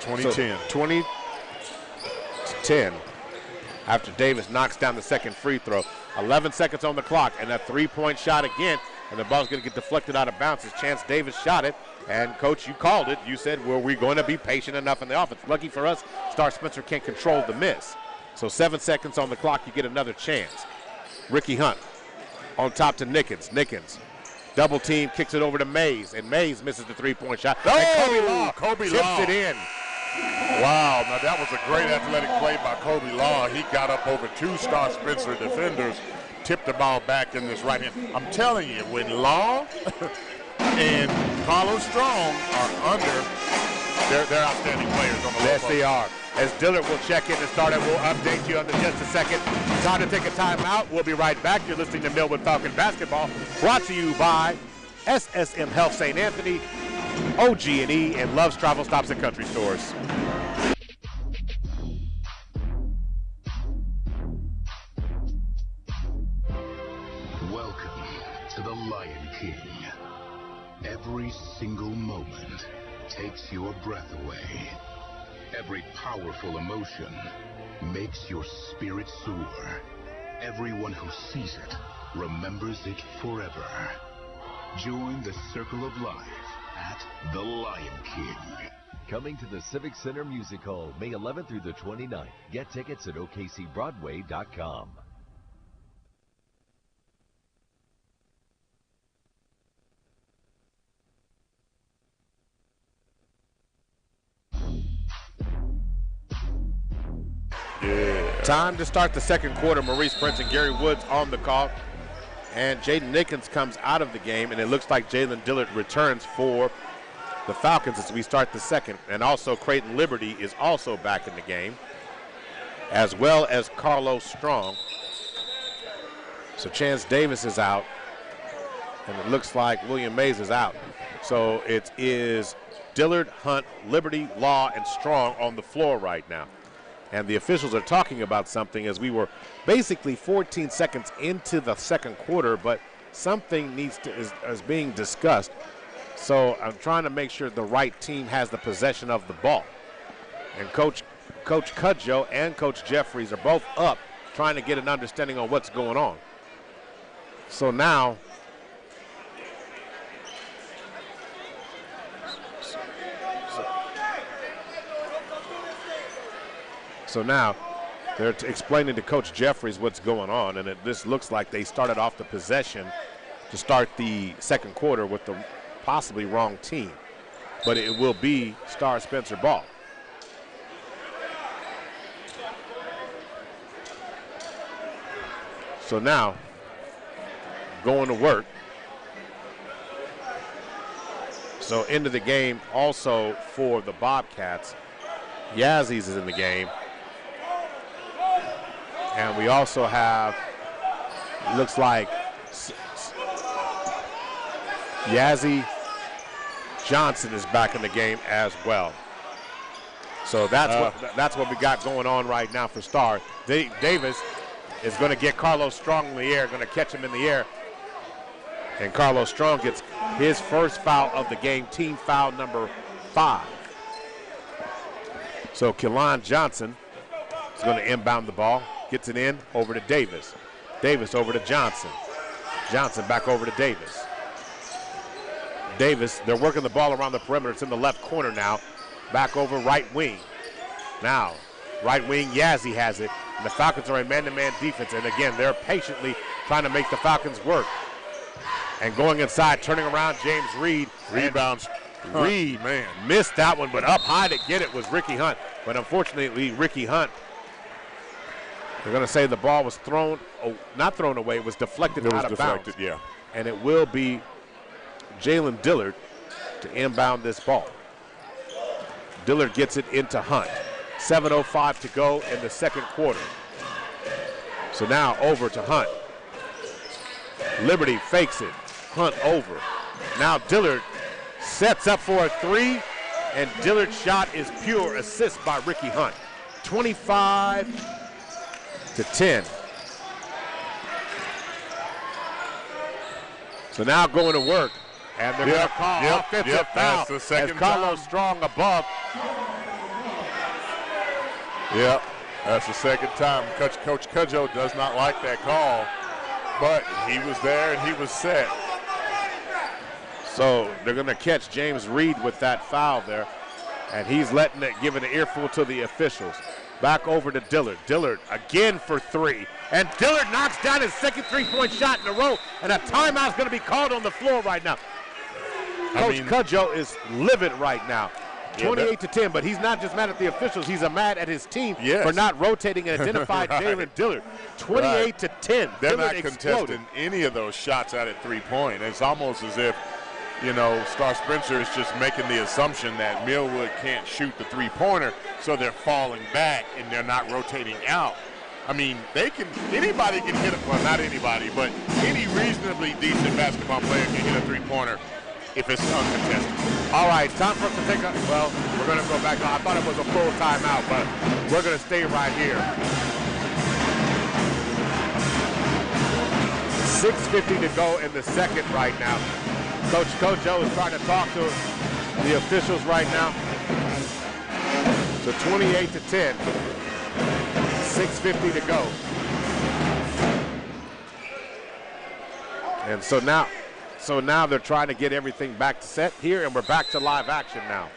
So 20-10 after Davis knocks down the second free throw. 11 seconds on the clock, and a 3-point shot again, and the ball's going to get deflected out of bounds as Chance Davis shot it. And, Coach, you called it. You said, well, we're going to be patient enough in the offense. Lucky for us, Star Spencer can't control the miss. So 7 seconds on the clock, you get another chance. Ricky Hunt on top to Nickens. Nickens, double team, kicks it over to Mays, and Mays misses the three-point shot. Oh, and Kobe tips Law it in. Wow, now that was a great athletic play by Kobe Law. He got up over 2 Star Spencer defenders, tipped the ball back in this right hand. I'm telling you, when Law and Carlos Strong are under, they're outstanding players on the Yes, low they are. As Dillard will check in and start it, we'll update you in just a second. Time to take a timeout. We'll be right back. You're listening to Millwood Falcon Basketball, brought to you by SSM Health St. Anthony, OG&E, and Love's Travel Stops and Country Stores. Welcome to the Lion King. Every single moment takes your breath away. Every powerful emotion makes your spirit soar. Everyone who sees it remembers it forever. Join the circle of life at The Lion King. Coming to the Civic Center Music Hall, May 11th through the 29th. Get tickets at OKCBroadway.com. Yeah. Time to start the second quarter. Maurice Prince and Gary Woods on the call. And Jaden Nickens comes out of the game, and it looks like Jalen Dillard returns for the Falcons as we start the second. And also Creighton Liberty is also back in the game, as well as Carlos Strong. So Chance Davis is out, and it looks like William Mays is out. So it is Dillard, Hunt, Liberty, Law, and Strong on the floor right now. And the officials are talking about something as we were basically 14 seconds into the second quarter, but something is being discussed. So I'm trying to make sure the right team has the possession of the ball. And Coach Cudjoe and Coach Jeffries are both up trying to get an understanding on what's going on. So now they're explaining to Coach Jeffries what's going on, and this looks like they started off the possession to start the second quarter with the possibly wrong team, but it will be Star Spencer ball. So now, going to work. So into the game also for the Bobcats. Yazzie is in the game. And we also have, looks like Yazzie Johnson is back in the game as well. So that's what we got going on right now for Star. Davis is going to get Carlos Strong in the air, going to catch him in the air. And Carlos Strong gets his first foul of the game, team foul number 5. So Keelan Johnson is going to inbound the ball. Gets it in, over to Davis. Davis over to Johnson. Johnson back over to Davis. Davis, they're working the ball around the perimeter. It's in the left corner now. Back over right wing. Now, right wing, Yazzie has it. And the Falcons are a man-to-man defense. And again, they're patiently trying to make the Falcons work. And going inside, turning around, James Reed. Rebounds. Reed, man, missed that one, but up high to get it was Ricky Hunt. But unfortunately, Ricky Hunt, they're going to say the ball was not thrown away, it was deflected out of bounds. Yeah. And it will be Jalen Dillard to inbound this ball. Dillard gets it into Hunt. 7:05 to go in the second quarter. So now over to Hunt. Liberty fakes it. Hunt over. Now Dillard sets up for a 3, and Dillard's shot is pure. Assist by Ricky Hunt. 25-10. So now going to work, and they're going to call offensive foul as Carlos Strong above. Yep, that's the second time. Coach Cudjoe does not like that call, but he was there and he was set. So they're going to catch James Reed with that foul there, and he's giving an earful to the officials. Back over to Dillard. Dillard again for three. And Dillard knocks down his second three-point shot in a row. And a timeout's going to be called on the floor right now. Coach Cudjoe is livid right now. 28-10, but he's not just mad at the officials. He's mad at his team for not rotating and identified Jalen Dillard. 28-10. They're Dillard not exploded. contesting any of those shots out at three-point. It's almost as if, Star Spencer is just making the assumption that Millwood can't shoot the three-pointer, so they're falling back and they're not rotating out. I mean, anybody can hit it. Well, not anybody, but any reasonably decent basketball player can hit a three-pointer if it's uncontested. All right, time for us to take we're going to go back. I thought it was a full timeout, but we're going to stay right here. 6:50 to go in the second right now. Coach Cudjoe is trying to talk to the officials right now. So 28-10. 6:50 to go. And so now they're trying to get everything back to set here, and we're back to live action now.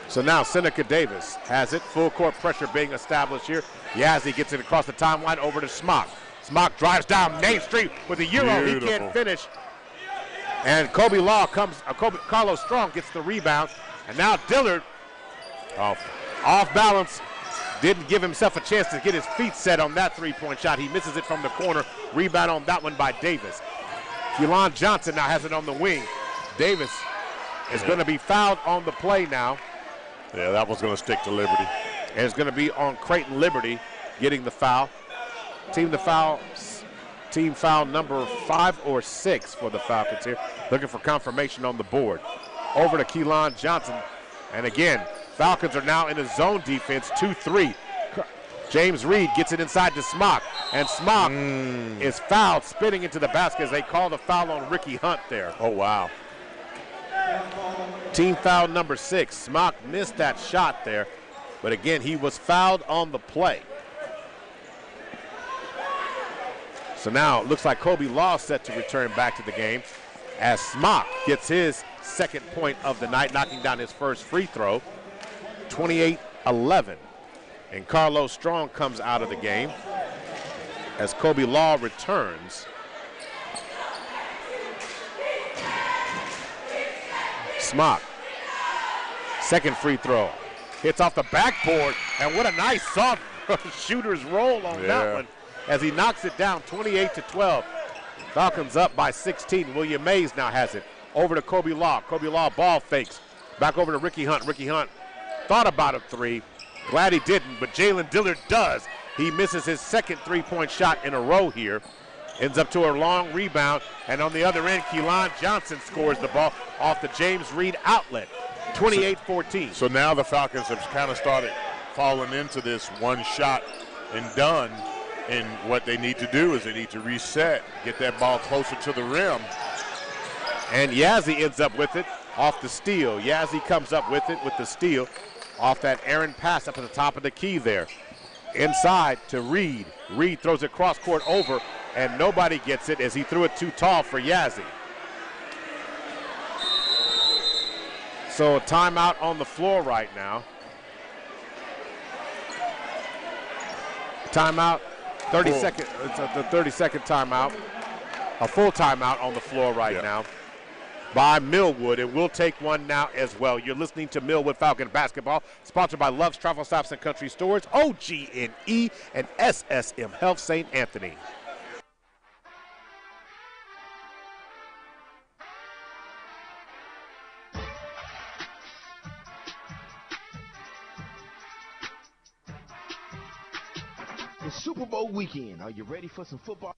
So now Seneca Davis has it. Full court pressure being established here. Yazzie gets it across the timeline over to Smock. Smock drives down Main Street with a euro. Beautiful. He can't finish. And Carlos Strong gets the rebound. And now Dillard off balance. Didn't give himself a chance to get his feet set on that three-point shot. He misses it from the corner. Rebound on that one by Davis. Keelan Johnson now has it on the wing. Davis is going to be fouled on the play now. Yeah, that one's going to stick to Liberty. And it's going to be on Creighton Liberty getting the foul. Team foul number 5 or 6 for the Falcons here. Looking for confirmation on the board. Over to Keelan Johnson. And again, Falcons are now in a zone defense, 2-3. James Reed gets it inside to Smock. And Smock is fouled, spinning into the basket as they call the foul on Ricky Hunt there. Oh, wow. Team foul number 6. Smock missed that shot there. But again, he was fouled on the play. So now it looks like Kobe Law set to return back to the game as Smock gets his second point of the night, knocking down his first free throw. 28-11. And Carlos Strong comes out of the game as Kobe Law returns. Smock, second free throw. Hits off the backboard, and what a nice soft shooter's roll on that one as he knocks it down, 28-12. Falcons up by 16. William Mays now has it. Over to Kobe Law. Kobe Law ball fakes. Back over to Ricky Hunt. Ricky Hunt thought about a three. Glad he didn't, but Jalen Dillard does. He misses his second three-point shot in a row here. Ends up to a long rebound, and on the other end, Keelan Johnson scores the ball off the James Reed outlet. 28-14. So now the Falcons have kind of started falling into this one shot and done. And what they need to do is they need to reset, get that ball closer to the rim. And Yazzie ends up with it off the steal. Yazzie comes up with it with the steal off that errant pass up at the top of the key there. Inside to Reed. Reed throws it cross court over, and nobody gets it as he threw it too tall for Yazzie. So a timeout on the floor right now. Timeout. 30-second, it's the 30-second timeout. A full timeout on the floor right now by Millwood, and we'll take one now as well. You're listening to Millwood Falcon Basketball, sponsored by Love's Travel Stops and Country Stores, OG&E, and SSM Health St. Anthony. It's Super Bowl weekend. Are you ready for some football?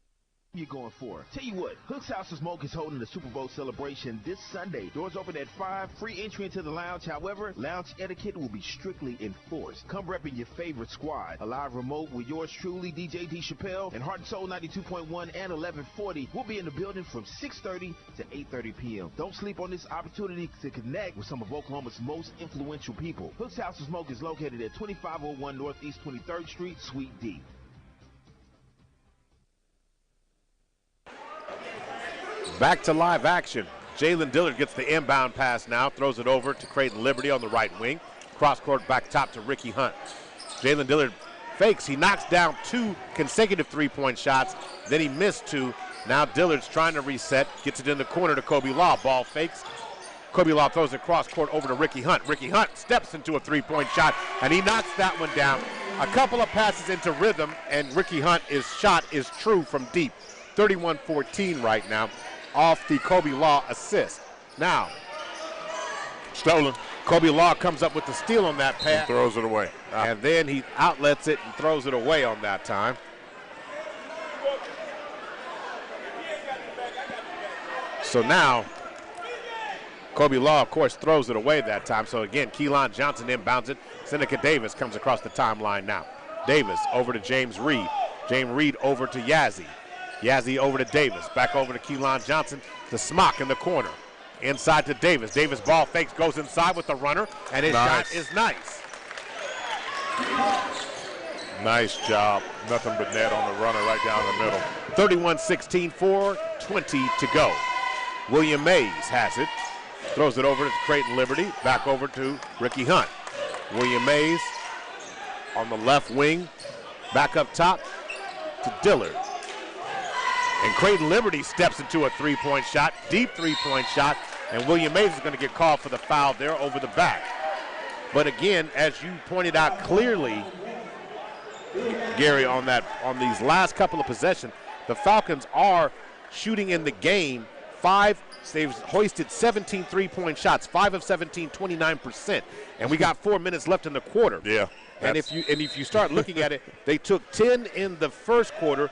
You're going for. Tell you what, Hook's House of Smoke is holding the Super Bowl celebration this Sunday. Doors open at 5, free entry into the lounge. However, lounge etiquette will be strictly enforced. Come repping your favorite squad. A live remote with yours truly, DJ D. Chappelle, and Heart and Soul 92.1 and 1140. We'll be in the building from 6:30 to 8:30 p.m. Don't sleep on this opportunity to connect with some of Oklahoma's most influential people. Hook's House of Smoke is located at 2501 Northeast 23rd Street, Suite D. Back to live action. Jalen Dillard gets the inbound pass now, throws it over to Creighton Liberty on the right wing. Cross court back top to Ricky Hunt. Jalen Dillard fakes. He knocks down 2 consecutive three-point shots. Then he missed 2. Now Dillard's trying to reset. Gets it in the corner to Kobe Law. Ball fakes. Kobe Law throws it cross court over to Ricky Hunt. Ricky Hunt steps into a three-point shot, and he knocks that one down. A couple of passes into rhythm, and Ricky Hunt's shot is true from deep. 31-14 right now off the Kobe Law assist. Now, stolen. Kobe Law comes up with the steal on that pass. And throws it away. And then he outlets it and throws it away on that time. So now, Kobe Law, of course, throws it away that time. So again, Keelan Johnson inbounds it. Seneca Davis comes across the timeline now. Davis over to James Reed. James Reed over to Yazzie. Yazzie over to Davis. Back over to Keelan Johnson to Smock in the corner. Inside to Davis. Davis ball fakes, goes inside with the runner, and his shot is nice. Nice job. Nothing but net on the runner right down the middle. 31-16, 4:20 to go. William Mays has it. Throws it over to Creighton Liberty. Back over to Ricky Hunt. William Mays on the left wing. Back up top to Dillard. And Creighton Liberty steps into a three-point shot, deep threse shot, and William Mays is going to get called for the foul there over the back. But again, as you pointed out clearly, Gary, on these last couple of possessions, the Falcons are shooting in the game. They've hoisted 17 three-point shots, 5 of 17, 29%, and we got 4 minutes left in the quarter. Yeah. And if you start looking at it, they took 10 in the first quarter,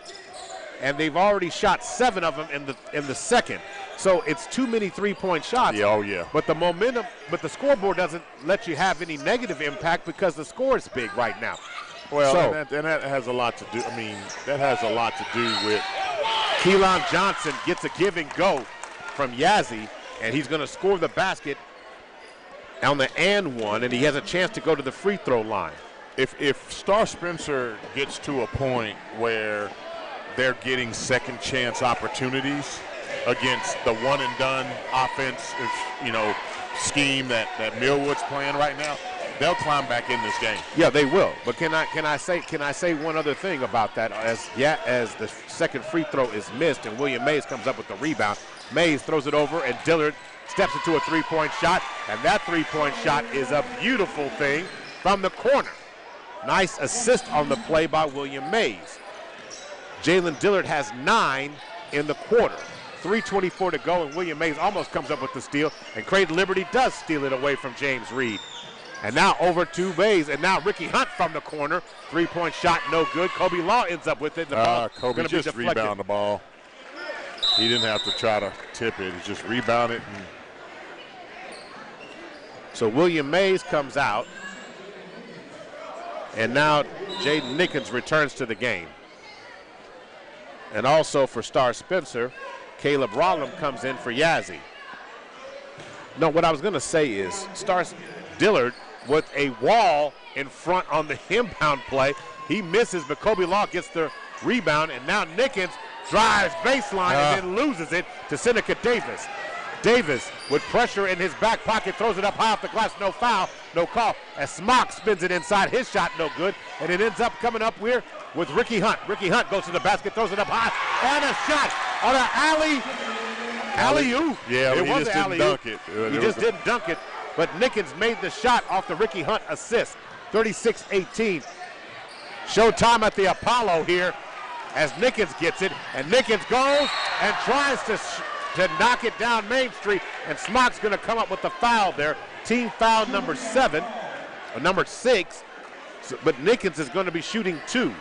and they've already shot 7 of them in the second. So it's too many three-point shots. Yeah, oh yeah. But the momentum, but the scoreboard doesn't let you have any negative impact because the score is big right now. Well, and that has a lot to do. I mean, that has a lot to do with Keelan Johnson gets a give and go from Yazzie, and he's going to score the basket on the and one, and he has a chance to go to the free throw line. If Star Spencer gets to a point where they're getting second chance opportunities against the one and done offense, scheme that Millwood's playing right now, they'll climb back in this game. Yeah, they will. But can I say one other thing about that? As the second free throw is missed and William Mays comes up with the rebound, Mays throws it over and Dillard steps into a three-point shot, and that three-point shot is a beautiful thing from the corner. Nice assist on the play by William Mays. Jalen Dillard has 9 in the quarter. 3:24 to go, and William Mays almost comes up with the steal, and Creighton Liberty does steal it away from James Reed. And now over to Mays, and now Ricky Hunt from the corner. Three-point shot, no good. Kobe Law ends up with it. The ball Kobe just rebound the ball. He didn't have to try to tip it. He just rebounded. So William Mays comes out, and now Jaden Nickens returns to the game. And also for Star Spencer, Caleb Rollum comes in for Yazzie. No, what I was going to say is Dillard with a wall in front on the inbound play. He misses, but Kobe Law gets the rebound, and now Nickens drives baseline and then loses it to Seneca Davis. Davis with pressure in his back pocket throws it up high off the glass, no foul, no call. As Smock spins it inside, his shot no good, and it ends up coming up here with Ricky Hunt. Ricky Hunt goes to the basket, throws it up high, and a shot on an alley-oop. Yeah, it was an alley-oop. He just didn't dunk it, but Nickens made the shot off the Ricky Hunt assist. 36-18. Showtime at the Apollo here as Nickens gets it, and Nickens goes and tries to knock it down Main Street, and Smock's going to come up with the foul there. Team foul number 6, but Nickens is going to be shooting 2.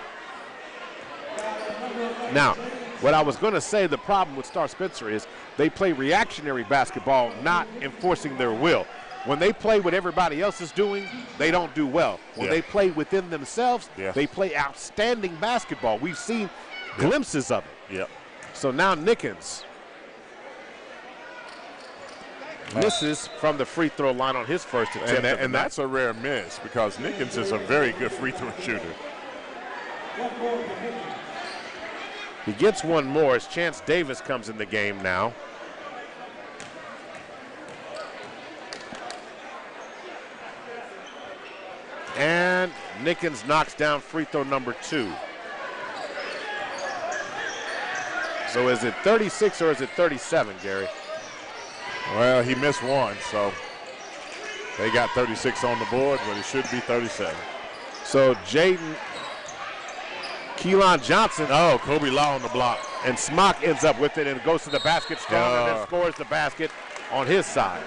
Now, what I was going to say, the problem with Star Spencer is they play reactionary basketball, not enforcing their will. When they play what everybody else is doing, they don't do well. When they play within themselves, they play outstanding basketball. We've seen glimpses of it. Yep. So now Nickens misses from the free throw line on his first attempt. And that's a rare miss because Nickens is a very good free throw shooter. He gets one more as Chance Davis comes in the game now. And Nickens knocks down free throw number 2. So is it 36 or is it 37, Gary? Well, he missed one, so they got 36 on the board, but it should be 37. So Keelan Johnson. Oh, Kobe Law on the block. And Smock ends up with it and goes to the basket strong and then scores the basket on his side.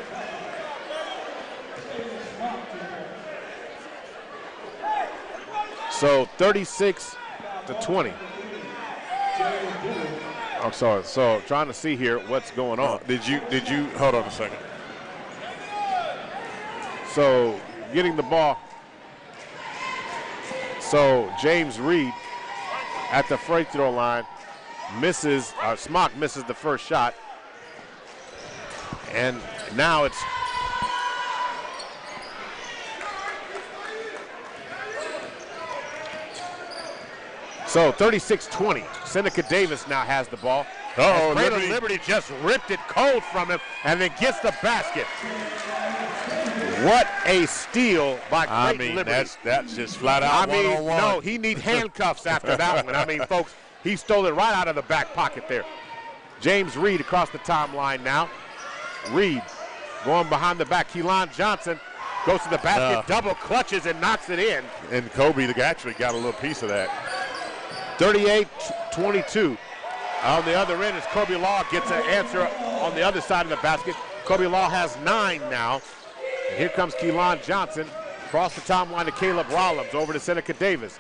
So 36-20. I'm sorry. So trying to see here what's going on. Did you hold on a second? So getting the ball. So James Reed at the free throw line misses. Smock misses the first shot, and now it's. So 36-20. Seneca Davis now has the ball. Liberty just ripped it cold from him and then gets the basket. What a steal by Creighton Liberty. That's just flat out one-on-one. No, he needs handcuffs after that one. I mean, folks, he stole it right out of the back pocket there. James Reed across the timeline now. Reed going behind the back. Keelan Johnson goes to the basket, double clutches and knocks it in. And Kobe actually got a little piece of that. 38-22. On the other end, as Kobe Law gets an answer on the other side of the basket. Kobe Law has 9 now. And here comes Keelan Johnson. Across the timeline to Caleb Rollins, over to Seneca Davis.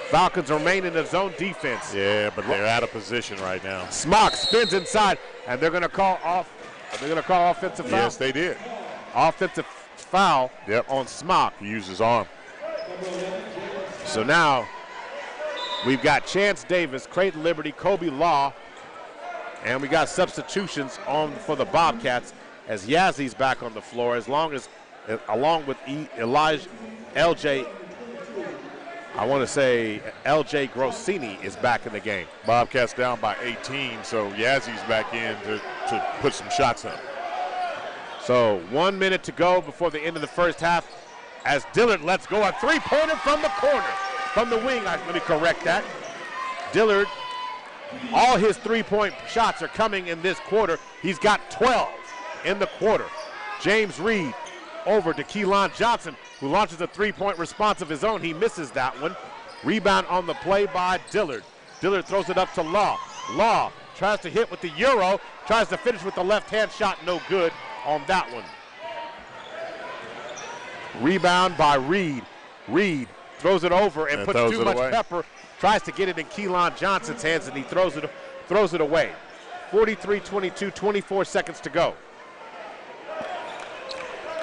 Falcons remain in the zone defense. Yeah, but they're out of position right now. Smock spins inside, and they're going to call off. They're going to call offensive foul. Yes, they did. Offensive foul on Smock. He used his arm. So now we've got Chance Davis, Creighton Liberty, Kobe Law, and we got substitutions on for the Bobcats as Yazzy's back on the floor, along with LJ Grossini is back in the game. Bobcats down by 18, so Yazzy's back in to put some shots up. So 1 minute to go before the end of the first half as Dillard lets go a three-pointer from the corner. From the wing, let me correct that. Dillard, all his three-point shots are coming in this quarter. He's got 12 in the quarter. James Reed over to Keelan Johnson, who launches a three-point response of his own. He misses that one. Rebound on the play by Dillard. Dillard throws it up to Law. Law tries to hit with the Euro, tries to finish with the left-hand shot, no good on that one. Rebound by Reed. Reed throws it over and puts too much pepper, tries to get it in Keelan Johnson's hands, and he throws it away. 43-22, 24 seconds to go.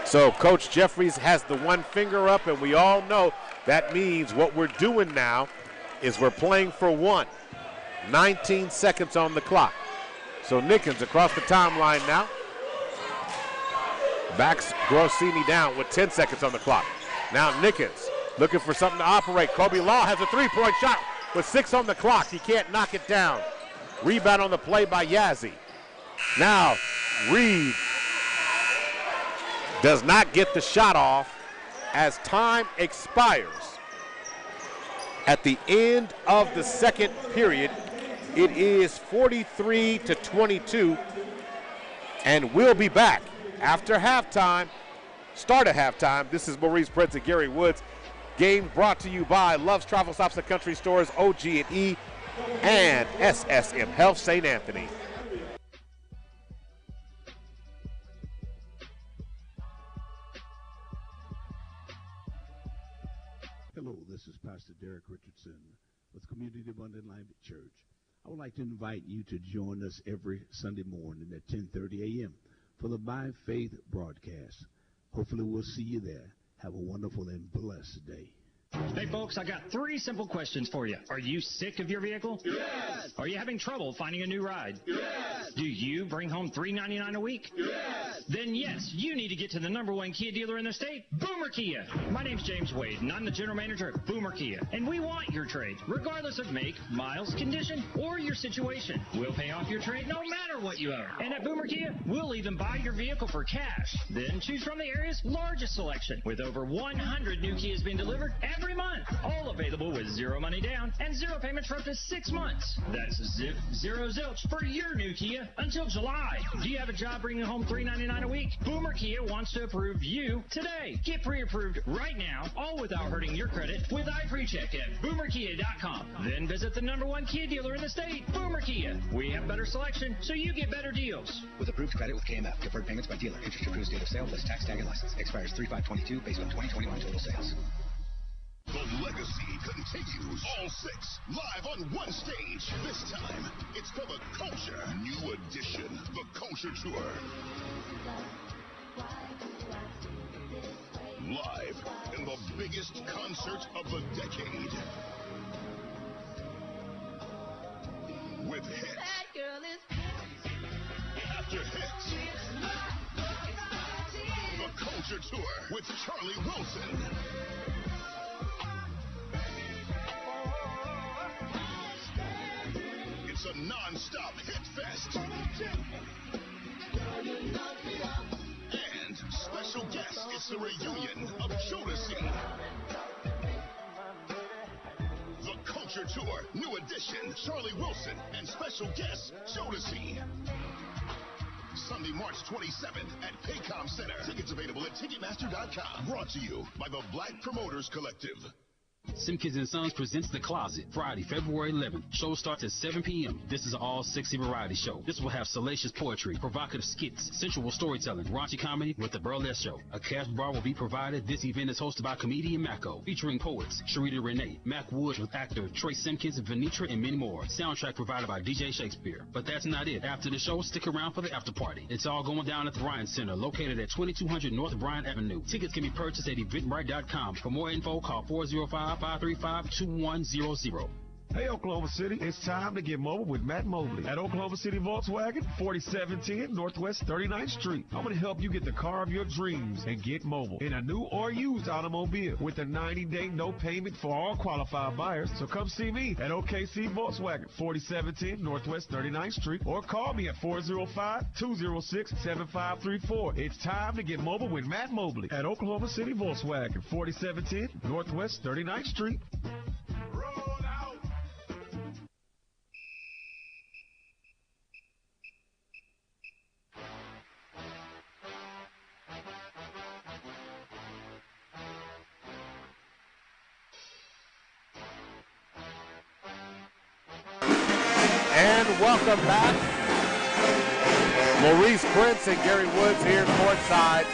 So Coach Jeffries has the one finger up, and we all know that means what we're doing now is we're playing for one. 19 seconds on the clock. So Nickens across the timeline now. Backs Grossini down with 10 seconds on the clock. Now Nickens looking for something to operate. Kobe Law has a three-point shot with 6 on the clock. He can't knock it down. Rebound on the play by Yazzie. Now Reed does not get the shot off as time expires. At the end of the second period, it is 43-22, and we'll be back after halftime, start of halftime. This is Maurice Prince and Gary Woods. Game brought to you by Love's Travel Stops and Country Stores, OG&E, and SSM Health St. Anthony. Hello, this is Pastor Derek Richardson with Community Abundant Life Church. I would like to invite you to join us every Sunday morning at 10:30 a.m. for the By Faith broadcast. Hopefully we'll see you there. Have a wonderful and blessed day. Hey folks, I got 3 simple questions for you. Are you sick of your vehicle? Yes. Are you having trouble finding a new ride? Yes. Do you bring home $3.99 a week? Yes! Then yes, you need to get to the #1 Kia dealer in the state, Boomer Kia. My name's James Wade, and I'm the general manager at Boomer Kia. And we want your trade, regardless of make, miles, condition, or your situation. We'll pay off your trade no matter what you owe. And at Boomer Kia, we'll even buy your vehicle for cash. Then choose from the area's largest selection, with over 100 new Kias being delivered every month. All available with 0 money down and 0 payments for up to 6 months. That's zero zilch for your new Kia until July. Do you have a job bringing home $3.99 a week? Boomer Kia wants to approve you today. Get pre-approved right now, all without hurting your credit, with iPreCheck at boomerkia.com. Then visit the #1 Kia dealer in the state, Boomer Kia. We have better selection, so you get better deals. With approved credit with KMF, deferred payments by dealer, interest approved date of sale plus tax tag and license. Expires 3/5/22 based on 2021 total sales. The legacy continues. All 6 live on one stage. This time, it's for the Culture New Edition, the Culture Tour. Live in the biggest concert of the decade. With hits after hits. The Culture Tour with Charlie Wilson. It's a non-stop hit fest. And special guest, it's the reunion of Jodeci. The Culture Tour, new edition, Charlie Wilson, and special guest, Jodeci. Sunday, March 27th at Paycom Center. Tickets available at Ticketmaster.com. Brought to you by the Black Promoters Collective. Simpkins & Sons presents The Closet, Friday, February 11th. Show starts at 7 p.m. This is an all-sexy variety show. This will have salacious poetry, provocative skits, sensual storytelling, raunchy comedy with the burlesque show. A cash bar will be provided. This event is hosted by comedian Mako, featuring poets Sharita Renee, Mac Woods with actor Troy Simpkins, Venitra, and many more. Soundtrack provided by DJ Shakespeare. But that's not it. After the show, stick around for the after party. It's all going down at the Ryan Center, located at 2200 North Bryant Avenue. Tickets can be purchased at eventbrite.com. For more info, call 405-535-2100. Hey, Oklahoma City, it's time to get mobile with Matt Mobley at Oklahoma City Volkswagen, 4710 Northwest 39th Street. I'm going to help you get the car of your dreams and get mobile in a new or used automobile with a 90-day no payment for all qualified buyers. So come see me at OKC Volkswagen, 4710 Northwest 39th Street, or call me at 405-206-7534. It's time to get mobile with Matt Mobley at Oklahoma City Volkswagen, 4710 Northwest 39th Street. And welcome back. Maurice Prince and Gary Woods here courtside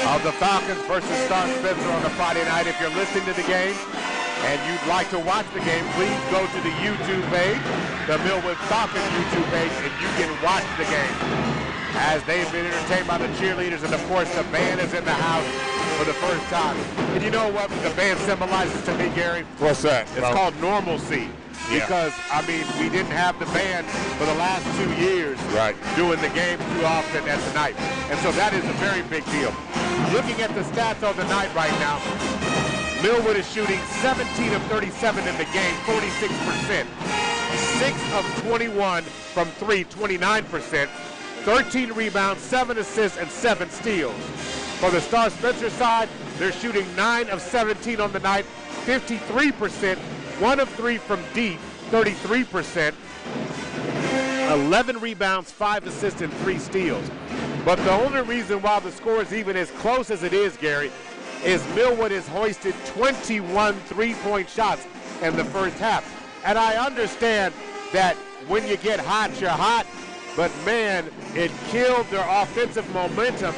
of the Falcons versus Star Spencer on the Friday night. If you're listening to the game and you'd like to watch the game, please go to the YouTube page, the Millwood Falcons YouTube page, and you can watch the game as they've been entertained by the cheerleaders. And of course, the band is in the house for the first time. And you know what the band symbolizes to me, Gary? What's that? It's called normalcy. Yeah. Because, I mean, we didn't have the band for the last 2 years doing the game too often as tonight. And so that is a very big deal. Looking at the stats on the night right now, Millwood is shooting 17 of 37 in the game, 46%. 6 of 21 from 3, 29%. 13 rebounds, 7 assists, and 7 steals. For the Star Spencer side, they're shooting 9 of 17 on the night, 53%. 1 of 3 from deep, 33%. 11 rebounds, 5 assists, and 3 steals. But the only reason why the score is even as close as it is, Gary, is Millwood has hoisted 21 three-point shots in the first half. And I understand that when you get hot, you're hot. But, man, it killed their offensive momentum.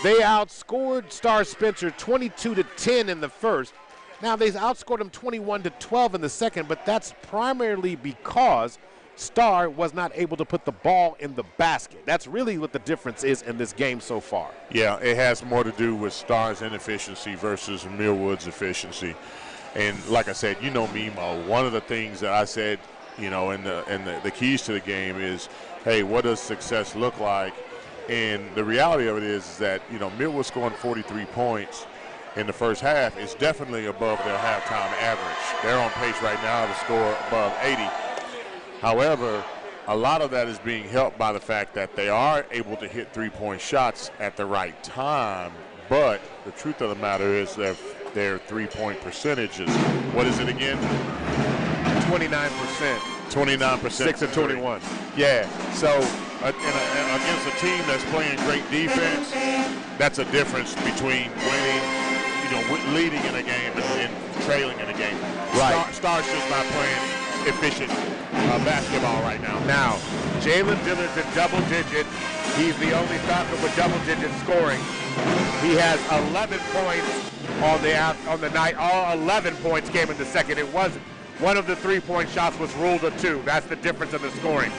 They outscored Star Spencer 22-10 in the first. Now, they outscored them 21-12 in the second, but that's primarily because Star was not able to put the ball in the basket. That's really what the difference is in this game so far. Yeah, it has more to do with Star's inefficiency versus Millwood's efficiency. And like I said, you know me, Mo, one of the things that I said, you know, and the keys to the game is hey, what does success look like? And the reality of it is that, you know, Millwood scoring 43 points in the first half is definitely above their halftime average. They're on pace right now to score above 80. However, a lot of that is being helped by the fact that they are able to hit three-point shots at the right time. But the truth of the matter is that their three-point percentages, what is it again? 29%. 29%. 6 of 21. Yeah. So against a team that's playing great defense, that's a difference between winning, you know, leading in a game and trailing in a game. Right. Star's just not playing efficient basketball right now. Now, Jalen Dillard's in double digit. He's the only Falcon with double digit scoring. He has 11 points on the night. All 11 points came in the second. It wasn't. One of the three-point shots was ruled a 2. That's the difference in the scoring.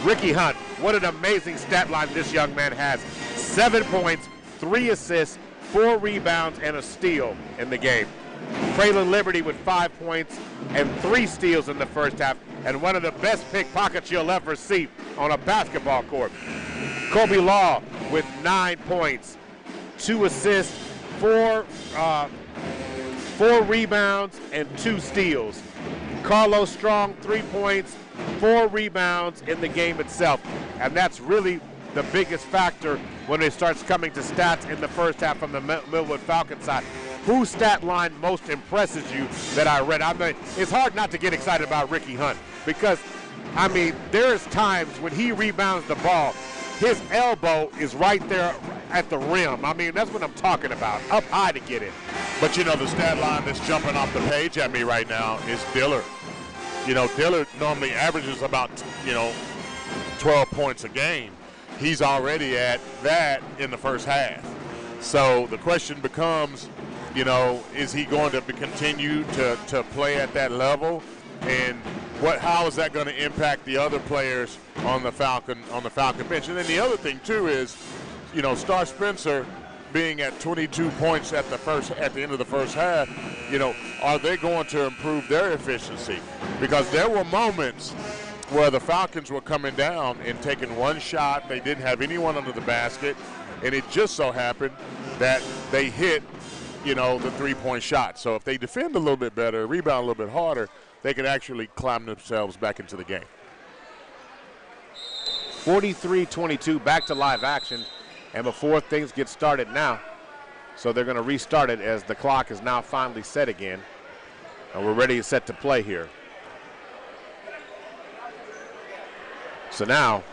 Ricky Hunt, what an amazing stat line this young man has. 7 points, 3 assists, 4 rebounds, and a steal in the game. Traylon Liberty with 5 points and 3 steals in the first half, and one of the best pickpockets you'll ever see on a basketball court. Kobe Law with 9 points, 2 assists, 4 rebounds, and 2 steals. Carlos Strong, 3 points, 4 rebounds in the game itself. And that's really the biggest factor when it starts coming to stats in the first half from the Millwood Falcons side. Whose stat line most impresses you that I read? I mean, it's hard not to get excited about Ricky Hunt because, I mean, there's times when he rebounds the ball, his elbow is right there at the rim. I mean, that's what I'm talking about, up high to get it. But, you know, the stat line that's jumping off the page at me right now is Dillard. You know, Dillard normally averages about, 12 points a game. He's already at that in the first half. So the question becomes, is he going to continue to play at that level? And how is that going to impact the other players on the Falcon bench? And then the other thing too is, Star Spencer being at 22 points at the end of the first half, are they going to improve their efficiency? Because there were moments where the Falcons were coming down and taking one shot. They didn't have anyone under the basket, and it just so happened that they hit, the three-point shot. So if they defend a little bit better, rebound a little bit harder, they could actually climb themselves back into the game. 43-22, back to live action. And before things get started now, so they're going to restart it as the clock is now finally set again. And we're ready and set to play here. So now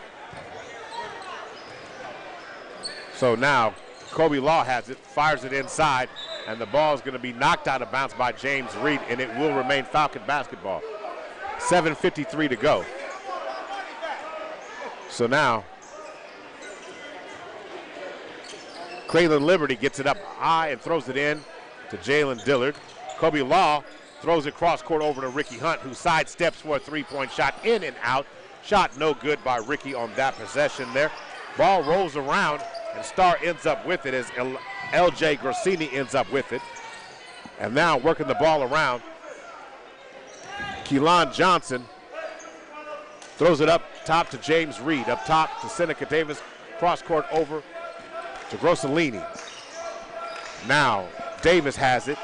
Kobe Law has it, fires it inside, and the ball is going to be knocked out of bounds by James Reed, and it will remain Falcon basketball. 7:53 to go. So now Traylon Liberty gets it up high and throws it in to Jalen Dillard. Kobe Law throws it cross court over to Ricky Hunt, who sidesteps for a three-point shot, in and out. Shot no good by Ricky on that possession there. Ball rolls around, and Star ends up with it as L.J. Grassini ends up with it. And now working the ball around, Keelan Johnson throws it up top to James Reed, up top to Seneca Davis, cross court over to Grossolini. Now Davis has it,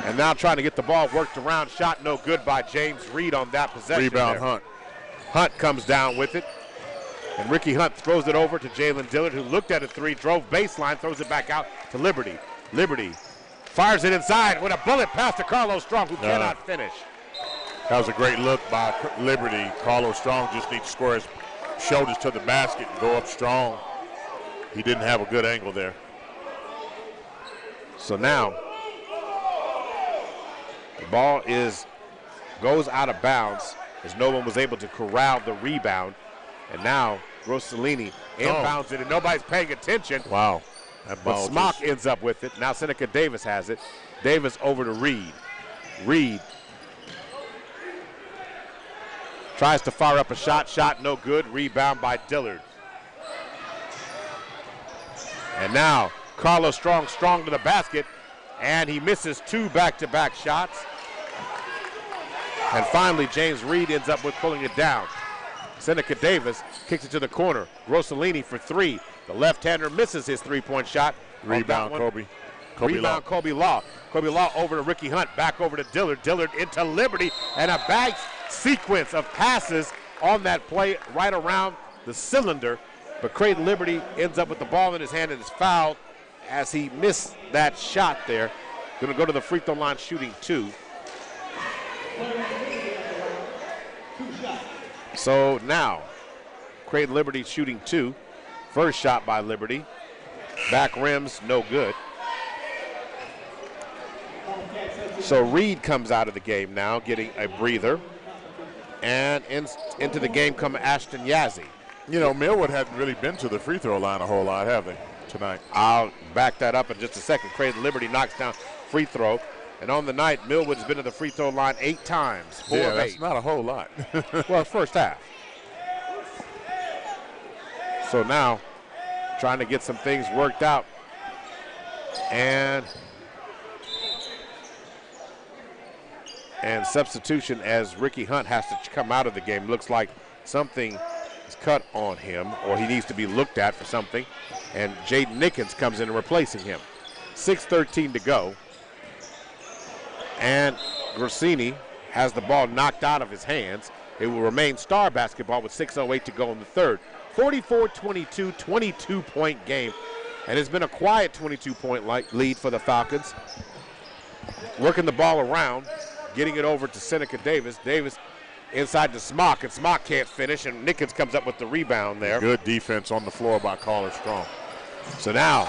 and now trying to get the ball worked around. Shot no good by James Reed on that possession. Rebound there. Hunt. Hunt comes down with it, and Ricky Hunt throws it over to Jalen Dillard, who looked at a three, drove baseline, throws it back out to Liberty. Liberty fires it inside with a bullet pass to Carlos Strong, who cannot finish. That was a great look by Liberty. Carlos Strong just needs to square his shoulders to the basket and go up strong. He didn't have a good angle there. So now the ball goes out of bounds as no one was able to corral the rebound. And now Grossolini inbounds it, and nobody's paying attention. Wow. But Smock ends up with it. Now Seneca Davis has it. Davis over to Reed. Reed tries to fire up a shot. Shot no good. Rebound by Dillard. And now Carlos Strong to the basket, and he misses 2 back-to-back shots. And finally James Reed ends up with pulling it down. Seneca Davis kicks it to the corner. Grossolini for three. The left-hander misses his three-point shot. Rebound, Kobe. Rebound, Kobe Law. Kobe Law over to Ricky Hunt. Back over to Dillard. Dillard into Liberty. And a bag sequence of passes on that play right around the cylinder. But Creighton Liberty ends up with the ball in his hand and is fouled as he missed that shot there. Going to go to the free throw line shooting two. So now, Creighton Liberty shooting two. First shot by Liberty. Back rims, no good. So Reed comes out of the game now, getting a breather. And into the game come Ashton Yazzie. You know, Millwood hasn't really been to the free throw line a whole lot, have they, tonight? I'll back that up in just a second. Creighton Liberty knocks down free throw. And on the night, Millwood has been to the free throw line 8 times, 4 of 8. That's not a whole lot. Well, first half. So now, trying to get some things worked out. And substitution as Ricky Hunt has to come out of the game. Looks like something is cut on him, or he needs to be looked at for something. And Jaden Nickens comes in and replacing him. 6:13 to go. And Grossolini has the ball knocked out of his hands. It will remain Star basketball with 6:08 to go in the third. 44-22, 22-point game. And it's been a quiet 22-point lead for the Falcons. Working the ball around, getting it over to Seneca Davis. Davis inside to Smock, and Smock can't finish, and Nickens comes up with the rebound there. Good defense on the floor by Carter Strong. So now,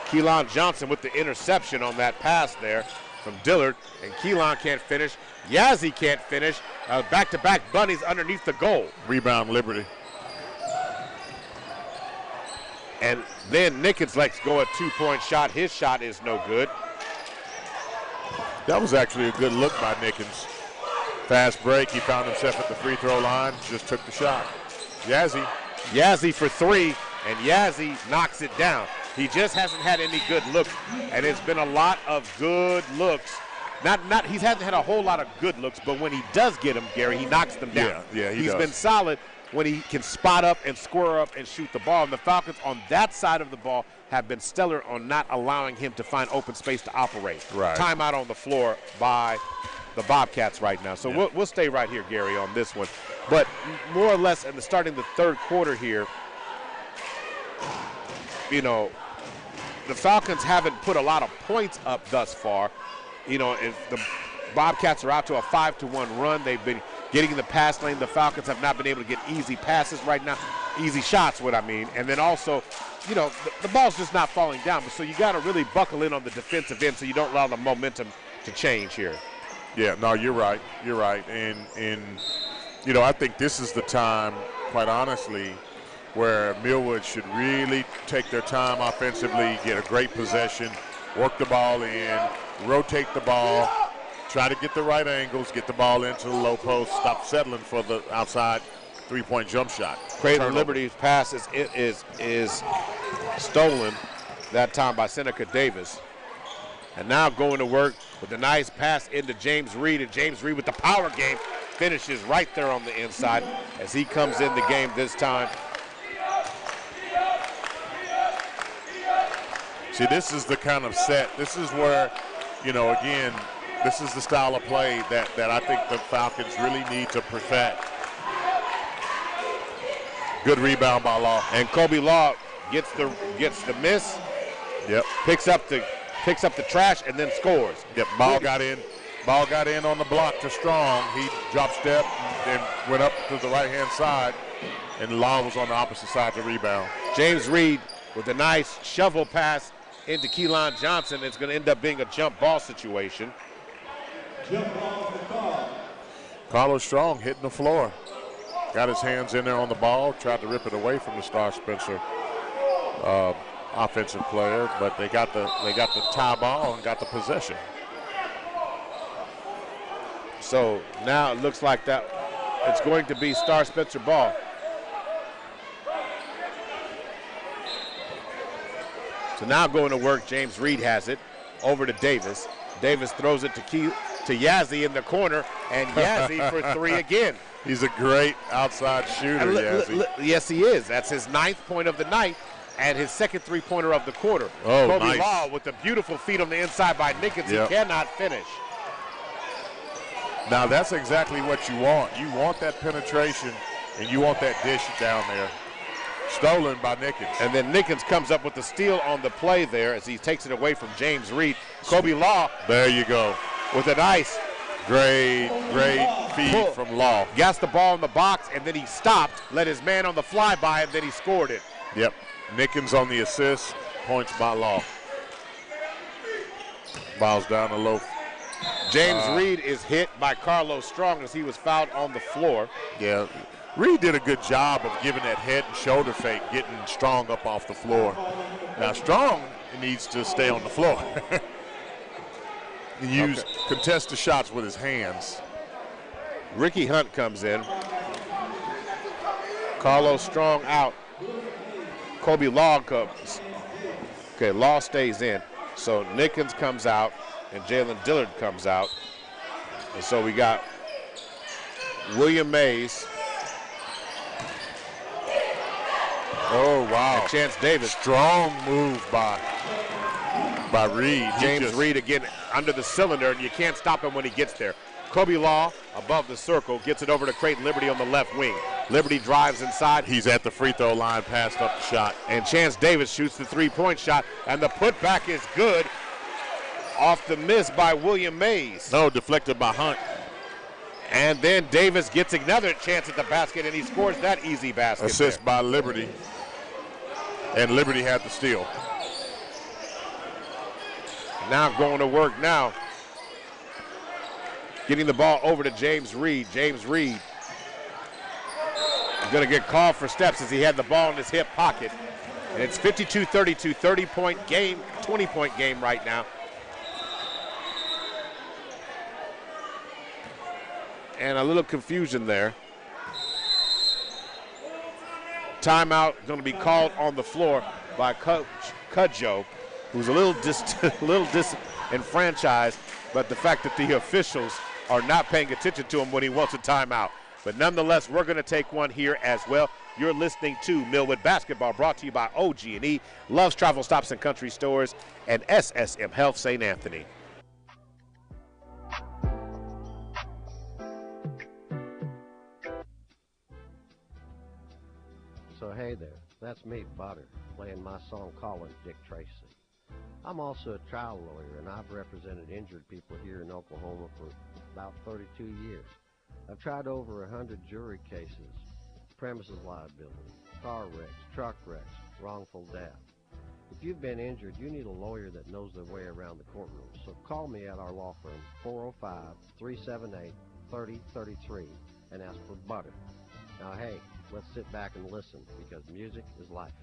Keelan Johnson with the interception on that pass there from Dillard, and Keelan can't finish. Yazzie can't finish. Back-to-back bunnies underneath the goal. Rebound, Liberty. And then Nickens lets go a 2-point shot. His shot is no good. That was actually a good look by Nickens. Fast break. He found himself at the free throw line. Just took the shot. Yazzie for three, and Yazzie knocks it down. He just hasn't had any good looks, and it's been a lot of good looks. He hasn't had a whole lot of good looks, but when he does get them, Gary, he knocks them down. Yeah, He's been solid when he can spot up and square up and shoot the ball. And the Falcons on that side of the ball have been stellar on not allowing him to find open space to operate. Right. Timeout on the floor by the Bobcats right now. So we'll stay right here, Gary, on this one. But more or less starting the third quarter here, you know, the Falcons haven't put a lot of points up thus far. You know, if the Bobcats are out to a 5-1 run, they've been getting in the pass lane. The Falcons have not been able to get easy passes right now, easy shots, what I mean. And then also, you know, the ball's just not falling down. So you got to really buckle in on the defensive end so you don't allow the momentum to change here. Yeah, no, you're right. You're right. And you know, I think this is the time, quite honestly, where Millwood should really take their time offensively, get a great possession, work the ball in, rotate the ball, try to get the right angles, get the ball into the low post, stop settling for the outside three-point jump shot. Creighton Liberty's pass is stolen that time by Seneca Davis. And now going to work with a nice pass into James Reed, and James Reed with the power game finishes right there on the inside as he comes in the game this time. See, this is the kind of set, this is where, you know, again, this is the style of play that I think the Falcons really need to perfect. Good rebound by Law. And Kobe Law gets the miss. Yep. Picks up the trash and then scores. Yep. Ball got in on the block to Strong. He drop step and went up to the right-hand side, and Law was on the opposite side to rebound. James Reed with a nice shovel pass into Keelan Johnson. It's going to end up being a jump ball situation. Carlos Strong hitting the floor. Got his hands in there on the ball, tried to rip it away from the Star Spencer offensive player, but they got the tie ball and got the possession. So now it looks like that it's going to be Star Spencer ball. So now going to work, James Reed has it over to Davis. Davis throws it to Yazzie in the corner, and Yazzie for three again. He's a great outside shooter, Yes, he is. That's his 9th point of the night and his 2nd three-pointer of the quarter. Oh, Kobe nice. Law with the beautiful feed on the inside by Nickens. Yep. He cannot finish. Now, that's exactly what you want. You want that penetration, and you want that dish down there. Stolen by Nickens. And then Nickens comes up with the steal on the play there as he takes it away from James Reed. Kobe Law. There you go. With a nice. Great feed from Law. Got the ball in the box, and then he stopped, let his man on the flyby, and then he scored it. Yep. Nickens on the assist, points by Law. Ball's down the low. James Reed is hit by Carlos Strong as he was fouled on the floor. Yeah, Reed did a good job of giving that head and shoulder fake, getting Strong up off the floor. Now Strong needs to stay on the floor. He contest the shots with his hands. Ricky Hunt comes in. Carlos Strong out. Kobe Law comes. Okay, Law stays in. So Nickens comes out and Jalen Dillard comes out. And so we got William Mays. Oh, wow. And Chance Davis. Strong move by Reed. James Reed again under the cylinder, and you can't stop him when he gets there. Kobe Law above the circle gets it over to Creighton Liberty on the left wing. Liberty drives inside. He's at the free throw line, passed up the shot. And Chance Davis shoots the three-point shot, and the putback is good off the miss by William Mays. No, deflected by Hunt. And then Davis gets another chance at the basket, and he scores that easy basket. Assist by Liberty. And Liberty had the steal. Now going to work now. Getting the ball over to James Reed. James Reed is going to get called for steps as he had the ball in his hip pocket. And it's 52-32, 30-point game, 20-point game right now. And a little confusion there. Timeout going to be called on the floor by Coach Cudjoe, who's a little disenfranchised, but the fact that the officials are not paying attention to him when he wants a timeout. But nonetheless, we're going to take one here as well. You're listening to Millwood Basketball, brought to you by OG&E, Love's Travel Stops and Country Stores, and SSM Health St. Anthony. So hey there, that's me, Butter, playing my song Calling Dick Tracy. I'm also a trial lawyer, and I've represented injured people here in Oklahoma for about 32 years. I've tried over 100 jury cases, premises liability, car wrecks, truck wrecks, wrongful death. If you've been injured, you need a lawyer that knows their way around the courtroom. So call me at our law firm, 405-378-3033, and ask for Butter. Now hey, let's sit back and listen, because music is life.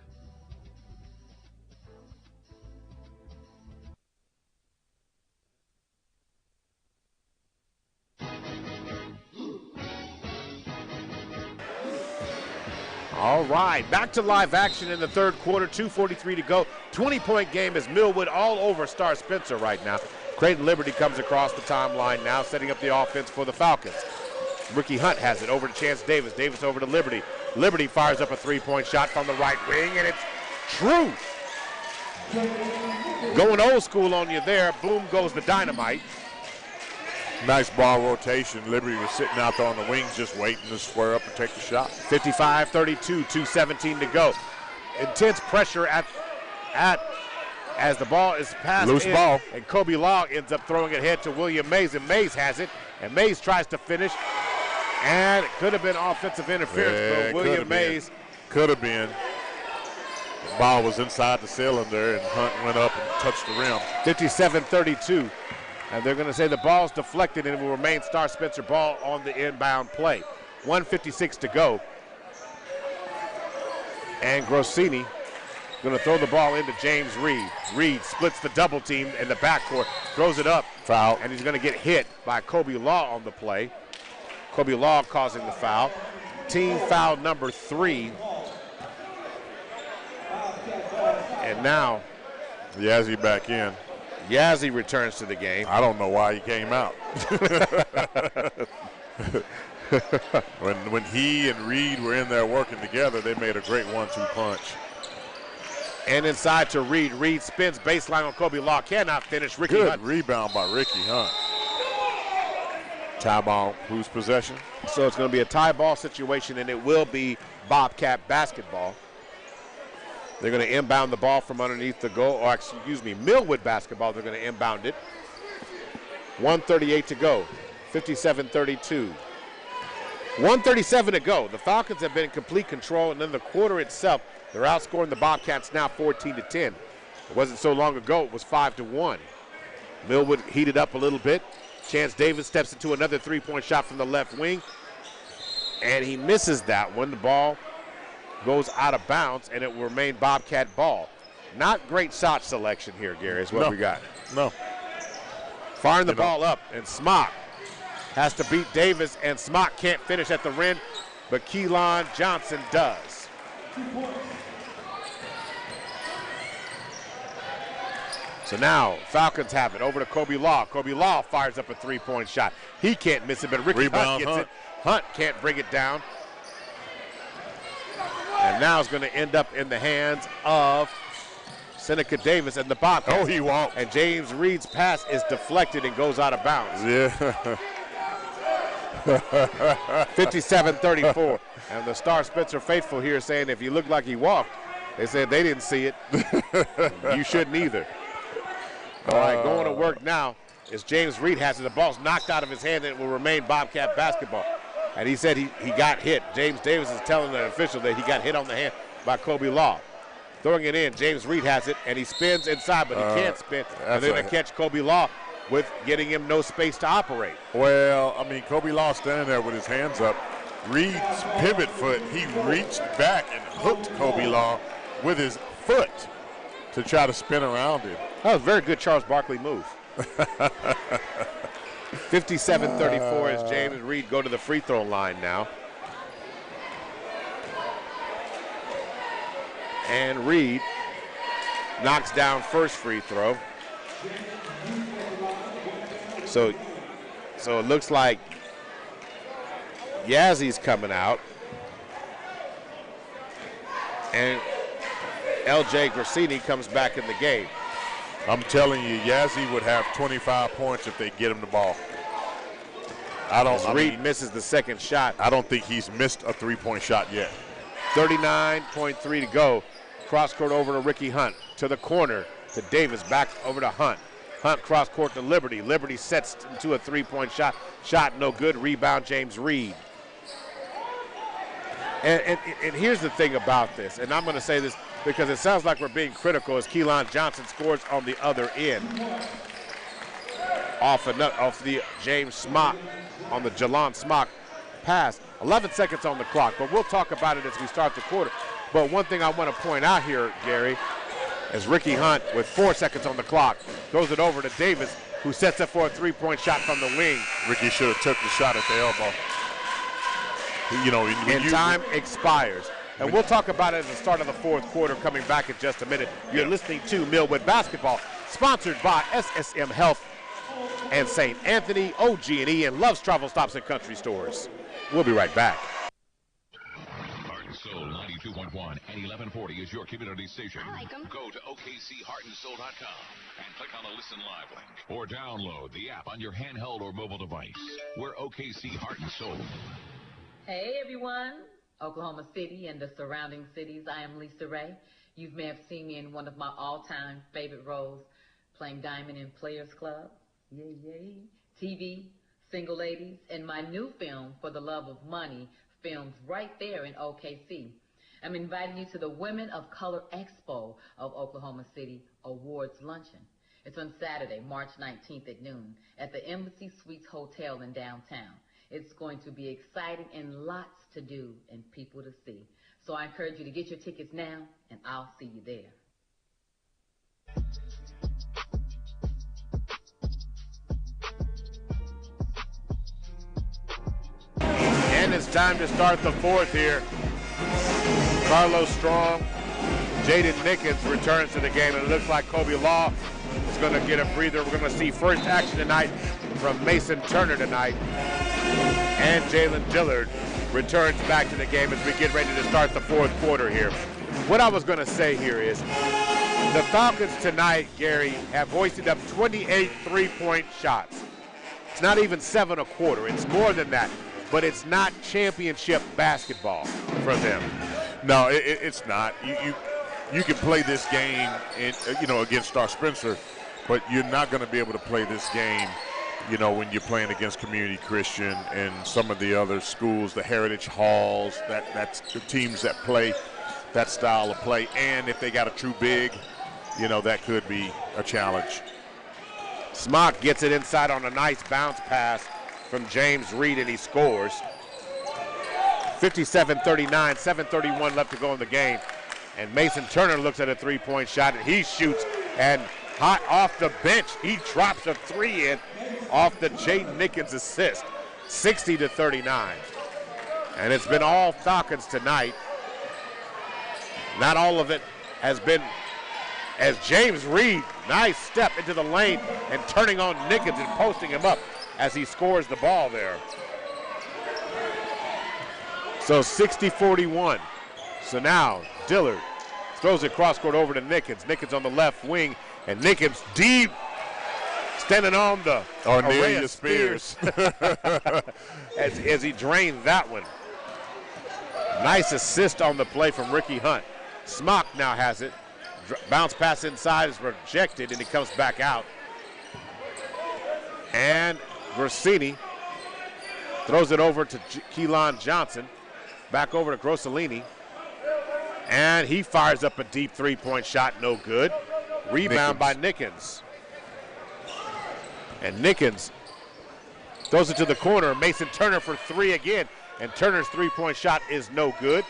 All right, back to live action in the third quarter, 2:43 to go. 20-point game is Millwood all over Star Spencer right now. Creighton Liberty comes across the timeline now, setting up the offense for the Falcons. Ricky Hunt has it over to Chance Davis. Davis over to Liberty. Liberty fires up a three-point shot from the right wing, and it's true. Going old school on you there. Boom goes the dynamite. Nice ball rotation. Liberty was sitting out there on the wings just waiting to square up and take the shot. 55-32, 2:17 to go. Intense pressure at as the ball is passed Loose in, ball. And Kobe Law ends up throwing it ahead to William Mays, and Mays has it, and Mays tries to finish, and it could have been offensive interference, but William Mays. Could have been. The ball was inside the cylinder, and Hunt went up and touched the rim. 57-32. And they're going to say the ball's deflected and it will remain Star Spencer ball on the inbound play. 1:56 to go. And Grossini going to throw the ball into James Reed. Reed splits the double team in the backcourt, throws it up. Foul. And he's going to get hit by Kobe Law on the play. Kobe Law causing the foul. Team foul number 3. And now Yazzie back in. Yazzie returns to the game. I don't know why he came out. when he and Reed were in there working together, they made a great 1-2 punch. And inside to Reed. Reed spins baseline on Kobe Law. Cannot finish. Ricky Good Hunt. rebound by Ricky Hunt. Tie ball, whose possession? So it's going to be a tie ball situation, and it will be Bobcat basketball. They're going to inbound the ball from underneath the goal, or excuse me, Millwood basketball. They're going to inbound it. 1:38 to go. 57-32. 1:37 to go. The Falcons have been in complete control, and then the quarter itself, they're outscoring the Bobcats now 14-10. It wasn't so long ago, it was 5-1. Millwood heated up a little bit. Chance Davis steps into another three-point shot from the left wing, and he misses that one. The ball goes out of bounds, and it will remain Bobcat ball. Not great shot selection here, Gary, is what we got. No. Firing the ball up, and Smock has to beat Davis, and Smock can't finish at the rim, but Keelan Johnson does. So now Falcons have it over to Kobe Law. Kobe Law fires up a three-point shot. He can't miss it, but Ricky Hunt gets it. Hunt can't bring it down. And now it's going to end up in the hands of Seneca Davis and the Bobcats. Oh, he won't. And James Reed's pass is deflected and goes out of bounds. Yeah. 57-34. And the Star Spencer faithful here saying if he looked like he walked, they said they didn't see it. You shouldn't either. All right, going to work now is James Reed has it. The ball's knocked out of his hand and it will remain Bobcat basketball. And he said he got hit. James Davis is telling the official that he got hit on the hand by Kobe Law. Throwing it in, James Reed has it, and he spins inside, but he can't spin. And they're going to catch Kobe Law with getting him no space to operate. Well, I mean, Kobe Law standing there with his hands up. Reed's pivot foot, he reached back and hooked Kobe Law with his foot to try to spin around him. That was a very good Charles Barkley move. 57-34 as James Reed go to the free throw line now. And Reed knocks down first free throw. So it looks like Yazzy's coming out. And L.J. Grassini comes back in the game. I'm telling you, Yazzie would have 25 points if they get him the ball. Reed misses the second shot. I don't think he's missed a three-point shot yet. 39.3 to go. Cross court over to Ricky Hunt. To the corner to Davis. Back over to Hunt. Hunt cross court to Liberty. Liberty sets into a three-point shot. Shot no good. Rebound James Reed. And here's the thing about this, and I'm going to say this because it sounds like we're being critical as Keelan Johnson scores on the other end. Off the James Smock, on the Jalon Smock pass. 11 seconds on the clock, but we'll talk about it as we start the quarter. But one thing I want to point out here, Gary, is Ricky Hunt with 4 seconds on the clock throws it over to Davis, who sets up for a three-point shot from the wing. Ricky should have took the shot at the elbow. You know, time expires. And we'll talk about it at the start of the fourth quarter coming back in just a minute. You're listening to Millwood Basketball, sponsored by SSM Health and St. Anthony, OG&E, and Love's Travel Stops and Country Stores. We'll be right back. Heart and Soul 92.1 and 1140 is your community station. I like 'em. Go to OKCHeartandSoul.com and click on the Listen Live link. Or download the app on your handheld or mobile device. We're OKC Heart and Soul. Hey everyone, Oklahoma City and the surrounding cities. I am Lisa Ray. You may have seen me in one of my all-time favorite roles, playing Diamond in Players Club, yay, yay, TV, Single Ladies, and my new film, For the Love of Money, filmed right there in OKC. I'm inviting you to the Women of Color Expo of Oklahoma City Awards Luncheon. It's on Saturday, March 19th at noon at the Embassy Suites Hotel in downtown. It's going to be exciting and lots to do and people to see. So I encourage you to get your tickets now, and I'll see you there. And it's time to start the fourth here. Carlos Strong, Jaden Nickens returns to the game, and it looks like Kobe Law is going to get a breather. We're going to see first action tonight from Mason Turner tonight. And Jalen Dillard returns back to the game as we get ready to start the fourth quarter here. What I was going to say here is the Falcons tonight, Gary, have hoisted up 28 three-point shots. It's not even 7 a quarter. It's more than that. But it's not championship basketball for them. No, it's not. You can play this game, against Star Spencer, but you're not going to be able to play this game, when you're playing against Community Christian and some of the other schools, the Heritage Halls. That's the teams that play that style of play. And if they got a true big, that could be a challenge. Smock gets it inside on a nice bounce pass from James Reed, and he scores. 57-39, 7:31 left to go in the game. And Mason Turner looks at a three-point shot, and he shoots, and hot off the bench, he drops a three in off the Jaden Nickens assist. 60-39. And it's been all Falcons tonight. Not all of it has been as James Reed, nice step into the lane and turning on Nickens and posting him up as he scores the ball there. So 60-41. So now Dillard throws it cross court over to Nickens. Nickens on the left wing, and Nickens deep, standing on the array of Spears as he drained that one. Nice assist on the play from Ricky Hunt. Smock now has it. Bounce pass inside is rejected, and he comes back out. And Versini throws it over to Keelan Johnson. Back over to Grossolini. And he fires up a deep three-point shot, no good. Rebound by Nickens. And Nickens throws it to the corner. Mason Turner for three again. And Turner's three-point shot is no good.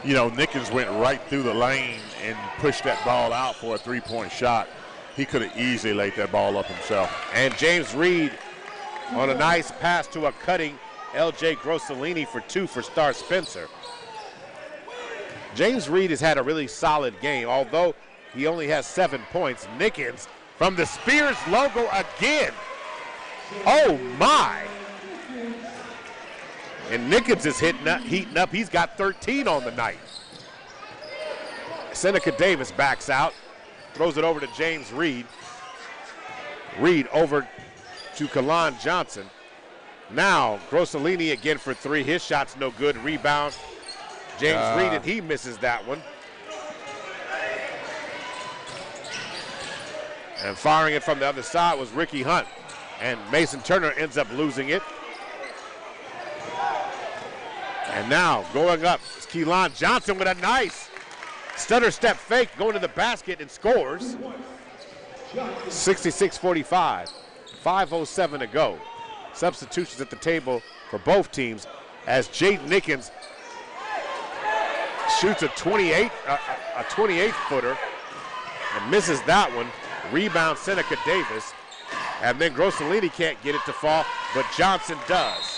Nickens went right through the lane and pushed that ball out for a three-point shot. He could have easily laid that ball up himself. And James Reed on a nice pass to a cutting L.J. Grossolini for two for Star Spencer. James Reed has had a really solid game, although he only has 7 points. Nickens from the Spears logo again. Oh, my. And Nickens is heating up. He's got 13 on the night. Seneca Davis backs out, throws it over to James Reed. Reed over to Keelan Johnson. Now Grossolini again for three. His shot's no good. Rebound. James Reed, and he misses that one. And firing it from the other side was Ricky Hunt. And Mason Turner ends up losing it. And now going up is Keelan Johnson with a nice stutter step fake going to the basket and scores. 66-45, 5:07 to go. Substitutions at the table for both teams as Jaden Nickens shoots a 28-footer and misses that one. Rebound Seneca Davis. And then Grossolini can't get it to fall, but Johnson does.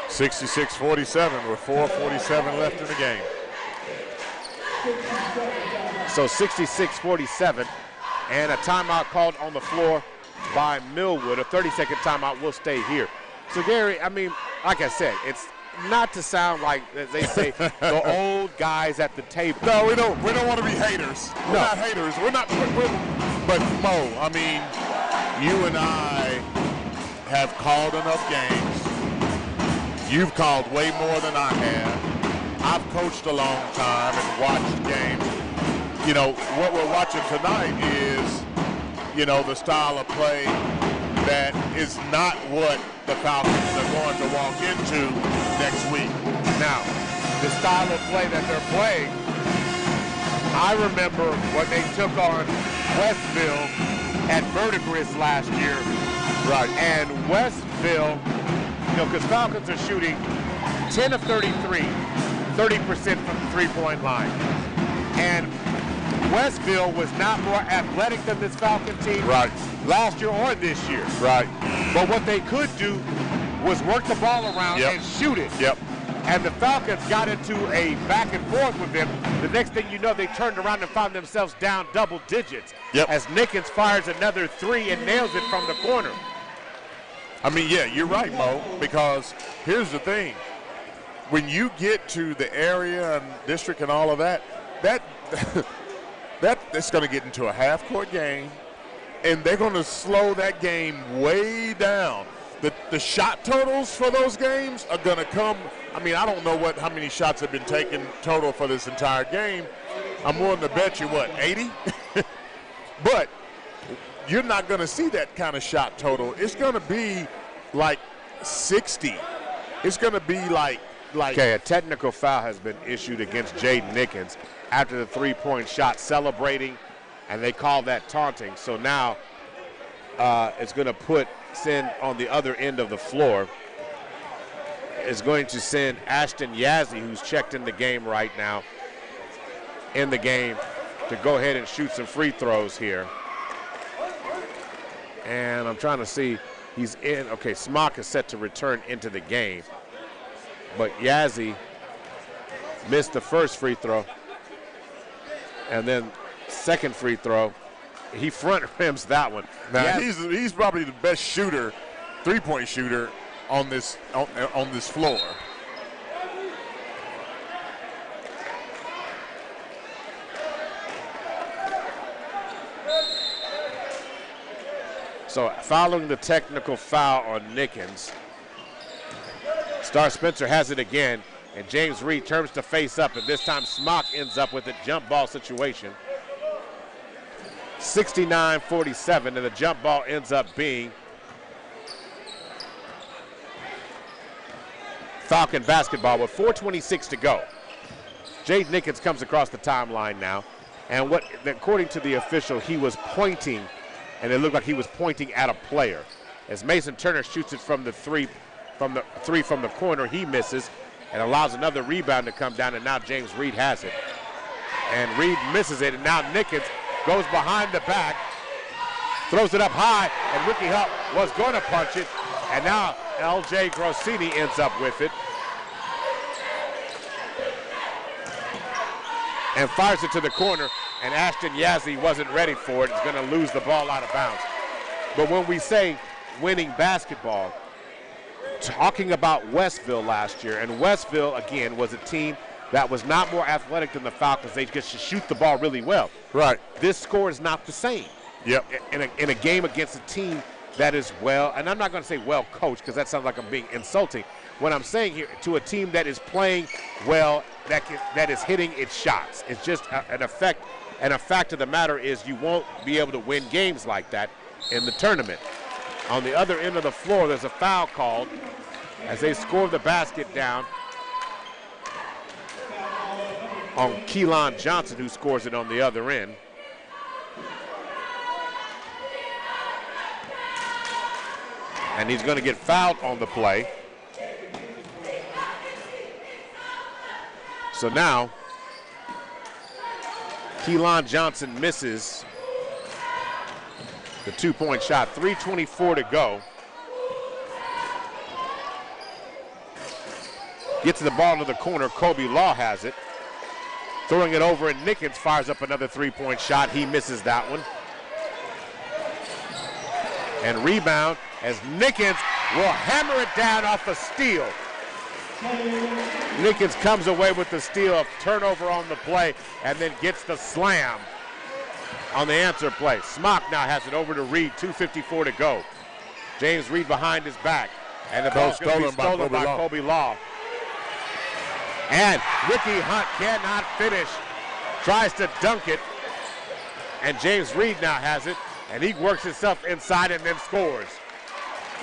66-47 with 4:47 left in the game. So 66-47, and a timeout called on the floor by Millwood. A 30-second timeout will stay here. So Gary, like I said, it's not to sound like, as they say, the old guys at the table. No, we don't want to be haters. We're not haters. But Mo, you and I have called enough games. You've called way more than I have. I've coached a long time and watched games. What we're watching tonight is, the style of play that is not what the Falcons are going to walk into next week. Now, the style of play that they're playing, I remember when they took on Westville at Verdigris last year. Right. And Westville, because Falcons are shooting 10 of 33, 30% from the three-point line. And Westville was not more athletic than this Falcon team last year or this year. Right. But what they could do was work the ball around and shoot it. Yep. And the Falcons got into a back and forth with them. The next thing you know, they turned around and found themselves down double digits. Yep. As Nickens fires another three and nails it from the corner. I mean, yeah, you're right, Mo, because here's the thing. When you get to the area and district and all of that that's going to get into a half-court game, and they're going to slow that game way down. The shot totals for those games are going to come. I mean, I don't know how many shots have been taken total for this entire game. I'm willing to bet you, 80? But you're not going to see that kind of shot total. It's going to be like 60. It's going to be like. Okay, a technical foul has been issued against Jaden Nickens after the three-point shot, celebrating, and they call that taunting. So now it's going to send on the other end of the floor. Is going to send Ashton Yazzie, who's checked in the game right now, in the game to go ahead and shoot some free throws here. And I'm trying to see, he's in. Okay, Smock is set to return into the game. But Yazzie missed the first free throw. And then second free throw, he front rims that one. Now he's probably the best shooter, three-point shooter on this floor. So following the technical foul on Nickens, Star Spencer has it again, and James Reed turns to face up, and this time Smock ends up with a jump ball situation. 69-47, and the jump ball ends up being Falcon basketball with 4:26 to go. Jade Nickens comes across the timeline now, and according to the official, he was pointing, and it looked like he was pointing at a player. As Mason Turner shoots it from the three from the corner, he misses and allows another rebound to come down, and now James Reed has it. And Reed misses it, and now Nickens goes behind the back, throws it up high, and Ricky Hupp was going to punch it, and now L.J. Grossini ends up with it and fires it to the corner, and Ashton Yazzie wasn't ready for it. He's going to lose the ball out of bounds. But when we say winning basketball, talking about Westville last year, and Westville, again, was a team that was not more athletic than the Falcons. They just shoot the ball really well. Right. This score is not the same. Yep. In a game against a team that is well, and I'm not going to say well coached because that sounds like I'm being insulting. What I'm saying here, to a team that is playing well, that is hitting its shots. It's just an effect, and a fact of the matter is you won't be able to win games like that in the tournament. On the other end of the floor, there's a foul called as they score the basket down on Keelan Johnson, who scores it on the other end. And he's going to get fouled on the play. So now, Keelan Johnson misses the two-point shot. 3:24 to go. Gets the ball to the corner. Kobe Law has it. Throwing it over, and Nickens fires up another three-point shot. He misses that one. And rebound as Nickens will hammer it down off a steal. Nickens comes away with the steal, of turnover on the play, and then gets the slam on the answer play. Smock now has it over to Reed, 2:54 to go. James Reed behind his back, and the ball's going to be stolen by Kobe Law. And Ricky Hunt cannot finish, tries to dunk it, and James Reed now has it, and he works himself inside and then scores.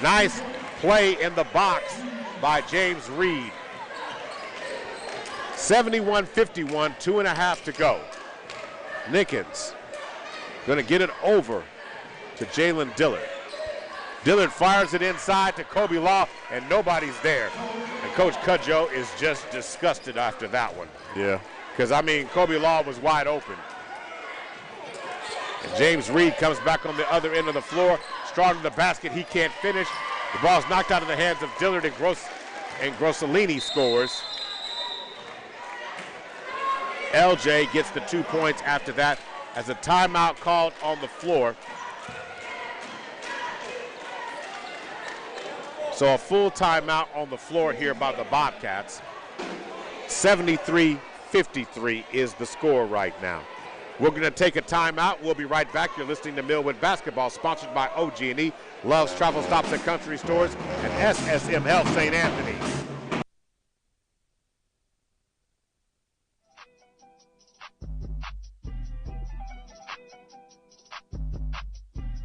Nice play in the box by James Reed. 71-51, 2.5 to go. Nickens going to get it over to Jalen Dillard. Dillard fires it inside to Kobe Law, and nobody's there. And Coach Cudjoe is just disgusted after that one. Yeah. Because, I mean, Kobe Law was wide open. And James Reed comes back on the other end of the floor. Strong to the basket, he can't finish. The ball's knocked out of the hands of Dillard, and Grossolini scores. LJ gets the 2 points after that as a timeout called on the floor. So a full timeout on the floor here by the Bobcats. 73-53 is the score right now. We're going to take a timeout. We'll be right back. You're listening to Millwood Basketball, sponsored by OG&E, Love's Travel Stops and Country Stores, and SSM Health St. Anthony.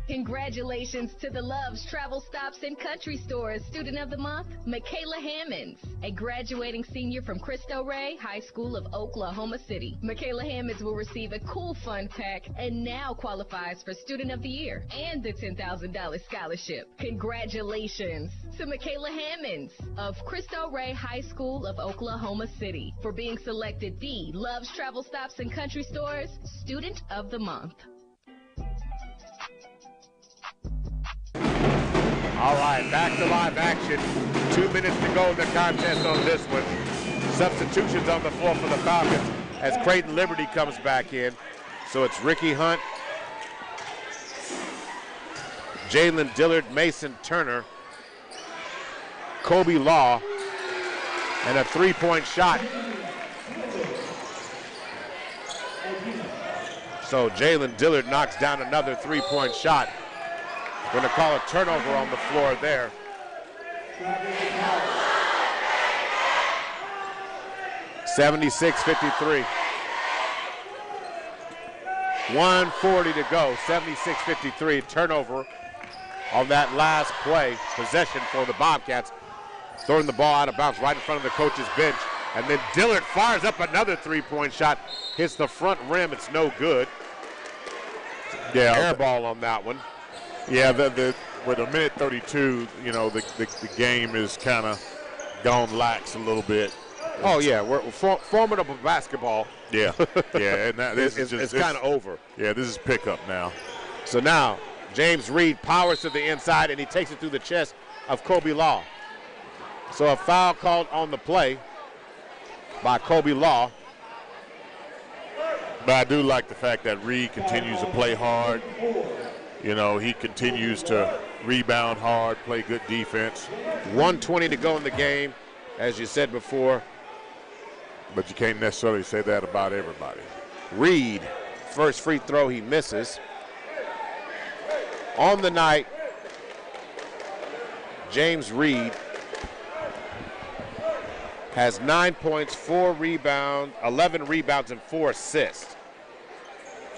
Congratulations to the Love's Travel Stops and Country Stores Student of the Month, Michaela Hammonds, a graduating senior from Cristo Rey High School of Oklahoma City. Michaela Hammonds will receive a cool fun pack and now qualifies for Student of the Year and the $10,000 scholarship. Congratulations to Michaela Hammonds of Cristo Rey High School of Oklahoma City for being selected the Love's Travel Stops and Country Stores Student of the Month. All right, back to live action. 2 minutes to go in the contest on this one. Substitutions on the floor for the Falcons as Creighton Liberty comes back in. So it's Ricky Hunt, Jalen Dillard, Mason Turner, Kobe Law, and a three-point shot. So Jalen Dillard knocks down another three-point shot. Going to call a turnover on the floor there. (76-53). 1:40 to go. 76-53. Turnover on that last play. Possession for the Bobcats. Throwing the ball out of bounds right in front of the coach's bench. And then Dillard fires up another three-point shot. Hits the front rim. It's no good. Yeah, air ball on that one. Yeah, with a minute 32, you know, the game is kind of gone lax a little bit. Oh yeah, we're formidable basketball. Yeah, yeah, and this it's kind of over. Yeah, this is pickup now. So now James Reed powers to the inside and he takes it through the chest of Kobe Law. So a foul called on the play by Kobe Law. But I do like the fact that Reed continues to play hard. You know, he continues to rebound hard, play good defense. 1:20 to go in the game, as you said before. But you can't necessarily say that about everybody. Reed, first free throw he misses. On the night, James Reed has 9 points, 4 rebounds, 11 rebounds, and 4 assists.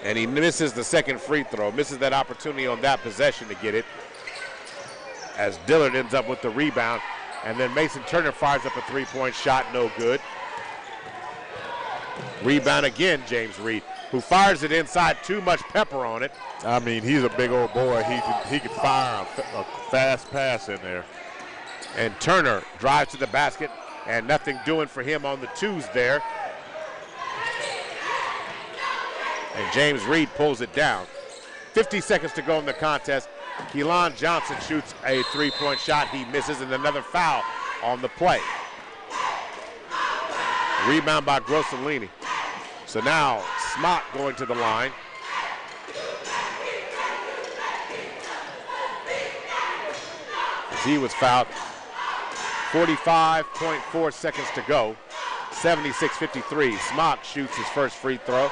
And he misses the second free throw, misses that opportunity on that possession to get it, as Dillard ends up with the rebound. And then Mason Turner fires up a three-point shot, no good. Rebound again, James Reed, who fires it inside, too much pepper on it. I mean, he's a big old boy. He can fire a fast pass in there. And Turner drives to the basket, and nothing doing for him on the twos there. And James Reed pulls it down. 50 seconds to go in the contest. Keelan Johnson shoots a three-point shot. He misses, and another foul on the play. Rebound by Grossolini. So now Smock going to the line. As he was fouled. 45.4 seconds to go. 76-53. Smock shoots his first free throw.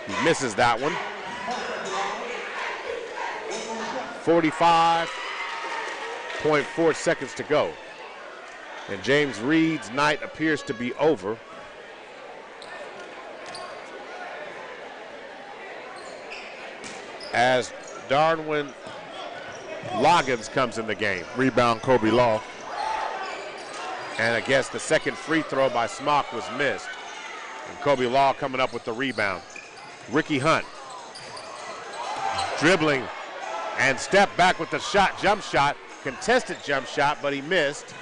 He misses that one. 45.4 seconds to go. And James Reed's night appears to be over. As Darwin Loggins comes in the game. Rebound Kobe Law. And I guess the second free throw by Smock was missed. And Kobe Law coming up with the rebound. Ricky Hunt dribbling and step back with the shot, jump shot, contested jump shot, but he missed.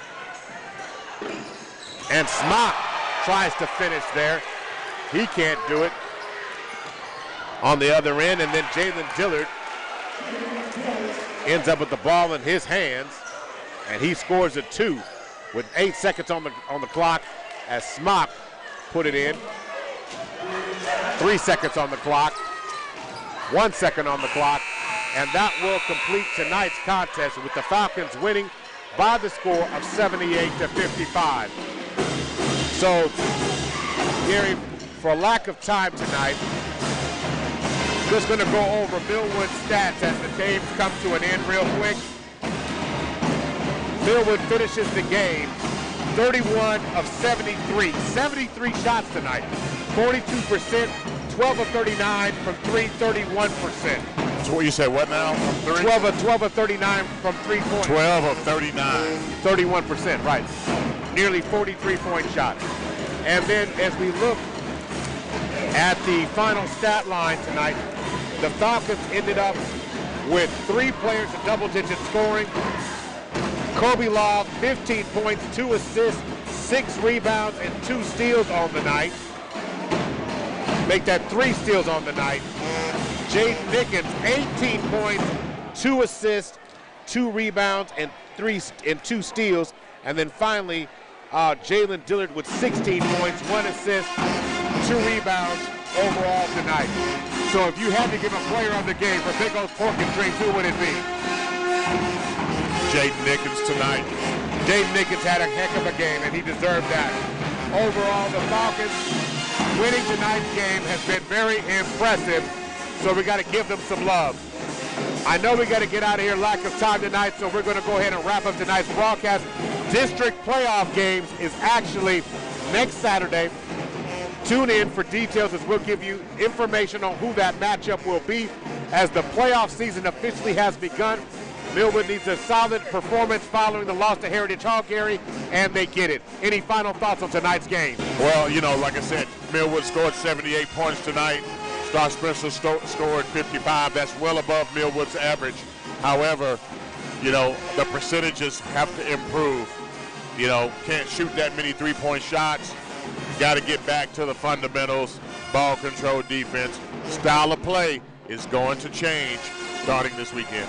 And Smock tries to finish there. He can't do it on the other end, and then Jalen Dillard ends up with the ball in his hands, and he scores a 2 with 8 seconds on the clock as Smock put it in. 3 seconds on the clock, 1 second on the clock, and that will complete tonight's contest with the Falcons winning by the score of 78-55. So, Gary, for lack of time tonight, just going to go over Millwood's stats as the games come to an end real quick. Millwood finishes the game 31 of 73. 73 shots tonight. 42%, 12 of 39 from 3, 31%. So what you said, what now? From 3? 12 of 39 from 3 points. 12 of 39. 31%, right. Nearly 43-point shots. And then as we look at the final stat line tonight, the Falcons ended up with 3 players in double-digit scoring. Kobe Love, 15 points, 2 assists, 6 rebounds, and 2 steals on the night. Make that 3 steals on the night. Jaden Nickens, 18 points, 2 assists, 2 rebounds, and 2 steals. And then finally, Jalen Dillard with 16 points, 1 assist, 2 rebounds overall tonight. So if you had to give a player of the game for Big O's Pork and Drinks, who would it be? Jaden Nickens tonight. Jaden Nickens had a heck of a game, and he deserved that. Overall, the Falcons winning tonight's game has been very impressive, so we got to give them some love. I know we got to get out of here, lack of time tonight, so we're going to go ahead and wrap up tonight's broadcast. District playoff games is actually next Saturday. Tune in for details as we'll give you information on who that matchup will be as the playoff season officially has begun. Millwood needs a solid performance following the loss to Heritage Hall, Gary, and they get it. Any final thoughts on tonight's game? Well, you know, like I said, Millwood scored 78 points tonight. Star Spencer scored 55. That's well above Millwood's average. However, you know, the percentages have to improve. You know, can't shoot that many three-point shots. Got to get back to the fundamentals, ball control, defense. Style of play is going to change starting this weekend.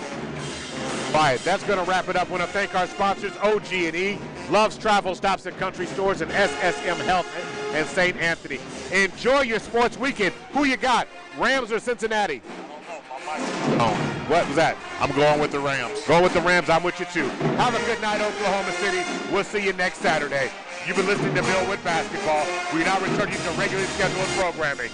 All right, that's going to wrap it up. I want to thank our sponsors, OG&E, Love's Travel Stops at Country Stores, and SSM Health and St. Anthony. Enjoy your sports weekend. Who you got, Rams or Cincinnati? Oh, what was that? I'm going with the Rams. Go with the Rams. I'm with you, too. Have a good night, Oklahoma City. We'll see you next Saturday. You've been listening to Millwood Basketball. We now return you to regularly scheduled programming.